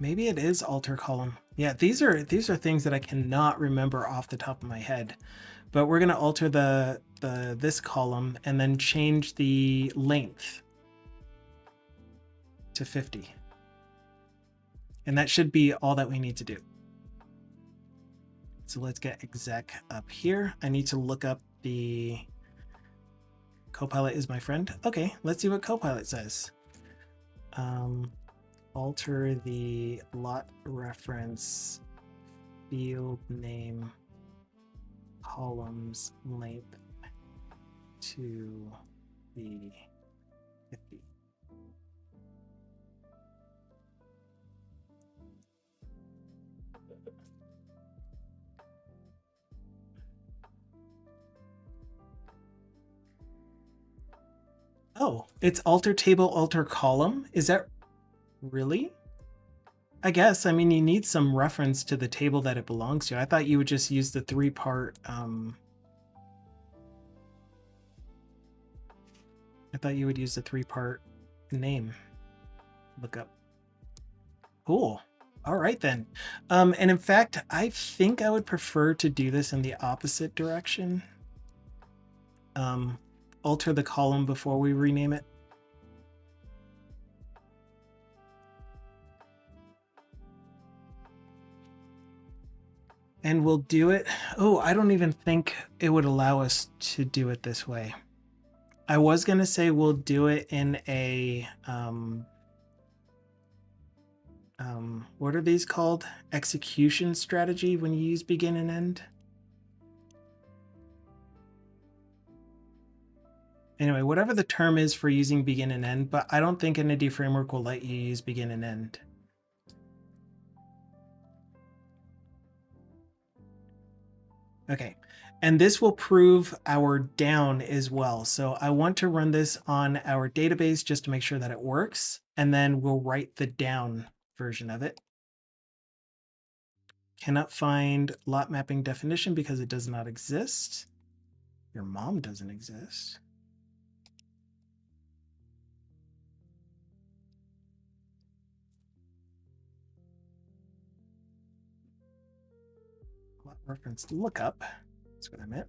Maybe it is alter column. Yeah, these are things that I cannot remember off the top of my head. But we're gonna alter this column and then change the length to 50. And that should be all that we need to do. So let's get exec up here. I need to look up the Copilot is my friend. Okay, let's see what Copilot says. Alter the lot reference field name columns length to the 50. Oh, it's alter table, alter column. Is that really? I guess. I mean, you need some reference to the table that it belongs to. I thought you would just use the three-part. I thought you would use the three-part name lookup. Cool. All right then. And in fact, I think I would prefer to do this in the opposite direction. Alter the column before we rename it. And we'll do it. Oh, I don't even think it would allow us to do it this way. I was going to say we'll do it in a, what are these called? Execution strategy when you use begin and end. Anyway, whatever the term is for using begin and end, but I don't think Entity Framework will let you use begin and end. Okay, and this will prove our down as well. So I want to run this on our database just to make sure that it works, and then we'll write the down version of it. Cannot find lot mapping definition because it does not exist. Your mom doesn't exist. Lot reference lookup. That's what I meant.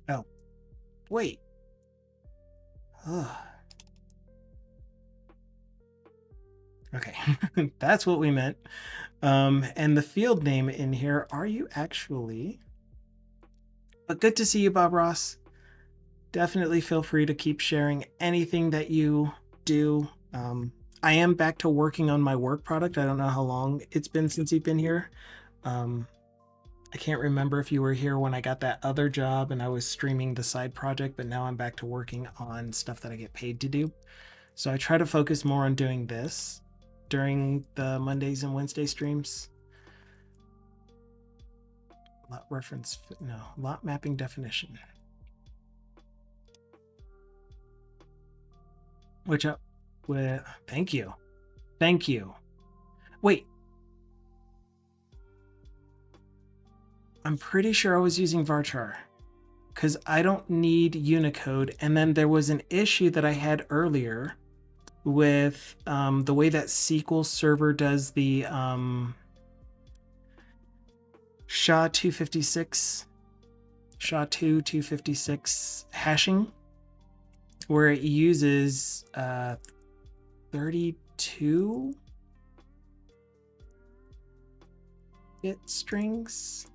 Oh, wait. Okay, that's what we meant. And the field name in here, are you actually? But good to see you, Bob Ross. Definitely feel free to keep sharing anything that you do. I am back to working on my work product. I don't know how long it's been since you've been here. I can't remember if you were here when I got that other job and I was streaming the side project, but now I'm back to working on stuff that I get paid to do. So I try to focus more on doing this during the Mondays and Wednesday streams. Lot reference, no, lot mapping definition. Which up with, thank you. Thank you. Wait. I'm pretty sure I was using varchar because I don't need Unicode. And then there was an issue that I had earlier with the way that SQL Server does the SHA-256, SHA-2 256 hashing, where it uses 32 bit strings,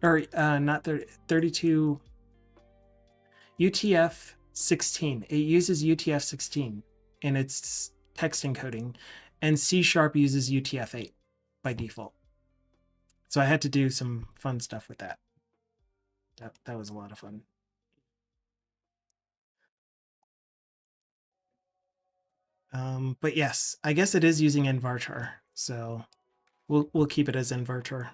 or not 32 UTF-16. It uses UTF-16 in its text encoding, and C# uses UTF-8 by default. So I had to do some fun stuff with that. That was a lot of fun. But yes, I guess it is using nvarchar, so we'll keep it as nvarchar.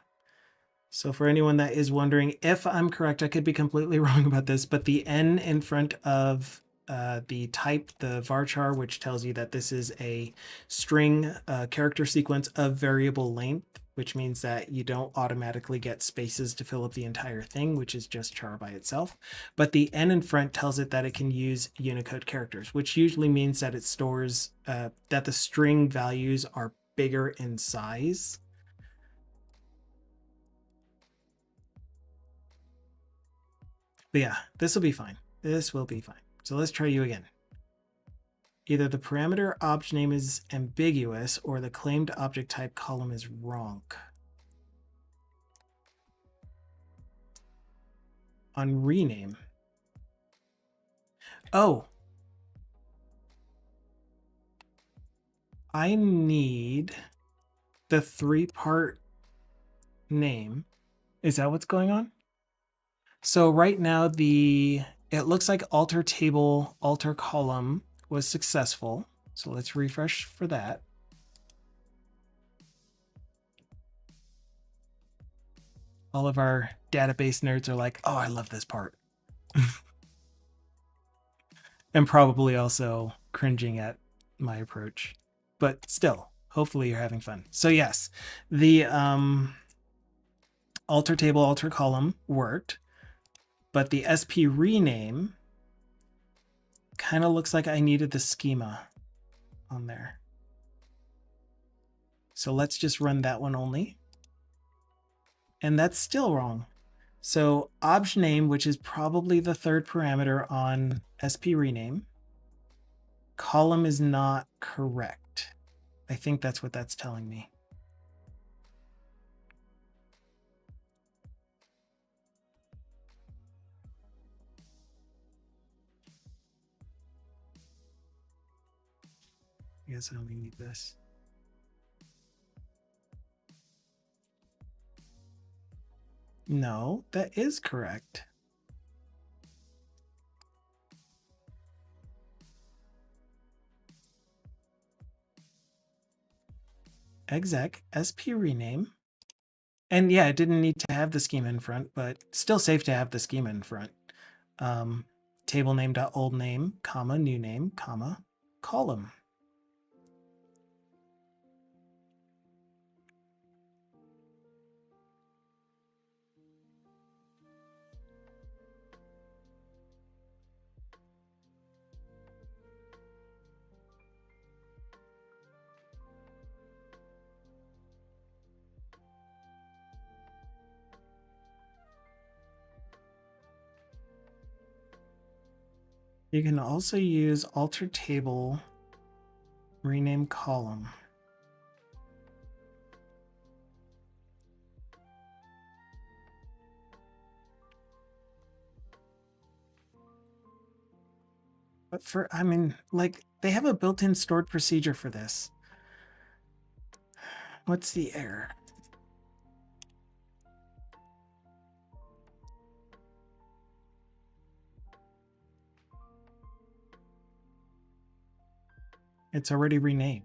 So for anyone that is wondering, if I'm correct, I could be completely wrong about this, but the n in front of the type, the varchar, which tells you that this is a string character sequence of variable length, which means that you don't automatically get spaces to fill up the entire thing, which is just char by itself. But the n in front tells it that it can use Unicode characters, which usually means that it stores that the string values are bigger in size. But yeah, this will be fine. This will be fine. So let's try you again. Either the parameter object name is ambiguous or the claimed object type column is wrong. On rename. Oh. I need the 3-part name. Is that what's going on? So right now it looks like alter table, alter column was successful. So let's refresh for that. All of our database nerds are like, oh, I love this part. And probably also cringing at my approach. But still, hopefully you're having fun. So yes, the alter table, alter column worked, but the SP rename kind of looks like I needed the schema on there. So let's just run that one only. And that's still wrong. So obj name, which is probably the 3rd parameter on SP rename, column is not correct. I think that's what that's telling me. I guess I only need this. No, that is correct. Exec, SP rename. And yeah, it didn't need to have the schema in front, but still safe to have the schema in front. Table name.old name, comma, new name, comma, column. You can also use alter table, rename column. But for, I mean, like, they have a built-in stored procedure for this. What's the error? It's already renamed.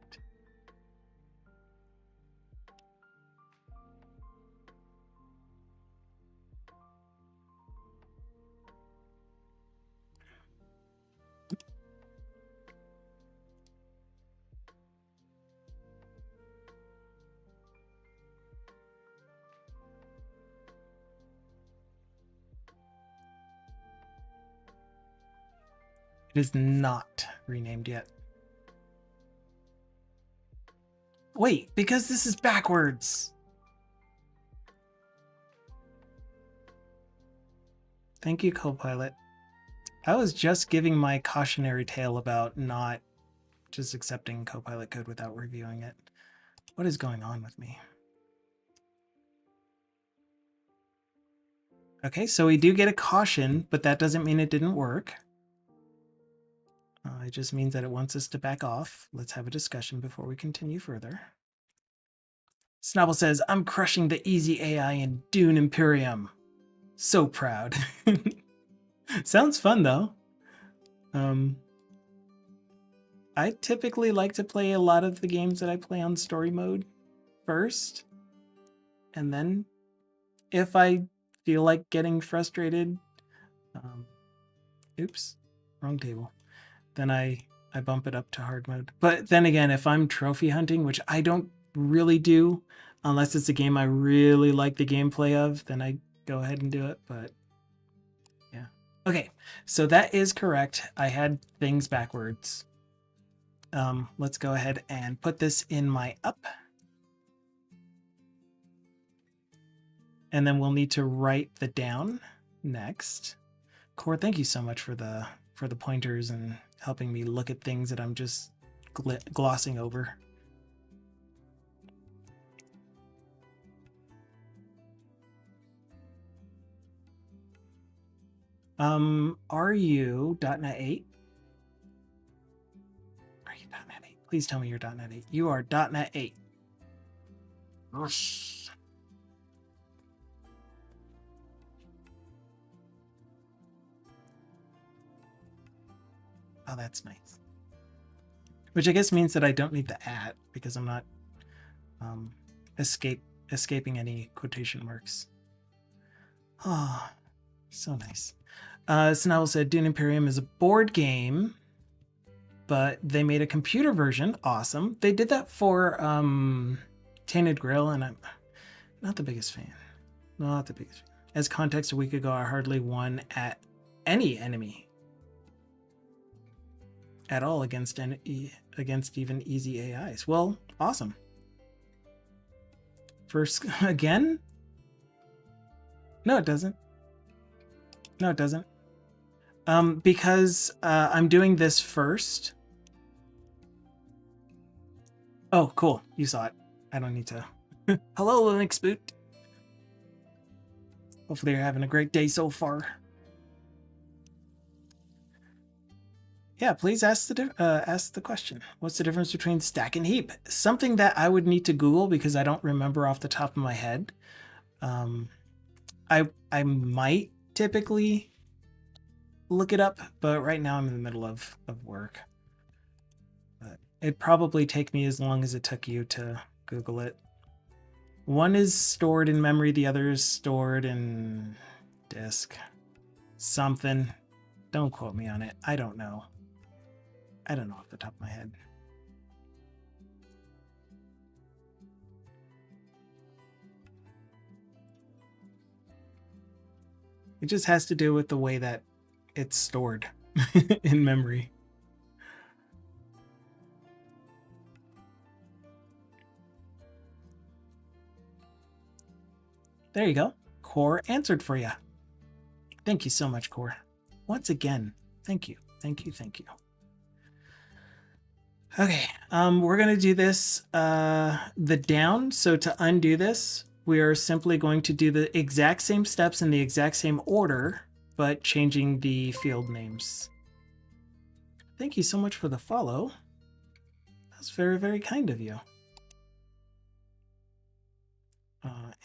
It is not renamed yet. Wait, because this is backwards. Thank you, Copilot. I was just giving my cautionary tale about not just accepting Copilot code without reviewing it. What is going on with me? Okay, so we do get a caution, but that doesn't mean it didn't work. It just means that it wants us to back off. Let's have a discussion before we continue further. Snobble says, I'm crushing the easy AI in Dune Imperium. So proud. Sounds fun, though. I typically like to play a lot of the games that I play on story mode first. And then if I feel like getting frustrated, oops, wrong table, then I bump it up to hard mode. But then again, if I'm trophy hunting, which I don't really do, unless it's a game I really like the gameplay of, then I go ahead and do it. But yeah. Okay, so that is correct. I had things backwards. Let's go ahead and put this in my up. And then we'll need to write the down next. Core, thank you so much for the pointers and helping me look at things that I'm just glossing over. Are you .NET 8? Are you .NET 8? Please tell me you're .NET 8. You are .NET 8. Whoosh. Oh, that's nice. Which I guess means that I don't need the @ because I'm not escaping any quotation marks. Oh, so nice. Snowell said Dune Imperium is a board game, but they made a computer version. Awesome. They did that for Tainted Grail, and I'm not the biggest fan. Not the biggest fan. As context, a week ago, I hardly won at any enemy at all against even easy AIs. Well, awesome. First, again? No, it doesn't. No, it doesn't. Because I'm doing this first. Oh, cool. You saw it. I don't need to. Hello, Linux Boot. Hopefully you're having a great day so far. Yeah, please ask the question. What's the difference between stack and heap? Something that I would need to Google because I don't remember off the top of my head. I might typically look it up, but right now I'm in the middle of work. But it'd probably take me as long as it took you to Google it. One is stored in memory, the other is stored in disk. Something. Don't quote me on it. I don't know. I don't know off the top of my head. It just has to do with the way that it's stored in memory. There you go. Core answered for you. Thank you so much, Core. Once again, thank you. Thank you. Thank you. Okay, we're going to do this the down. So to undo this, we are simply going to do the exact same steps in the exact same order, but changing the field names. Thank you so much for the follow. That's very, very kind of you.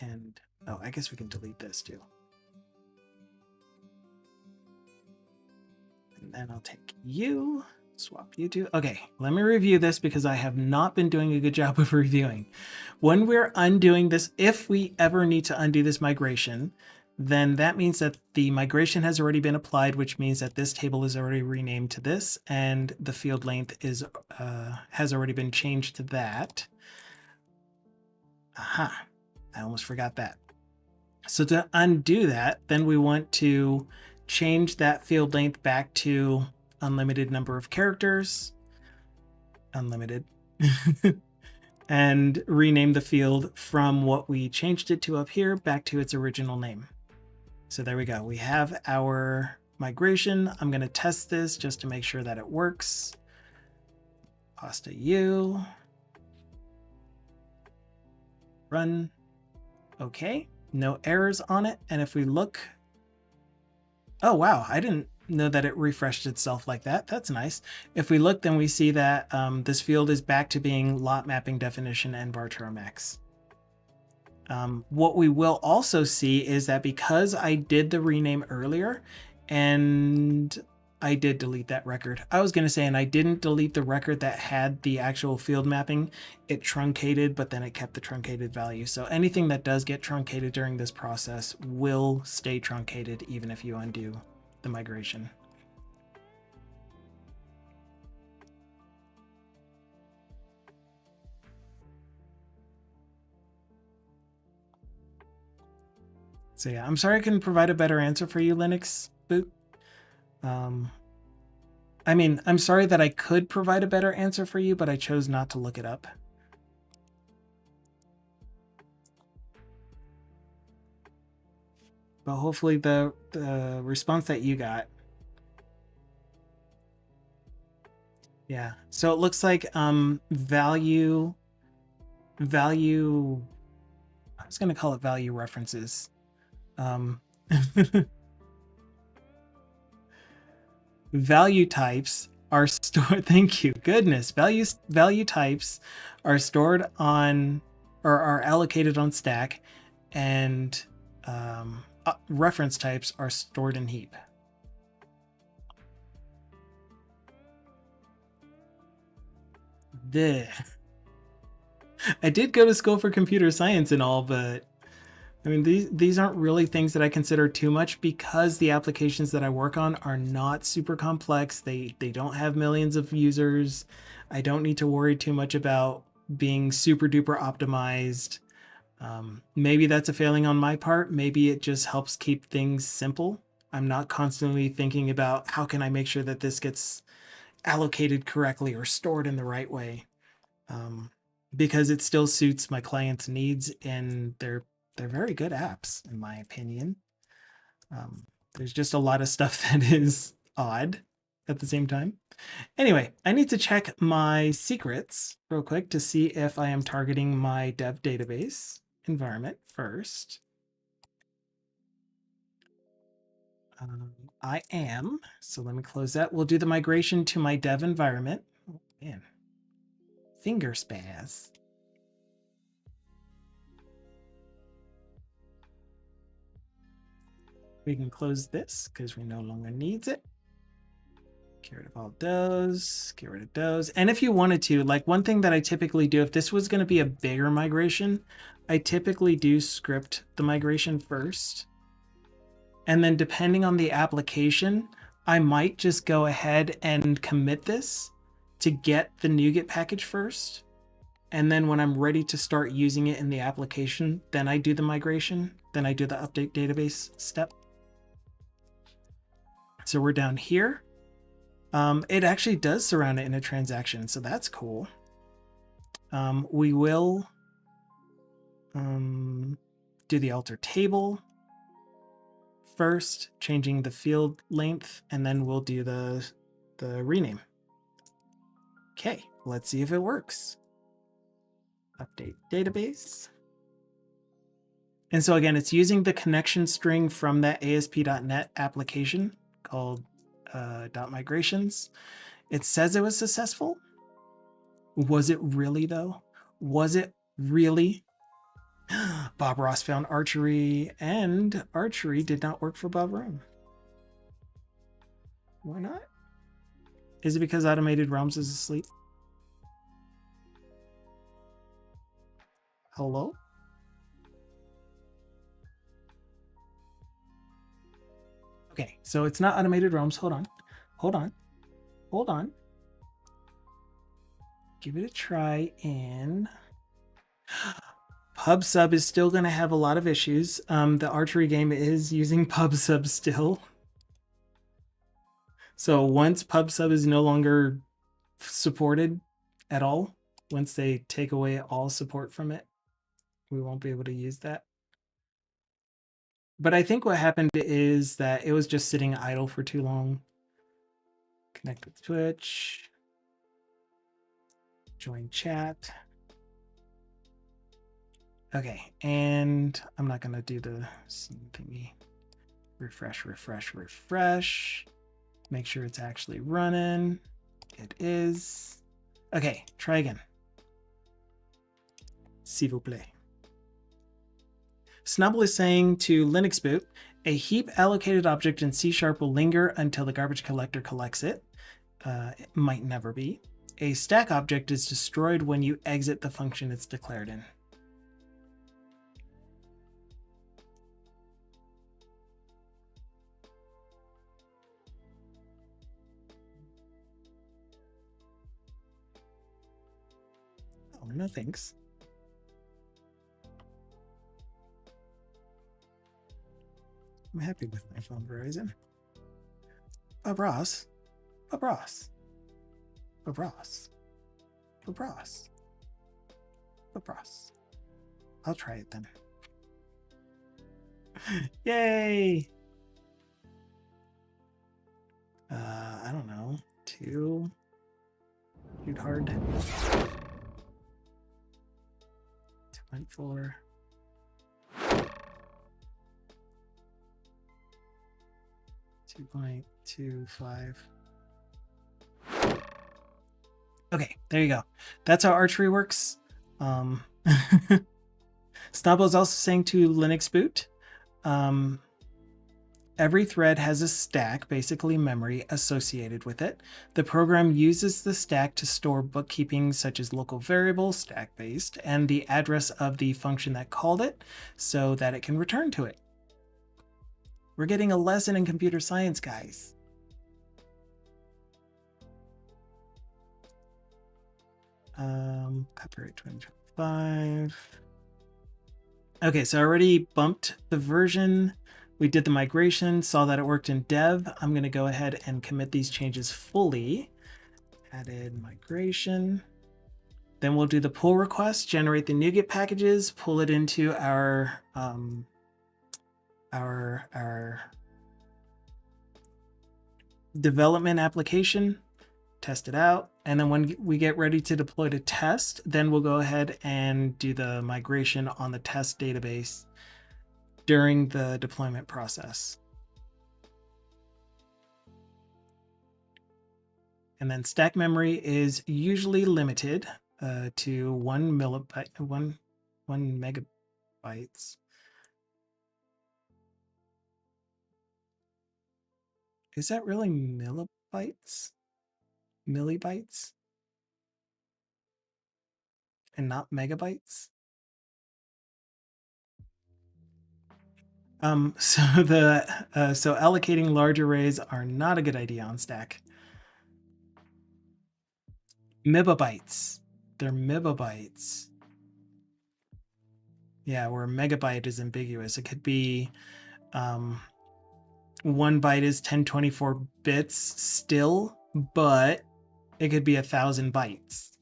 And oh, I guess we can delete this too. And then I'll take you, swap you two. Okay, let me review this because I have not been doing a good job of reviewing. When we're undoing this, if we ever need to undo this migration, then that means that the migration has already been applied, which means that this table is already renamed to this, and the field length is has already been changed to that. Aha, I almost forgot that. So to undo that, then we want to change that field length back to unlimited number of characters, unlimited, and rename the field from what we changed it to up here back to its original name. So there we go. We have our migration. I'm going to test this just to make sure that it works. Pasta U. Run. Okay. No errors on it. And if we look, oh, wow. I didn't know that it refreshed itself like that. That's nice. If we look, then we see that this field is back to being lot mapping definition and varchar max. What we will also see is that because I did the rename earlier and I did delete that record. I was going to say, and I didn't delete the record that had the actual field mapping. It truncated, but then it kept the truncated value. So anything that does get truncated during this process will stay truncated even if you undo the migration. So yeah, I'm sorry I couldn't provide a better answer for you, Linux boot. I mean, I'm sorry that I could provide a better answer for you, but I chose not to look it up. But hopefully the response that you got. Yeah. So it looks like value, I was going to call it value references. Value types are stored. Thank you. Goodness. Value types are stored on or are allocated on stack, and reference types are stored in heap. I did go to school for computer science and all, but I mean, these aren't really things that I consider too much because the applications that I work on are not super complex. They don't have millions of users. I don't need to worry too much about being super duper optimized. Maybe that's a failing on my part. Maybe it just helps keep things simple. I'm not constantly thinking about how can I make sure that this gets allocated correctly or stored in the right way. Because it still suits my clients' needs, and they're very good apps, in my opinion. There's just a lot of stuff that is odd at the same time. Anyway, I need to check my secrets real quick to see if I am targeting my dev database environment first. I am, so let me close that. We'll do the migration to my dev environment. Oh, man. Finger spaz. We can close this because we no longer need it. Get rid of all those, get rid of those. And if you wanted to, like one thing that I typically do, if this was going to be a bigger migration, I typically do script the migration first. And then depending on the application, I might just go ahead and commit this to get the NuGet package first. And then when I'm ready to start using it in the application, then I do the migration. Then I do the update database step. So we're down here. It actually does surround it in a transaction, so that's cool. We will do the alter table first, changing the field length, and then we'll do the rename. Okay, let's see if it works. Update database. And so again, it's using the connection string from that ASP.NET application called .migrations. It says it was successful. Was it really though? Was it really? Bob Ross found archery, and archery did not work for Bob Rome. Why not? Is it because Automated Realms is asleep? Hello? Okay, so it's not Automated Realms. Hold on. Hold on. Hold on. Give it a try in... PubSub is still going to have a lot of issues. The archery game is using PubSub still. So once PubSub is no longer supported at all, once they take away all support from it, we won't be able to use that. But I think what happened is that it was just sitting idle for too long. Connect with Twitch. Join chat. Okay, and I'm not gonna do the scene thingy. Refresh, refresh, refresh. Make sure it's actually running. It is. Okay, try again. S'il vous plaît. Snubble is saying to Linux boot, a heap allocated object in C# will linger until the garbage collector collects it. It might never be. A stack object is destroyed when you exit the function it's declared in. Oh, no thanks. I'm happy with my phone, Verizon. Bob Ross. Bob Ross. Bob Ross. Bob Ross. Bob Ross. I'll try it then. Yay! I don't know. 2. Shoot hard. 2.4. 2.25. Okay, there you go. That's how archery works. Snobble is also saying to Linux boot, every thread has a stack, basically memory, associated with it. The program uses the stack to store bookkeeping such as local variable, stack-based, and the address of the function that called it so that it can return to it. We're getting a lesson in computer science, guys. Copyright 2025. Okay, so I already bumped the version. We did the migration, saw that it worked in dev. I'm going to go ahead and commit these changes fully. Added migration. Then we'll do the pull request, generate the NuGet packages, pull it into our development application, test it out, and then when we get ready to deploy to test, then we'll go ahead and do the migration on the test database during the deployment process. And then stack memory is usually limited to 1 megabytes. Is that really millibytes? Millibytes? And not megabytes? So so allocating large arrays are not a good idea on Stack. Megabytes. They're megabytes. Yeah, where a megabyte is ambiguous. It could be 1 byte is 1024 bits still, but it could be 1,000 bytes.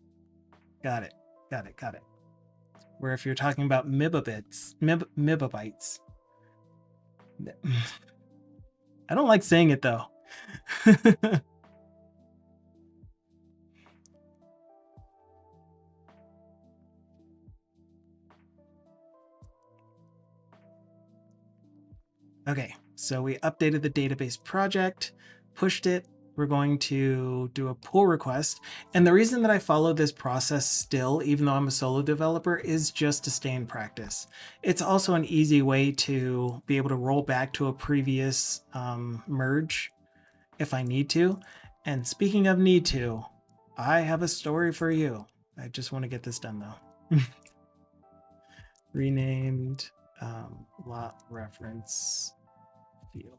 Got it. Got it. Got it. Where if you're talking about megabytes, megabytes. I don't like saying it though. Okay, so we updated the database project, pushed it. We're going to do a pull request. And the reason that I follow this process still, even though I'm a solo developer, is just to stay in practice. It's also an easy way to be able to roll back to a previous merge if I need to. And speaking of need to, I have a story for you. I just want to get this done though. Renamed lot reference field.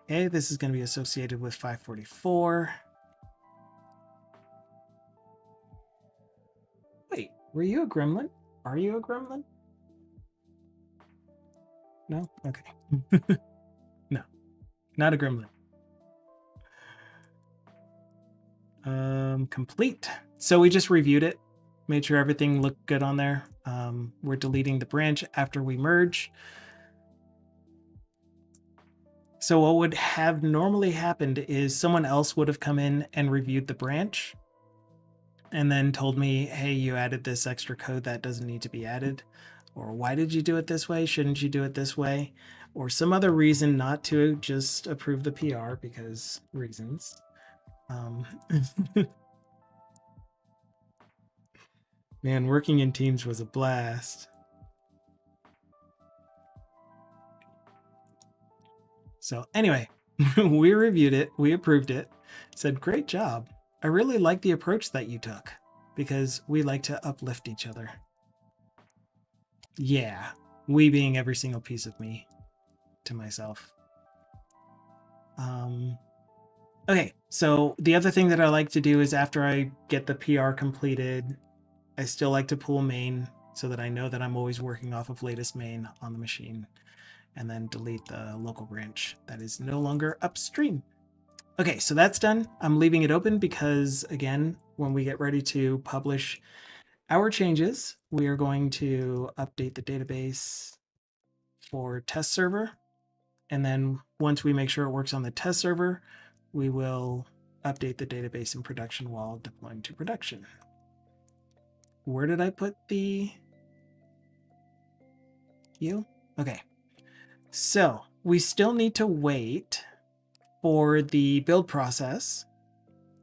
Okay, this is going to be associated with 544. Wait, were you a gremlin? Are you a gremlin? No? Okay. No, not a gremlin. Complete. So we just reviewed it, made sure everything looked good on there. We're deleting the branch after we merge. So what would have normally happened is someone else would have come in and reviewed the branch and then told me, hey, you added this extra code that doesn't need to be added. Or why did you do it this way? Shouldn't you do it this way? Or some other reason not to just approve the PR because reasons. Man, working in teams was a blast. So anyway, we reviewed it, we approved it, said, great job. I really like the approach that you took because we like to uplift each other. Yeah, we being every single piece of me to myself. Okay, so the other thing that I like to do is after I get the PR completed, I still like to pull main so that I know that I'm always working off of latest main on the machine, and then delete the local branch that is no longer upstream. Okay, so that's done. I'm leaving it open because, again, when we get ready to publish our changes, we are going to update the database for test server. And then once we make sure it works on the test server, we will update the database in production while deploying to production. Where did I put the queue? Okay, so we still need to wait for the build process,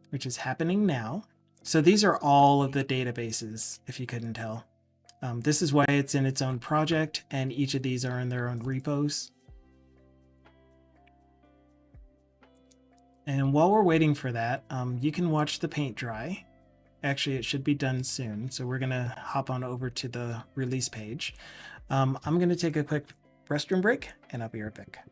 which is happening now. So these are all of the databases, if you couldn't tell. This is why it's in its own project, and each of these are in their own repos. And while we're waiting for that, you can watch the paint dry. Actually, it should be done soon. So we're going to hop on over to the release page. I'm going to take a quick restroom break, and I'll be right back.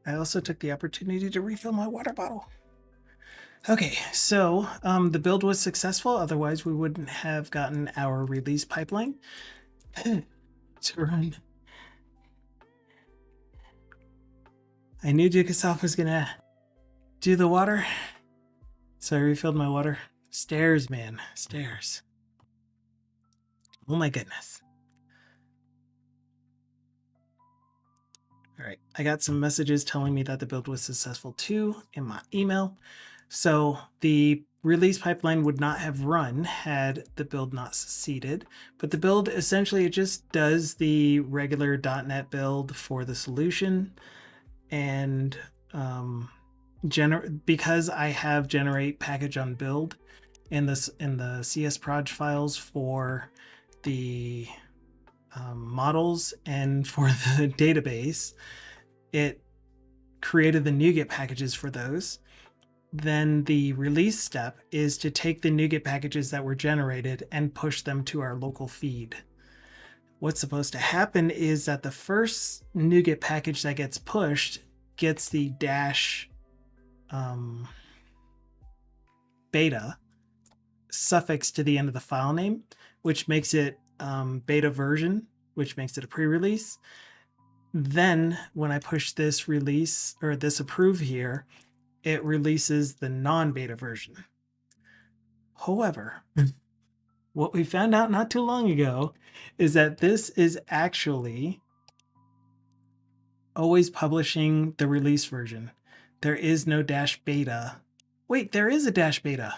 I also took the opportunity to refill my water bottle. Okay, so the build was successful. Otherwise, we wouldn't have gotten our release pipeline to run. I knew Dukasoff was gonna do the water, so I refilled my water. Stairs, man, stairs. Oh my goodness. All right, I got some messages telling me that the build was successful too in my email. So the release pipeline would not have run had the build not succeeded, but the build essentially it just does the regular .NET build for the solution, and because I have generate package on build in the CS proj files for the models and for the database, it created the NuGet packages for those. Then the release step is to take the NuGet packages that were generated and push them to our local feed. What's supposed to happen is that the first NuGet package that gets pushed gets the dash beta suffix to the end of the file name, which makes it beta version, which makes it a pre-release. Then when I push this release or this approve here, it releases the non-beta version. However, what we found out not too long ago is that this is actually always publishing the release version. There is no dash beta. Wait, there is a dash beta.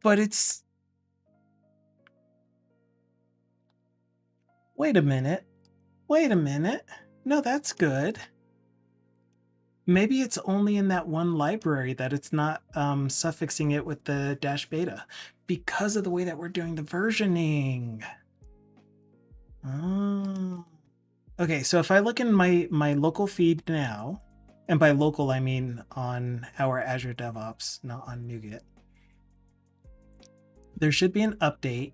But it's... Wait a minute. Wait a minute. No, that's good. Maybe it's only in that one library that it's not suffixing it with the dash beta because of the way that we're doing the versioning. Oh. Okay, so if I look in my local feed now, and by local I mean on our Azure DevOps, not on NuGet, there should be an update.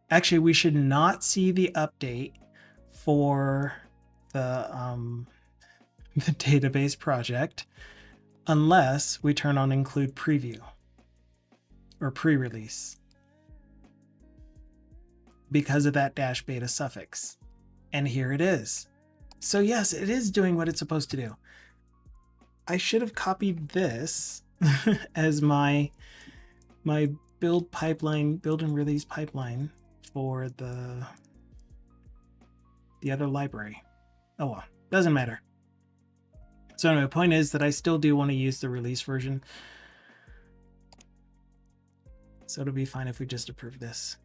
Actually, we should not see the update for the database project unless we turn on include preview or pre-release because of that dash beta suffix. And here it is. So yes, it is doing what it's supposed to do. I should have copied this as my build pipeline, build and release pipeline for the other library. Oh well, doesn't matter. So anyway, the point is that I still do want to use the release version. So it'll be fine if we just approve this.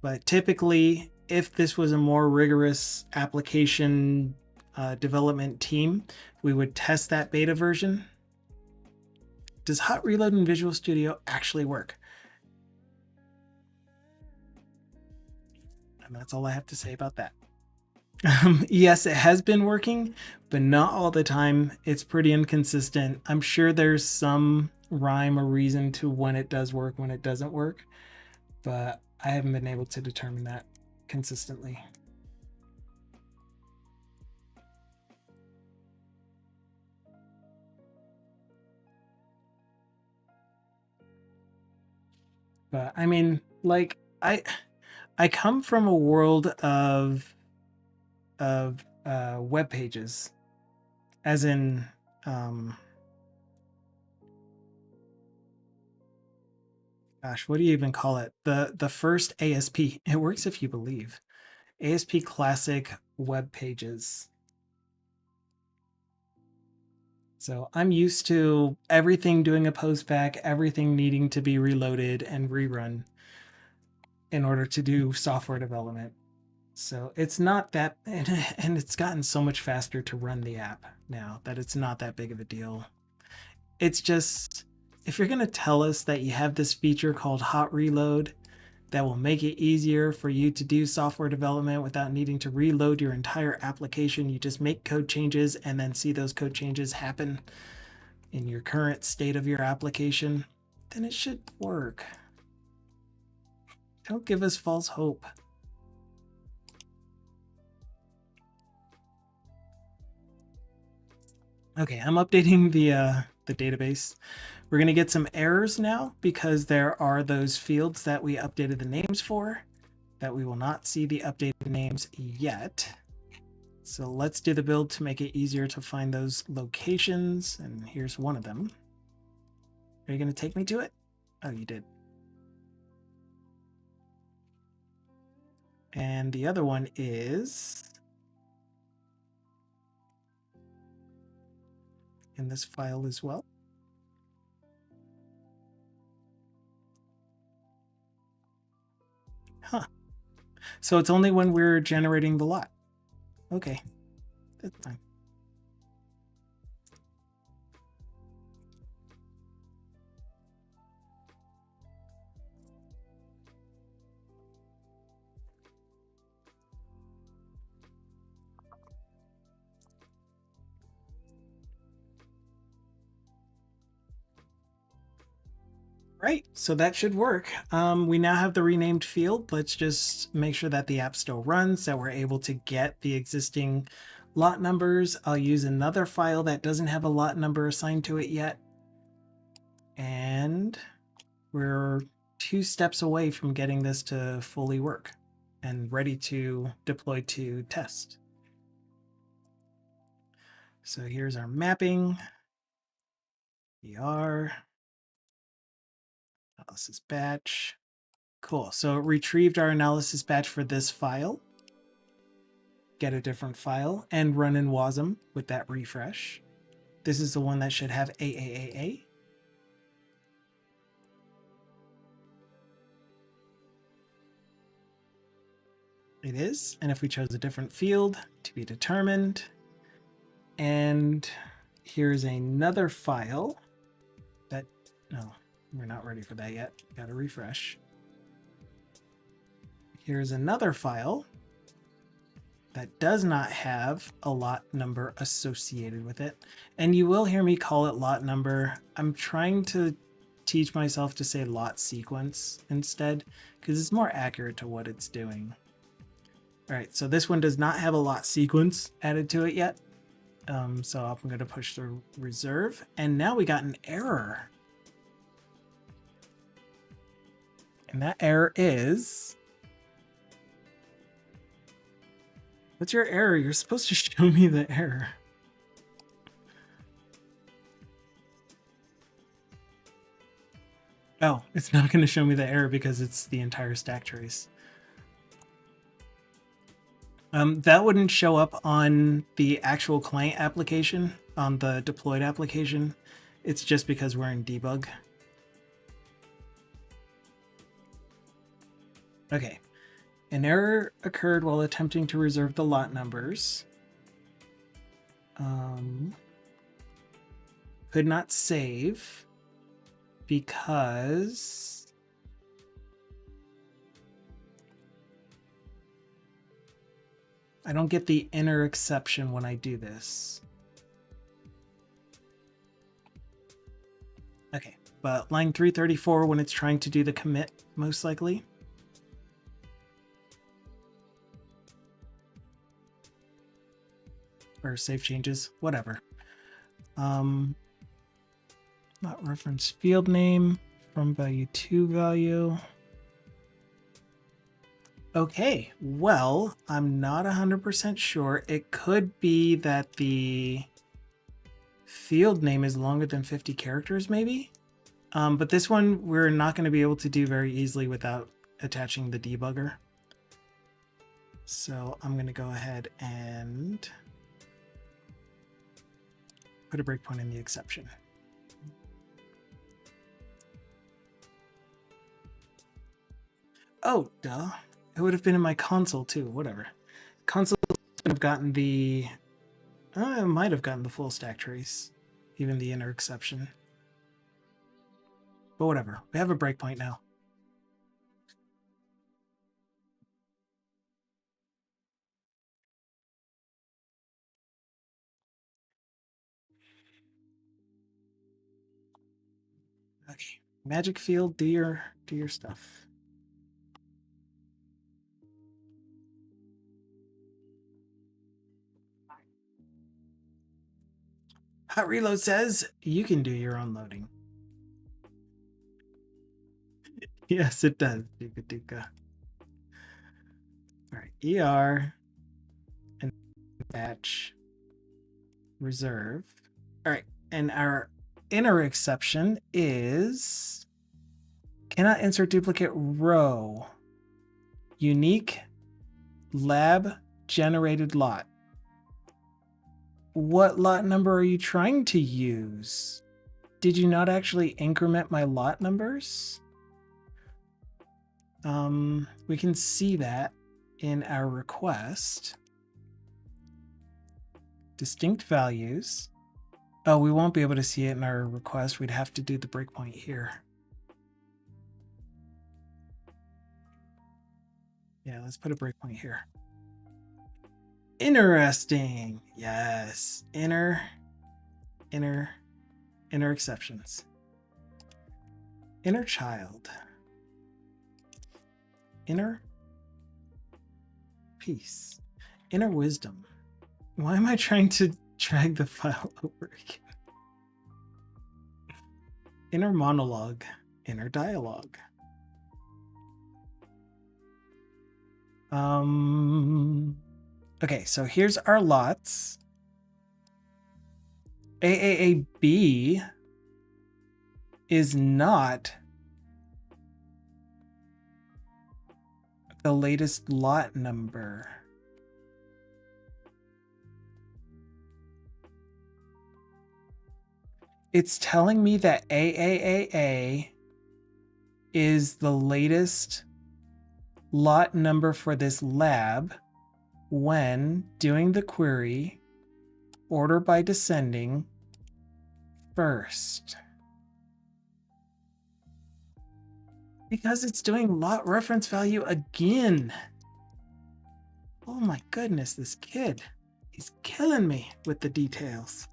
But typically, if this was a more rigorous application development team, we would test that beta version. Does hot reload in Visual Studio actually work? And that's all I have to say about that. Yes, it has been working, but not all the time. It's pretty inconsistent. I'm sure there's some rhyme or reason to when it does work, when it doesn't work, but I haven't been able to determine that consistently. But I mean, like I come from a world of web pages, as in gosh, what do you even call it? The first ASP. It works if you believe. ASP classic web pages. So I'm used to everything doing a postback, everything needing to be reloaded and rerun in order to do software development. So it's not that, and it's gotten so much faster to run the app now that it's not that big of a deal. It's just, if you're going to tell us that you have this feature called hot reload that will make it easier for you to do software development without needing to reload your entire application, you just make code changes and then see those code changes happen in your current state of your application, then it should work. Don't give us false hope. Okay, I'm updating the database. We're going to get some errors now because there are those fields that we updated the names for that we will not see the updated names yet. So let's do the build to make it easier to find those locations. And here's one of them. Are you going to take me to it? Oh, you did. And the other one is in this file as well. Huh. So it's only when we're generating the lot. Okay, that's fine. Right, so that should work. We now have the renamed field. Let's just make sure that the app still runs, that we're able to get the existing lot numbers. I'll use another file that doesn't have a lot number assigned to it yet. And we're 2 steps away from getting this to fully work and ready to deploy to test. So here's our mapping, ER, analysis batch. Cool. So it retrieved our analysis batch for this file. Get a different file and run in WASM with that refresh. This is the one that should have AAAA. It is. And if we chose a different field, to be determined. And here's another file that, no, we're not ready for that yet. Got to refresh. Here's another file that does not have a lot number associated with it. And you will hear me call it lot number. I'm trying to teach myself to say lot sequence instead, because it's more accurate to what it's doing. All right, so this one does not have a lot sequence added to it yet. So I'm going to push through reserve. And now we got an error. And that error is... What's your error? You're supposed to show me the error. Oh, it's not going to show me the error because it's the entire stack trace. That wouldn't show up on the actual client application, on the deployed application. It's just because we're in debug. Okay. An error occurred while attempting to reserve the lot numbers. Could not save because I don't get the inner exception when I do this. Okay, but line 334 when it's trying to do the commit, most likely. Or save changes, whatever. Not reference field name, from value to value. Okay, well, I'm not 100% sure. It could be that the field name is longer than 50 characters, maybe? But this one we're not going to be able to do very easily without attaching the debugger. So I'm going to go ahead and put a breakpoint in the exception. Oh, duh. It would have been in my console too, whatever. Console would have gotten the... I might have gotten the full stack trace, even the inner exception. But whatever, we have a breakpoint now. Okay, magic field, do your stuff. Hot Reload says you can do your own loading. Yes, it does. Duka Duka. All right, ER and batch reserve. All right, and our inner exception is cannot insert duplicate row. Unique lab generated lot. What lot number are you trying to use? Did you not actually increment my lot numbers? We can see that in our request. Distinct values. Oh, we won't be able to see it in our request. We'd have to do the breakpoint here. Yeah, let's put a breakpoint here. Interesting. Yes. Inner exceptions. Inner child. Inner peace. Inner wisdom. Why am I trying to drag the file over again? Inner monologue. Inner dialogue. Okay, so here's our lots. AAAB is not the latest lot number. It's telling me that AAAA is the latest lot number for this lab when doing the query order by descending first. Because it's doing lot reference value again. Oh my goodness, this kid. He's killing me with the details.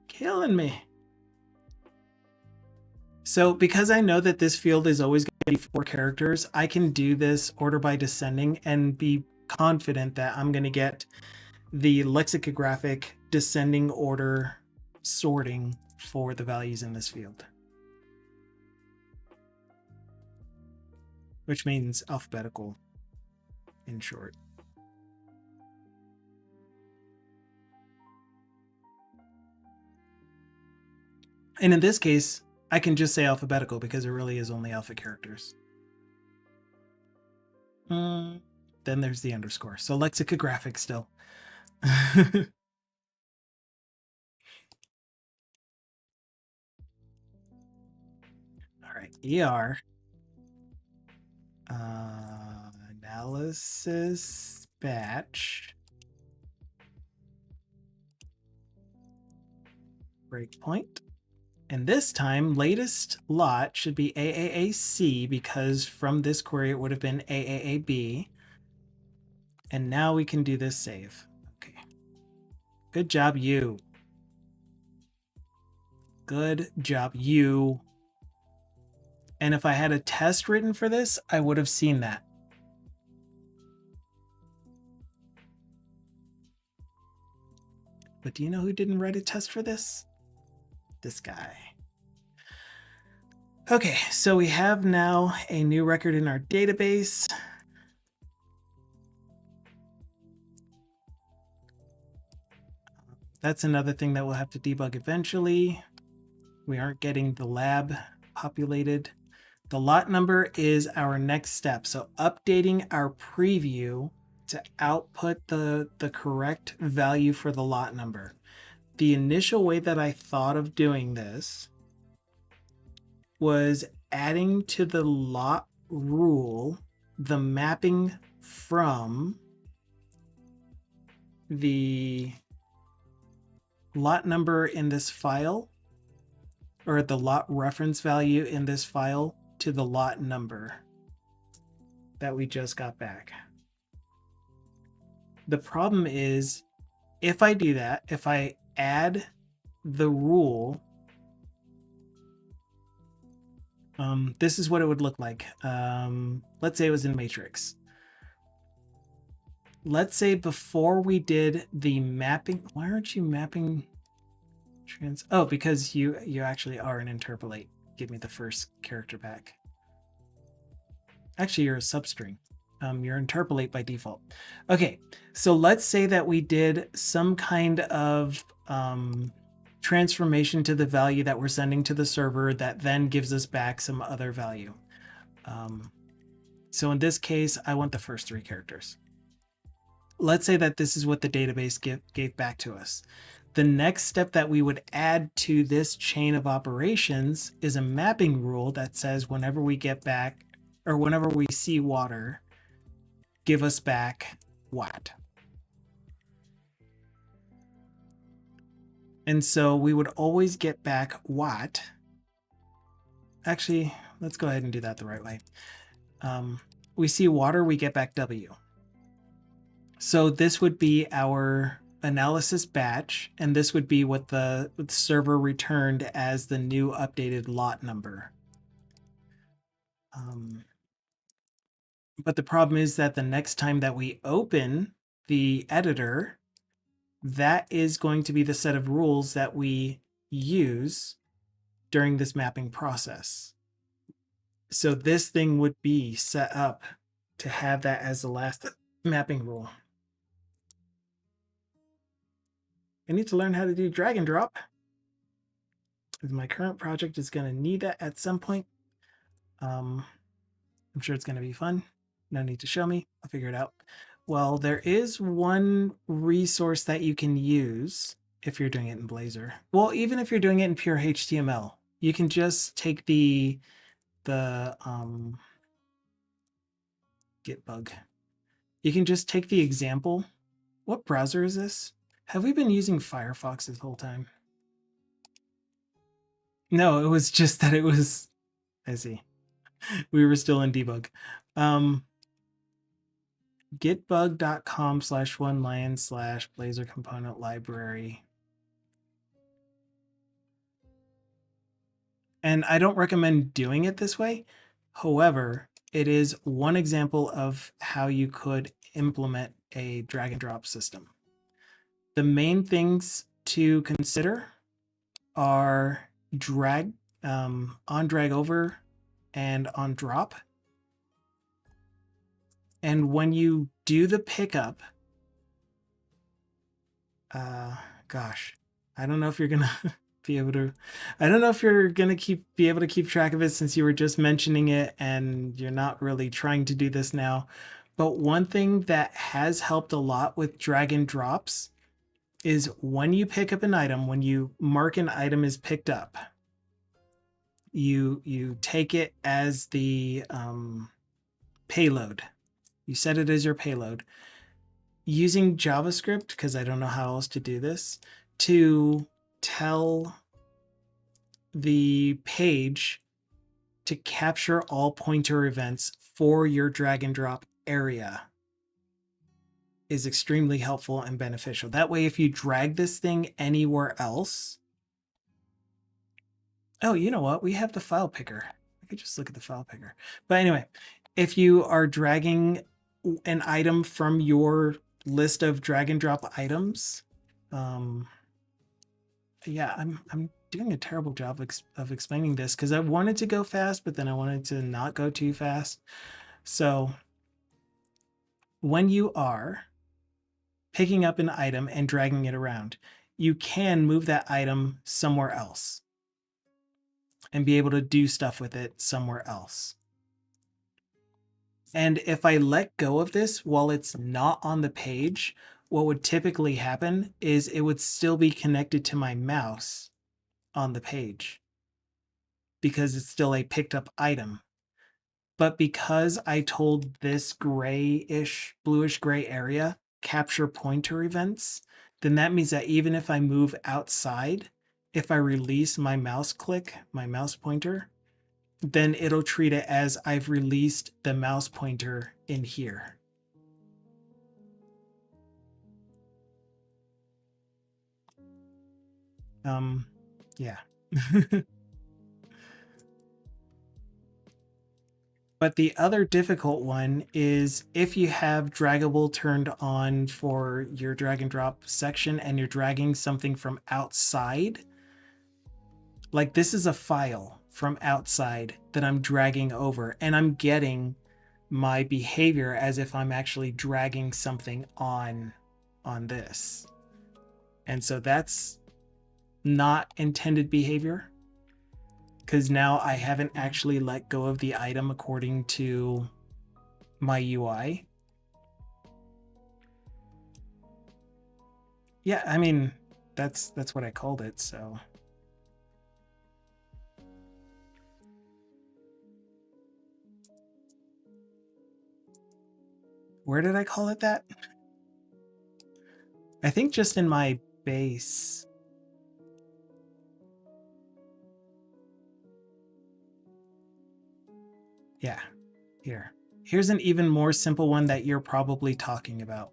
Killing me. So because I know that this field is always going to be 4 characters, I can do this order by descending and be confident that I'm going to get the lexicographic descending order sorting for the values in this field. Which means alphabetical in short. And in this case, I can just say alphabetical because it really is only alpha characters. Then there's the underscore. So lexicographic still. All right, ER. Analysis batch. Breakpoint. And this time, latest lot should be AAAC because from this query, it would have been AAAB. And now we can do this save. Okay. Good job, you. Good job, you. And if I had a test written for this, I would have seen that. But do you know who didn't write a test for this? This guy. Okay, so we have now a new record in our database. That's another thing that we'll have to debug eventually. We aren't getting the lab populated. The lot number is our next step. So updating our preview to output the correct value for the lot number. The initial way that I thought of doing this was adding to the lot rule the mapping from the lot number in this file, or the lot reference value in this file, to the lot number that we just got back. The problem is, if I do that, if I add the rule, this is what it would look like. Let's say it was in matrix. Let's say before we did the mapping, why aren't you mapping Oh, because you actually are an interpolate. Give me the first character back. Actually, you're a substring. You're interpolate by default. Okay, so let's say that we did some kind of transformation to the value that we're sending to the server that then gives us back some other value. So in this case, I want the first 3 characters. Let's say that this is what the database gave back to us. The next step that we would add to this chain of operations is a mapping rule that says whenever we get back, or whenever we see water, give us back what. And so we would always get back what. Actually, let's go ahead and do that the right way. We see water, we get back W. So this would be our analysis batch, and this would be what the server returned as the new updated lot number. But the problem is that the next time that we open the editor, that is going to be the set of rules that we use during this mapping process. So this thing would be set up to have that as the last mapping rule. I need to learn how to do drag and drop, because my current project is going to need that at some point. I'm sure it's going to be fun. No need to show me. I'll figure it out. Well, there is one resource that you can use if you're doing it in Blazor. Well, even if you're doing it in pure HTML, you can just take the git bug. You can just take the example. What browser is this? Have we been using Firefox this whole time? No, it was just that it was, I see. We were still in debug. Gitbug.com/onelion/Blazor component library. And I don't recommend doing it this way. However, it is one example of how you could implement a drag and drop system. The main things to consider are drag, on drag over and on drop. And when you do the pickup, gosh, I don't know if you're gonna be able to, I don't know if you're gonna be able to keep track of it since you were just mentioning it and you're not really trying to do this now. But one thing that has helped a lot with drag and drops is when you pick up an item, when you mark an item as picked up, you take it as the payload. You set it as your payload. Using JavaScript, because I don't know how else to do this, to tell the page to capture all pointer events for your drag and drop area is extremely helpful and beneficial. That way, if you drag this thing anywhere else, oh, you know what? We have the file picker. I could just look at the file picker. But anyway, if you are dragging an item from your list of drag and drop items, yeah, I'm doing a terrible job of explaining this because I wanted to go fast, but then I wanted to not go too fast. So when you are picking up an item and dragging it around, you can move that item somewhere else and be able to do stuff with it somewhere else. And if I let go of this while it's not on the page, what would typically happen is it would still be connected to my mouse on the page because it's still a picked up item. But because I told this grayish, bluish gray area capture pointer events, then that means that even if I move outside, if I release my mouse click, my mouse pointer, then it'll treat it as I've released the mouse pointer in here. Yeah. But the other difficult one is if you have draggable turned on for your drag and drop section and you're dragging something from outside Like this is a file from outside that I'm dragging over, and I'm getting my behavior as if I'm actually dragging something on this. And so that's not intended behavior, because now I haven't actually let go of the item according to my UI. Yeah, I mean, that's what I called it, so. Where did I call it that? I think just in my base. Yeah, here. Here's an even more simple one that you're probably talking about.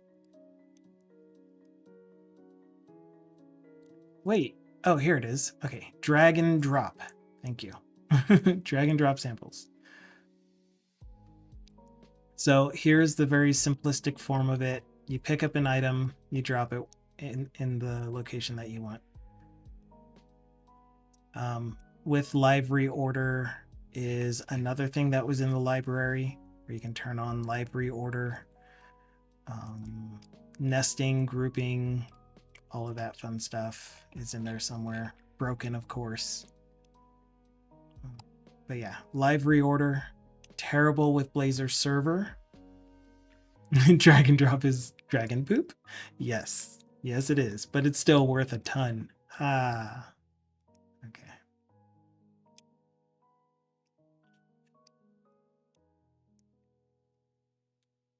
Wait, oh, here it is. Okay, drag and drop. Thank you. Drag and drop samples. So here's the very simplistic form of it. You pick up an item, you drop it in the location that you want. With live reorder is another thing that was in the library where you can turn on live reorder, nesting, grouping, all of that fun stuff is in there somewhere. Broken, of course. But yeah, live reorder, terrible with Blazor server. Drag and drop is dragon poop? Yes. Yes, it is, but it's still worth a ton. Ah. Okay.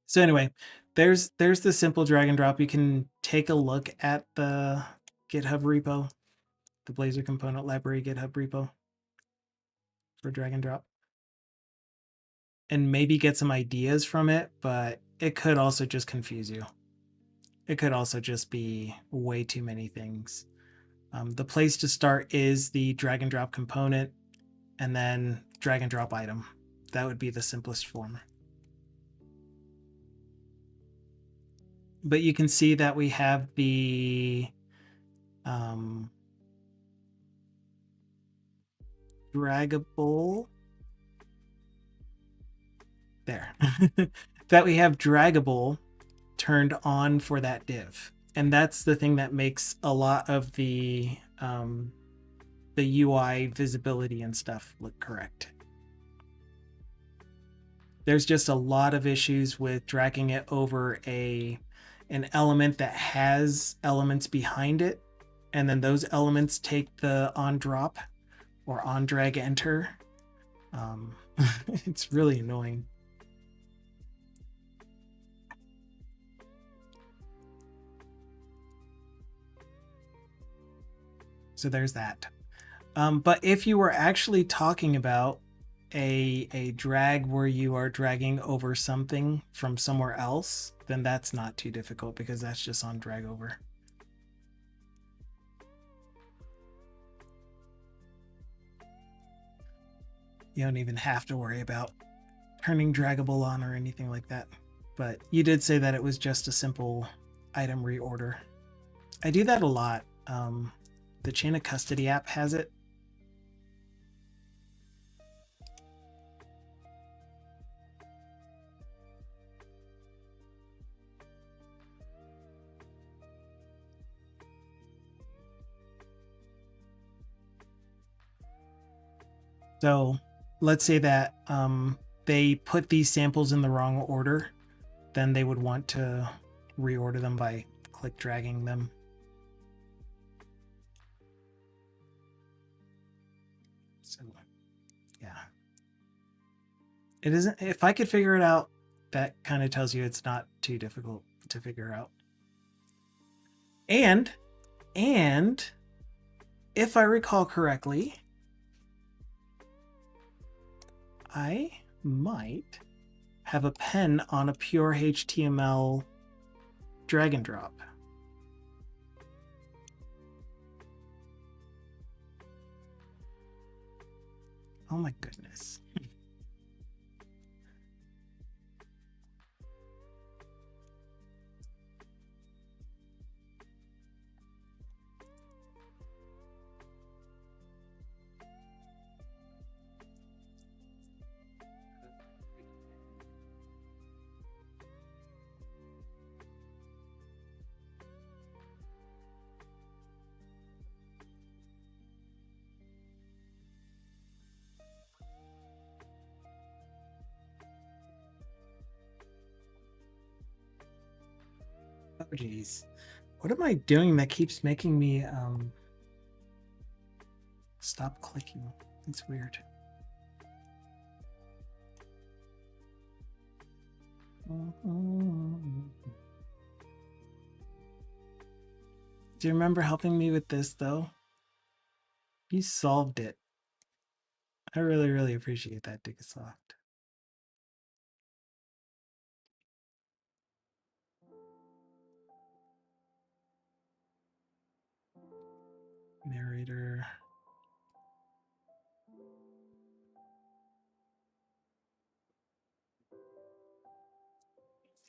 So anyway, there's the simple drag and drop. You can take a look at the GitHub repo, the Blazor component library GitHub repo for drag and drop, and maybe get some ideas from it, but it could also just confuse you. It could also just be way too many things. The place to start is the drag and drop component, and then drag and drop item. That would be the simplest form. But you can see that we have the draggable there. That we have draggable turned on for that div. And that's the thing that makes a lot of the UI visibility and stuff look correct. There's just a lot of issues with dragging it over an element that has elements behind it, and then those elements take the on drop or on drag enter. It's really annoying. So there's that. But if you were actually talking about a drag where you are dragging over something from somewhere else, then that's not too difficult because that's just on drag over. You don't even have to worry about turning draggable on or anything like that. But you did say that it was just a simple item reorder. I do that a lot. The Chain of Custody app has it. So let's say that they put these samples in the wrong order, then they would want to reorder them by click dragging them. So yeah, it isn't. If I could figure it out, that kind of tells you it's not too difficult to figure out. And if I recall correctly, I might have a pen on a pure HTML drag and drop. Oh my goodness. Oh, geez. What am I doing that keeps making me stop clicking? It's weird. Do you remember helping me with this, though? You solved it. I really, really appreciate that, Dickasoft. Narrator.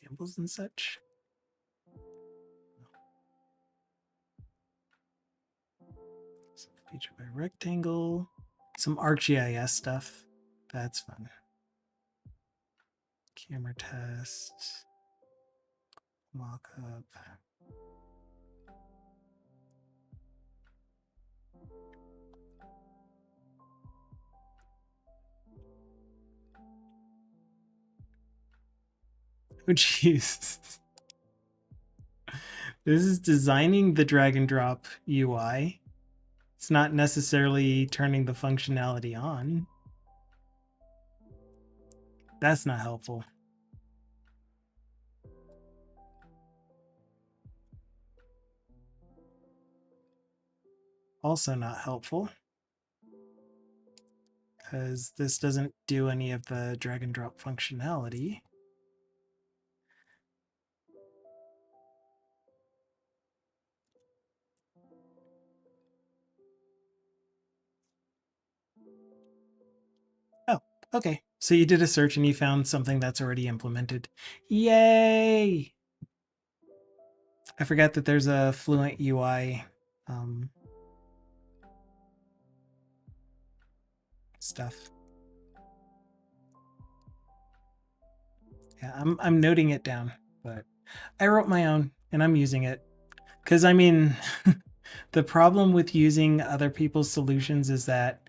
Samples and such. Featured by rectangle. Some ArcGIS stuff. That's fun. Camera test. Mockup. Oh, jeez. This is designing the drag and drop UI. It's not necessarily turning the functionality on. That's not helpful. Also not helpful, because this doesn't do any of the drag and drop functionality. Oh, okay. So you did a search and you found something that's already implemented. Yay! I forgot that there's a Fluent UI stuff. Yeah, I'm noting it down, but I wrote my own and I'm using it. Because I mean, the problem with using other people's solutions is that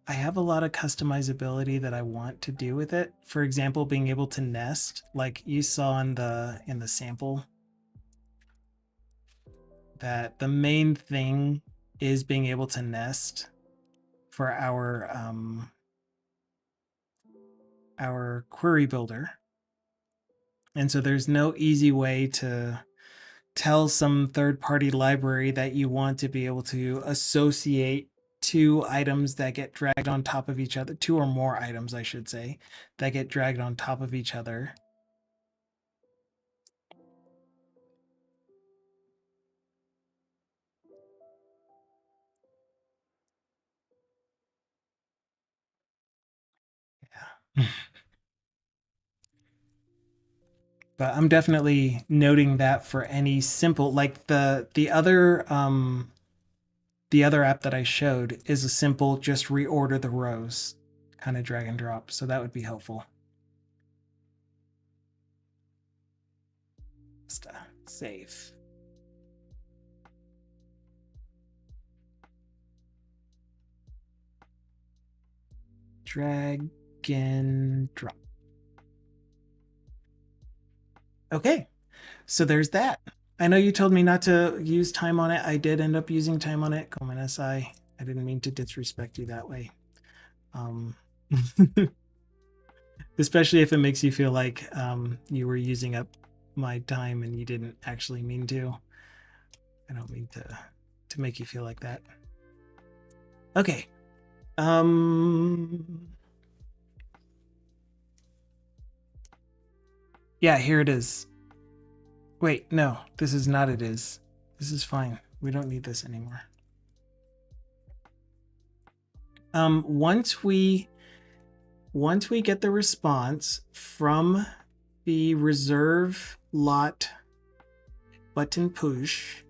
I have a lot of customizability that I want to do with it. For example, being able to nest, like you saw in the sample, that the main thing is being able to nest for our query builder. And so there's no easy way to tell some third-party library that you want to be able to associate two items that get dragged on top of each other, two or more items, I should say, that get dragged on top of each other. Yeah. But I'm definitely noting that for any simple, like the other app that I showed is a simple just reorder the rows kind of drag and drop. So that would be helpful. Just save. Drag and drop. Okay, so there's that. I know you told me not to use time on it. I did end up using time on it. Come on, SI. I didn't mean to disrespect you that way. Especially if it makes you feel like you were using up my time and you didn't actually mean to. I don't mean to make you feel like that. Okay. Yeah, here it is. Wait, no, this is not it is. This is fine. We don't need this anymore. Once we get the response from the reserve lot button push,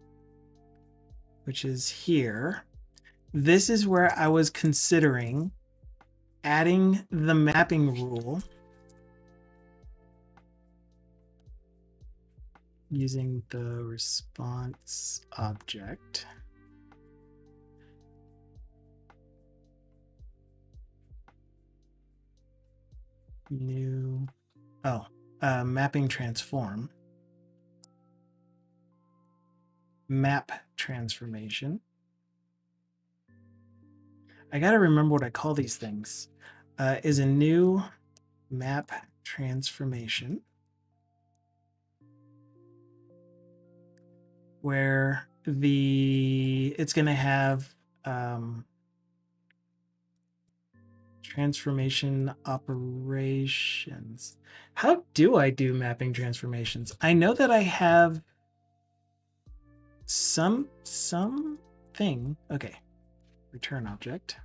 which is here, this is where I was considering adding the mapping rule using the response object. New, mapping transform. map transformation. I got to remember what I call these things. Is a new map transformation where it's going to have transformation operations. How do I do mapping transformations? I know that I have something. Okay, return object.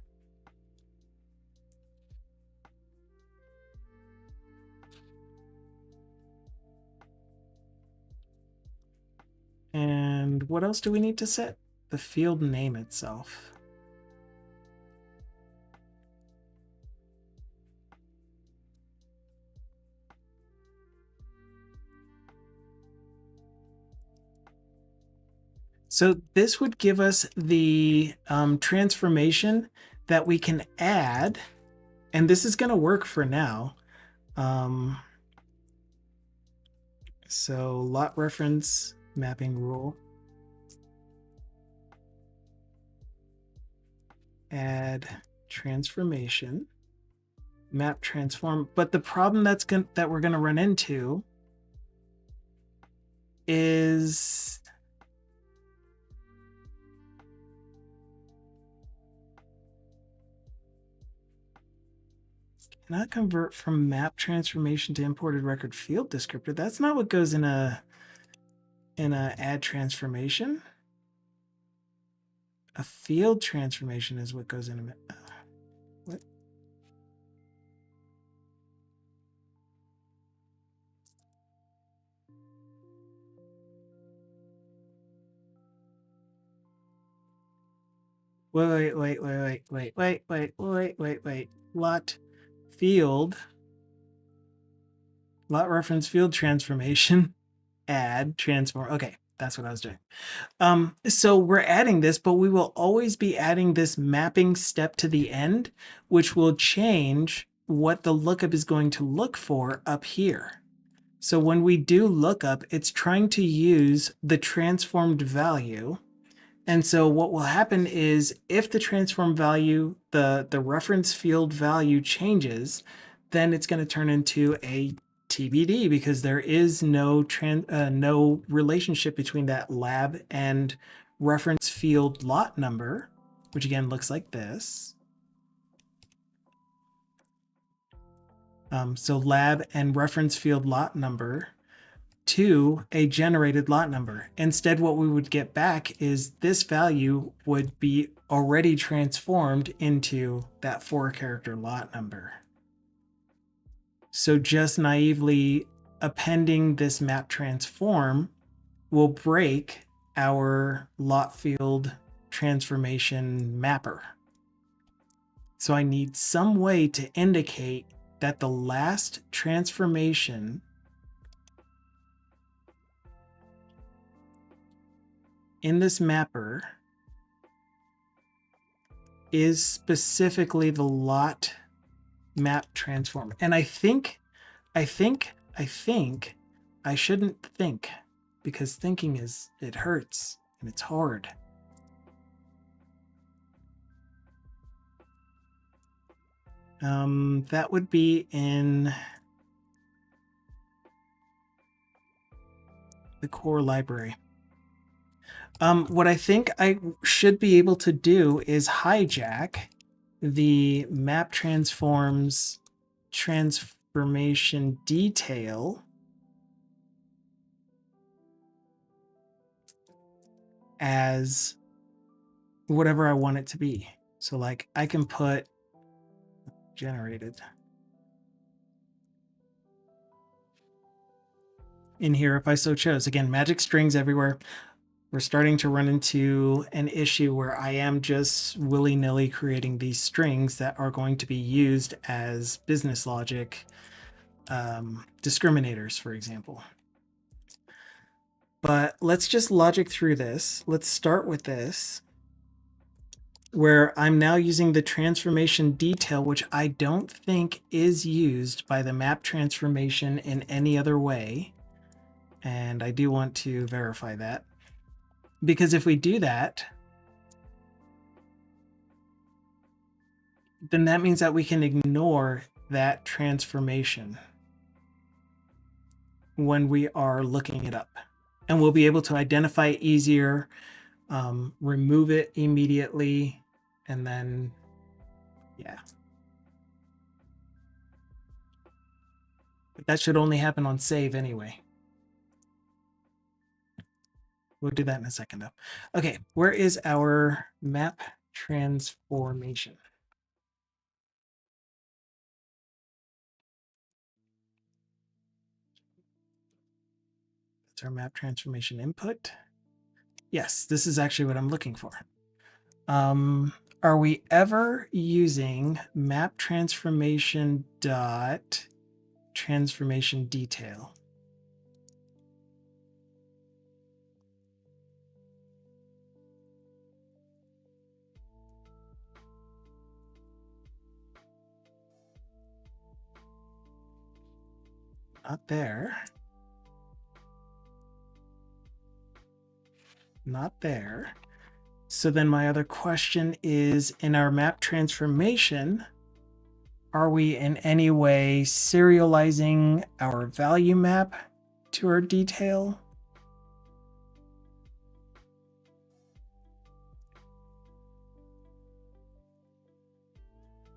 And what else do we need to set? The field name itself. So this would give us the transformation that we can add, and this is going to work for now. So lot reference mapping rule. Add transformation, map transform. But the problem that we're going to run into is cannot convert from map transformation to imported record field descriptor. That's not what goes in a add transformation. A field transformation is what goes in a what? Wait. Lot reference field transformation, add transform. Okay, that's what I was doing. So we're adding this, but we will always be adding this mapping step to the end, which will change what the lookup is going to look for up here. So when we do lookup, it's trying to use the transformed value. And so what will happen is if the transform value, the reference field value changes, then it's going to turn into a TBD because there is no relationship between that lab and reference field lot number, which again looks like this. So lab and reference field lot number to a generated lot number. Instead, what we would get back is this value would be already transformed into that 4-character lot number. So just naively appending this map transform will break our lot field transformation mapper. So I need some way to indicate that the last transformation in this mapper is specifically the lot map transform. And I think I shouldn't think, because thinking it hurts and it's hard. That would be in the core library. What I think I should be able to do is hijack the map transforms transformation detail as whatever I want it to be. So like I can put generated in here if I so chose. Again, magic strings everywhere. We're starting to run into an issue where I am just willy-nilly creating these strings that are going to be used as business logic discriminators, for example. But let's just logic through this. Let's start with this, where I'm now using the transformation detail, which I don't think is used by the map transformation in any other way. And I do want to verify that. Because if we do that, then that means that we can ignore that transformation when we are looking it up. And we'll be able to identify it easier, remove it immediately, and then, yeah. But that should only happen on save anyway. We'll do that in a second though. Okay, where is our map transformation? That's our map transformation input. Yes, this is actually what I'm looking for. Are we ever using map transformation dot transformation detail? Not there. Not there. So then my other question is, in our map transformation, are we in any way serializing our value map to our detail?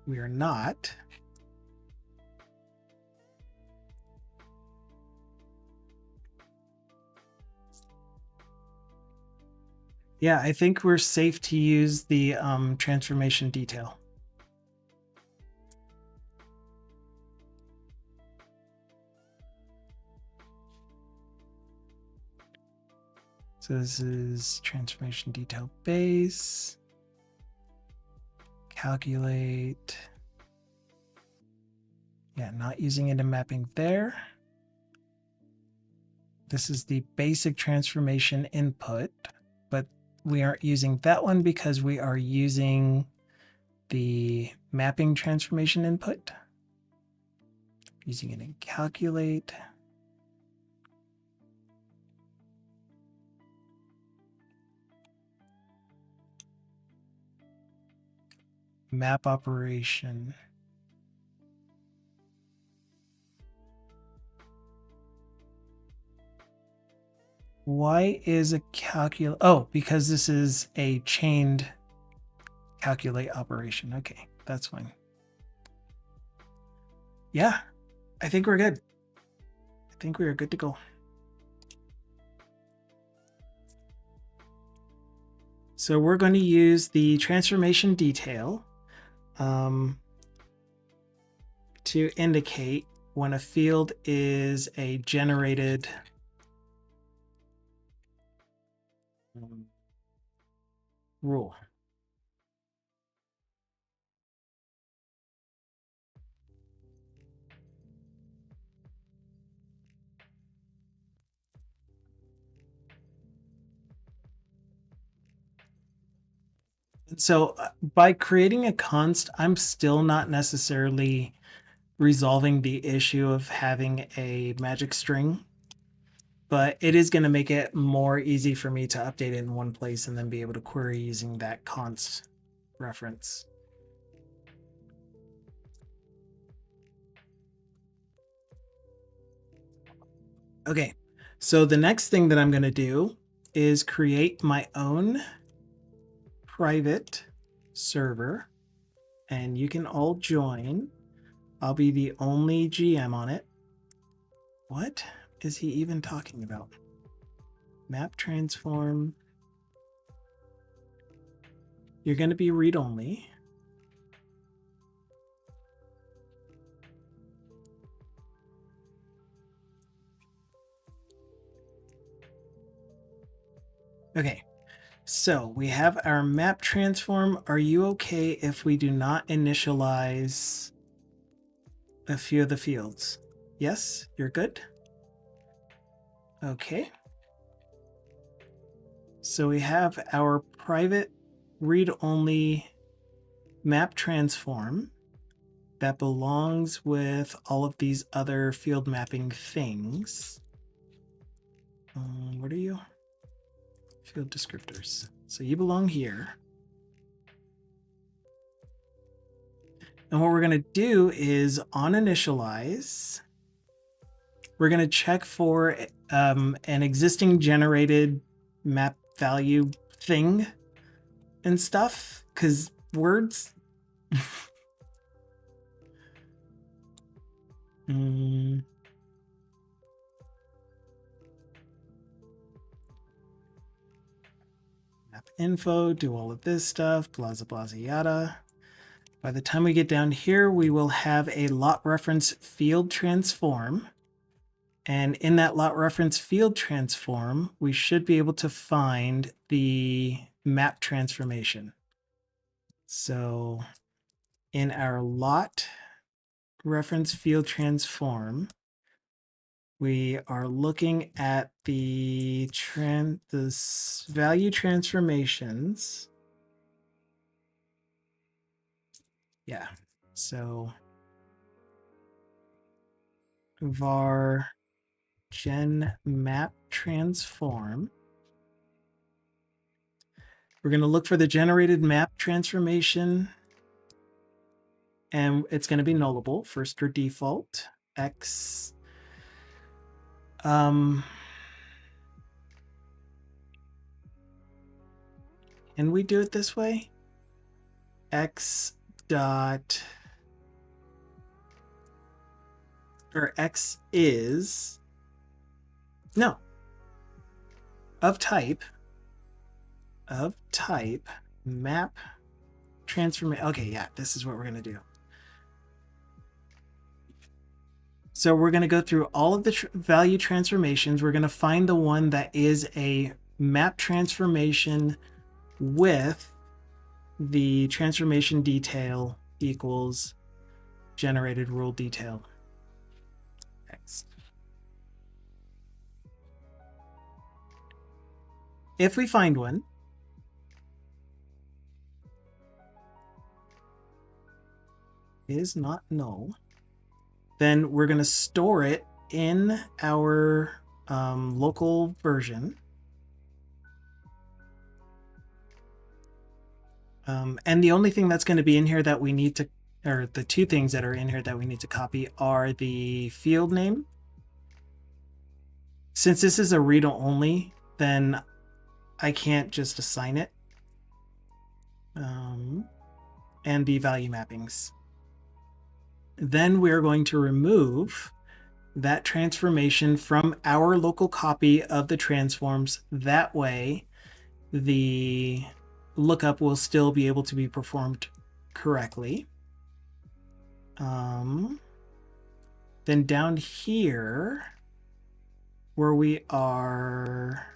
We are not. Yeah, I think we're safe to use the transformation detail. So this is transformation detail base. Calculate. Yeah, not using it in mapping there. This is the basic transformation input, but we aren't using that one because we are using the mapping transformation input. Using it in calculate. Map operation. Why is a calculate? Oh, because this is a chained calculate operation. Okay, that's fine. Yeah, I think we're good. I think we are good to go. So we're going to use the transformation detail to indicate when a field is a generated rule. And so by creating a const, I'm still not necessarily resolving the issue of having a magic string, but it is going to make it more easy for me to update it in one place and then be able to query using that const reference. Okay, so the next thing that I'm going to do is create my own private server, and you can all join. I'll be the only GM on it. What is he even talking about? Map transform. You're going to be read-only. Okay, so we have our map transform. Are you okay if we do not initialize a few of the fields? Yes, you're good? Okay. So we have our private read-only map transform that belongs with all of these other field mapping things. What are you? field descriptors. So you belong here. And what we're going to do is on initialize, we're going to check for an existing generated map value thing and stuff, because words. Map info, do all of this stuff, blah, blah, blah, yada. By the time we get down here, we will have a lot reference field transform. And in that lot reference field transform, we should be able to find the map transformation. So in our lot reference field transform, we are looking at the value transformations. Yeah, so var gen map transform. We're going to look for the generated map transformation, and it's going to be nullable, first or default, x. Can we do it this way? X dot, or x is, no, of type map transformation. Okay, yeah, this is what we're going to do. So we're going to go through all of the value transformations. We're going to find the one that is a map transformation with the transformation detail equals generated rule detail. Next. If we find one, is not null, then we're going to store it in our local version. And the only thing that's going to be in here that we need to, or the two things that are in here that we need to copy are the field name. Since this is a read-only, then I can't just assign it. And the value mappings. Then we're going to remove that transformation from our local copy of the transforms. That way, the lookup will still be able to be performed correctly. Then down here, where we are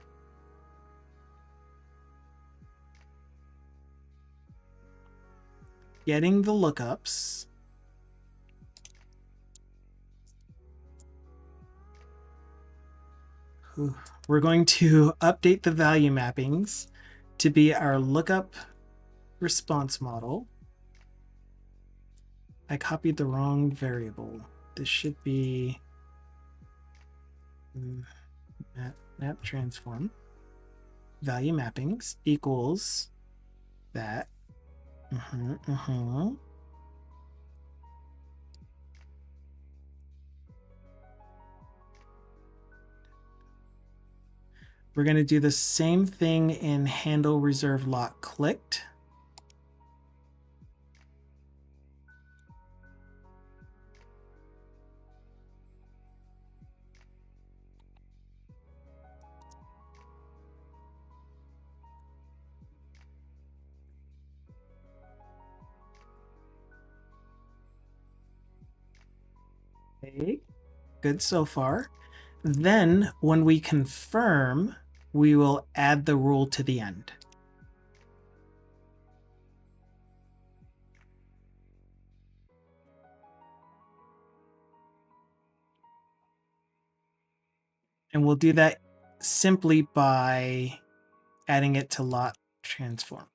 getting the lookups, we're going to update the value mappings to be our lookup response model. I copied the wrong variable. This should be map transform value mappings equals that. We're going to do the same thing in handle reserve lot clicked. Okay, good so far. Then when we confirm, we will add the rule to the end. And we'll do that simply by adding it to lot transform.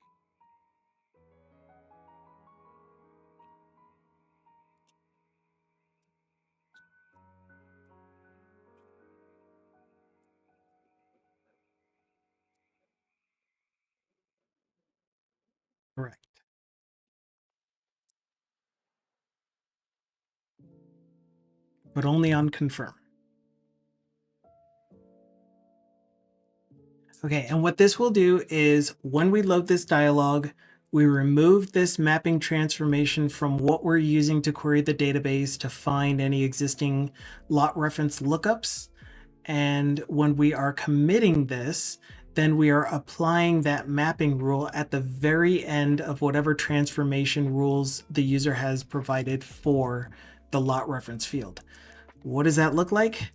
Correct. But only on confirm. Okay, and what this will do is when we load this dialog, we remove this mapping transformation from what we're using to query the database to find any existing lot reference lookups. And when we are committing this, then we are applying that mapping rule at the very end of whatever transformation rules the user has provided for the lot reference field. What does that look like?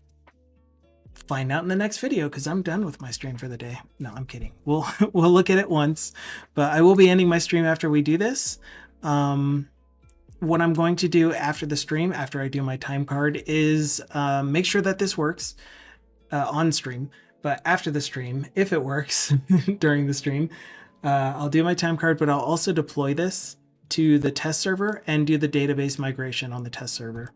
Find out in the next video, because I'm done with my stream for the day. No, I'm kidding. We'll look at it once, but I will be ending my stream after we do this. What I'm going to do after the stream, after I do my time card, is make sure that this works on stream. But after the stream, if it works during the stream, I'll do my time card, but I'll also deploy this to the test server and do the database migration on the test server.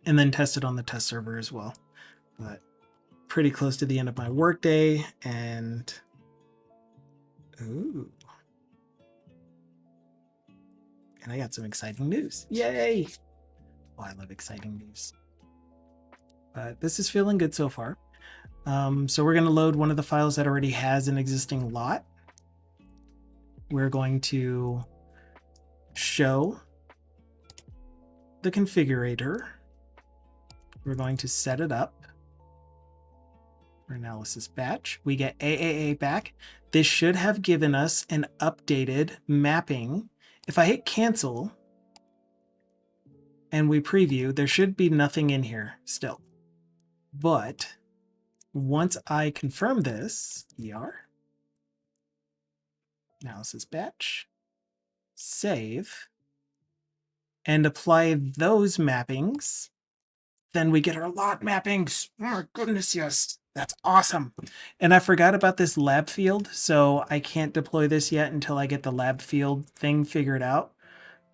And then test it on the test server as well. But pretty close to the end of my workday, and ooh, and I got some exciting news. Yay! Oh, I love exciting news. But this is feeling good so far. So we're going to load one of the files that already has an existing lot. We're going to show the configurator. We're going to set it up. For analysis batch, we get AAA back. This should have given us an updated mapping. If I hit cancel and we preview, there should be nothing in here still. But once I confirm this, analysis batch, save, and apply those mappings, then we get our lot mappings. Oh my goodness, yes. That's awesome. And I forgot about this lab field, so I can't deploy this yet until I get the lab field thing figured out.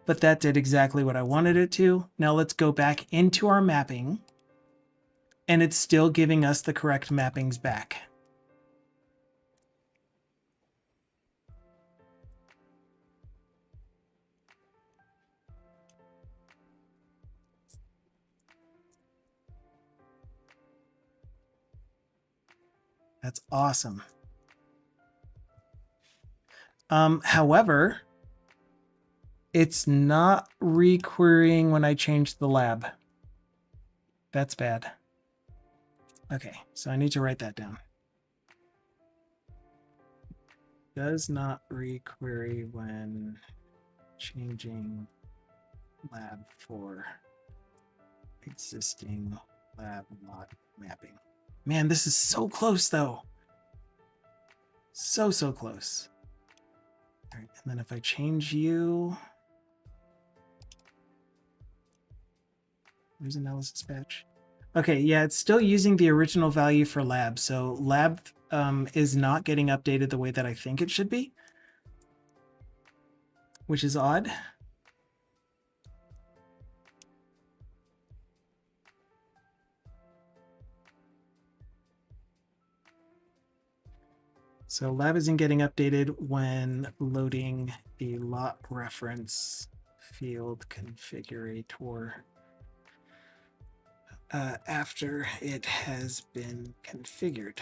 But that did exactly what I wanted it to. Now let's go back into our mapping, and it's still giving us the correct mappings back. That's awesome. However, it's not requerying when I change the lab. That's bad. Okay, so I need to write that down. Does not requery when changing lab for existing lab lot mapping. Man, this is so close though. So close. All right, and then if I change you, where's analysis batch? Okay, yeah, it's still using the original value for lab. So lab is not getting updated the way that I think it should be, which is odd. So lab isn't getting updated when loading the lot reference field configurator after it has been configured.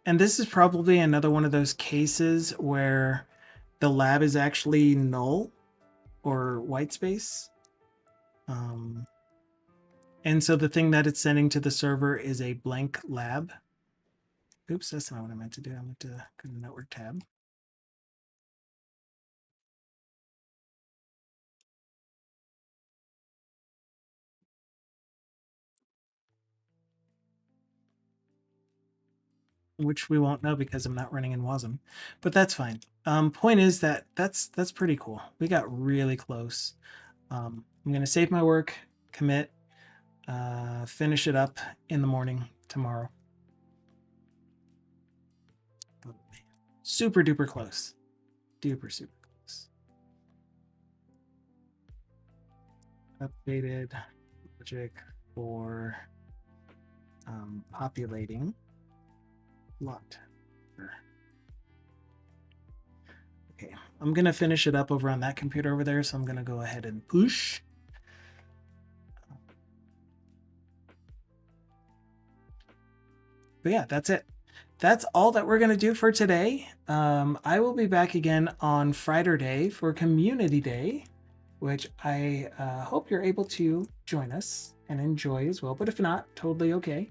And this is probably another one of those cases where the lab is actually null or white space. And so the thing that it's sending to the server is a blank lab. Oops, that's not what I meant to do. I meant to go to the network tab. Which we won't know because I'm not running in WASM, but that's fine. Point is that that's pretty cool. We got really close. I'm going to save my work, commit, finish it up in the morning tomorrow. Super duper close. Duper super close. Updated logic for populating lot. Okay, I'm going to finish it up over on that computer over there. So I'm going to go ahead and push. But yeah, that's it. That's all that we're going to do for today. I will be back again on Friday for Community Day, which I hope you're able to join us and enjoy as well. But if not, totally okay.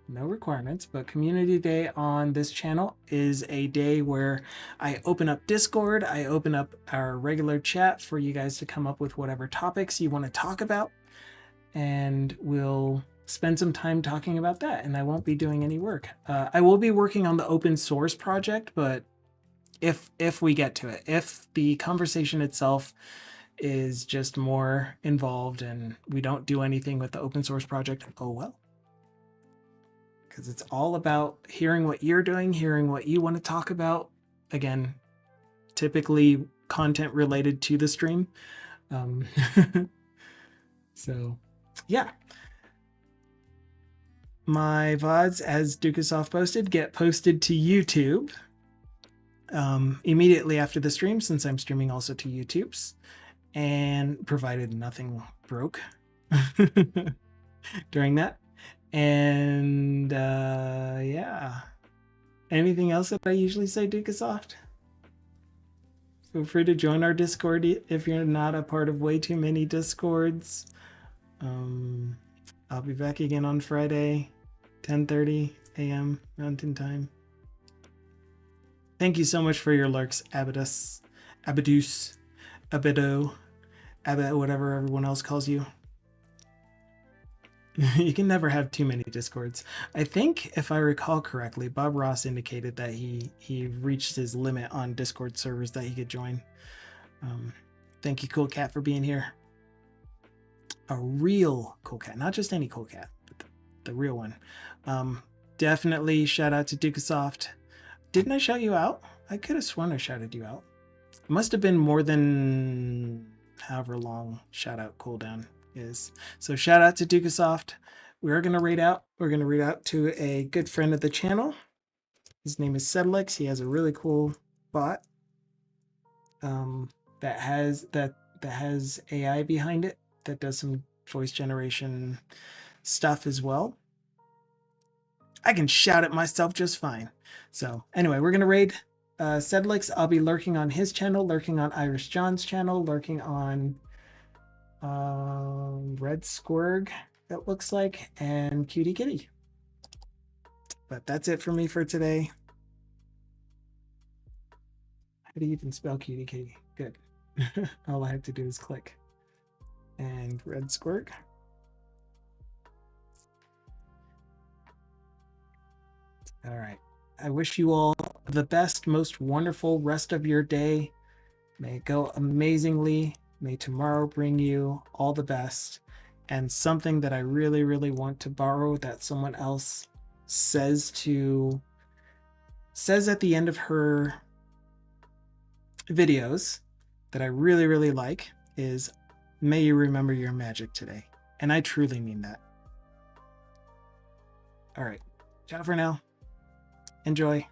No requirements. But Community Day on this channel is a day where I open up Discord. I open up our regular chat for you guys to come up with whatever topics you want to talk about. And we'll spend some time talking about that, and I won't be doing any work. I will be working on the open source project, but if we get to it, if the conversation itself is just more involved and we don't do anything with the open source project, oh well. Because it's all about hearing what you're doing, hearing what you want to talk about. Again, typically content related to the stream. So yeah. My VODs, as Dukasoft posted, get posted to YouTube immediately after the stream, since I'm streaming also to YouTube's, and provided nothing broke during that. And yeah. Anything else that I usually say, Dukasoft? Feel free to join our Discord if you're not a part of way too many Discords. I'll be back again on Friday, 10:30 a.m. Mountain Time. Thank you so much for your lurks, Abadus, Abido, whatever everyone else calls you. You can never have too many Discords. I think, if I recall correctly, Bob Ross indicated that he reached his limit on Discord servers that he could join. Thank you, Cool Cat, for being here. A real Cool Cat, not just any Cool Cat, but the real one. Definitely shout out to Dukasoft. Didn't I shout you out? I could have sworn I shouted you out. It must have been more than however long shout out cooldown is. So shout out to Dukasoft. We're going to read out. We're going to read out to a good friend of the channel. His name is Sedlex. He has a really cool bot that has AI behind it that does some voice generation stuff as well. I can shout it myself just fine. So anyway, we're going to raid Sedlix. I'll be lurking on his channel, lurking on Irish John's channel, lurking on Red Squirg, that looks like, and Cutie Kitty. But that's it for me for today. How do you even spell Cutie Kitty? Good. All I have to do is click. And Red Squirg. All right. I wish you all the best, most wonderful rest of your day. May it go amazingly. May tomorrow bring you all the best. And something that I really, really want to borrow that someone else says at the end of her videos that I really, really like is, may you remember your magic today. And I truly mean that. All right. Ciao for now. Enjoy.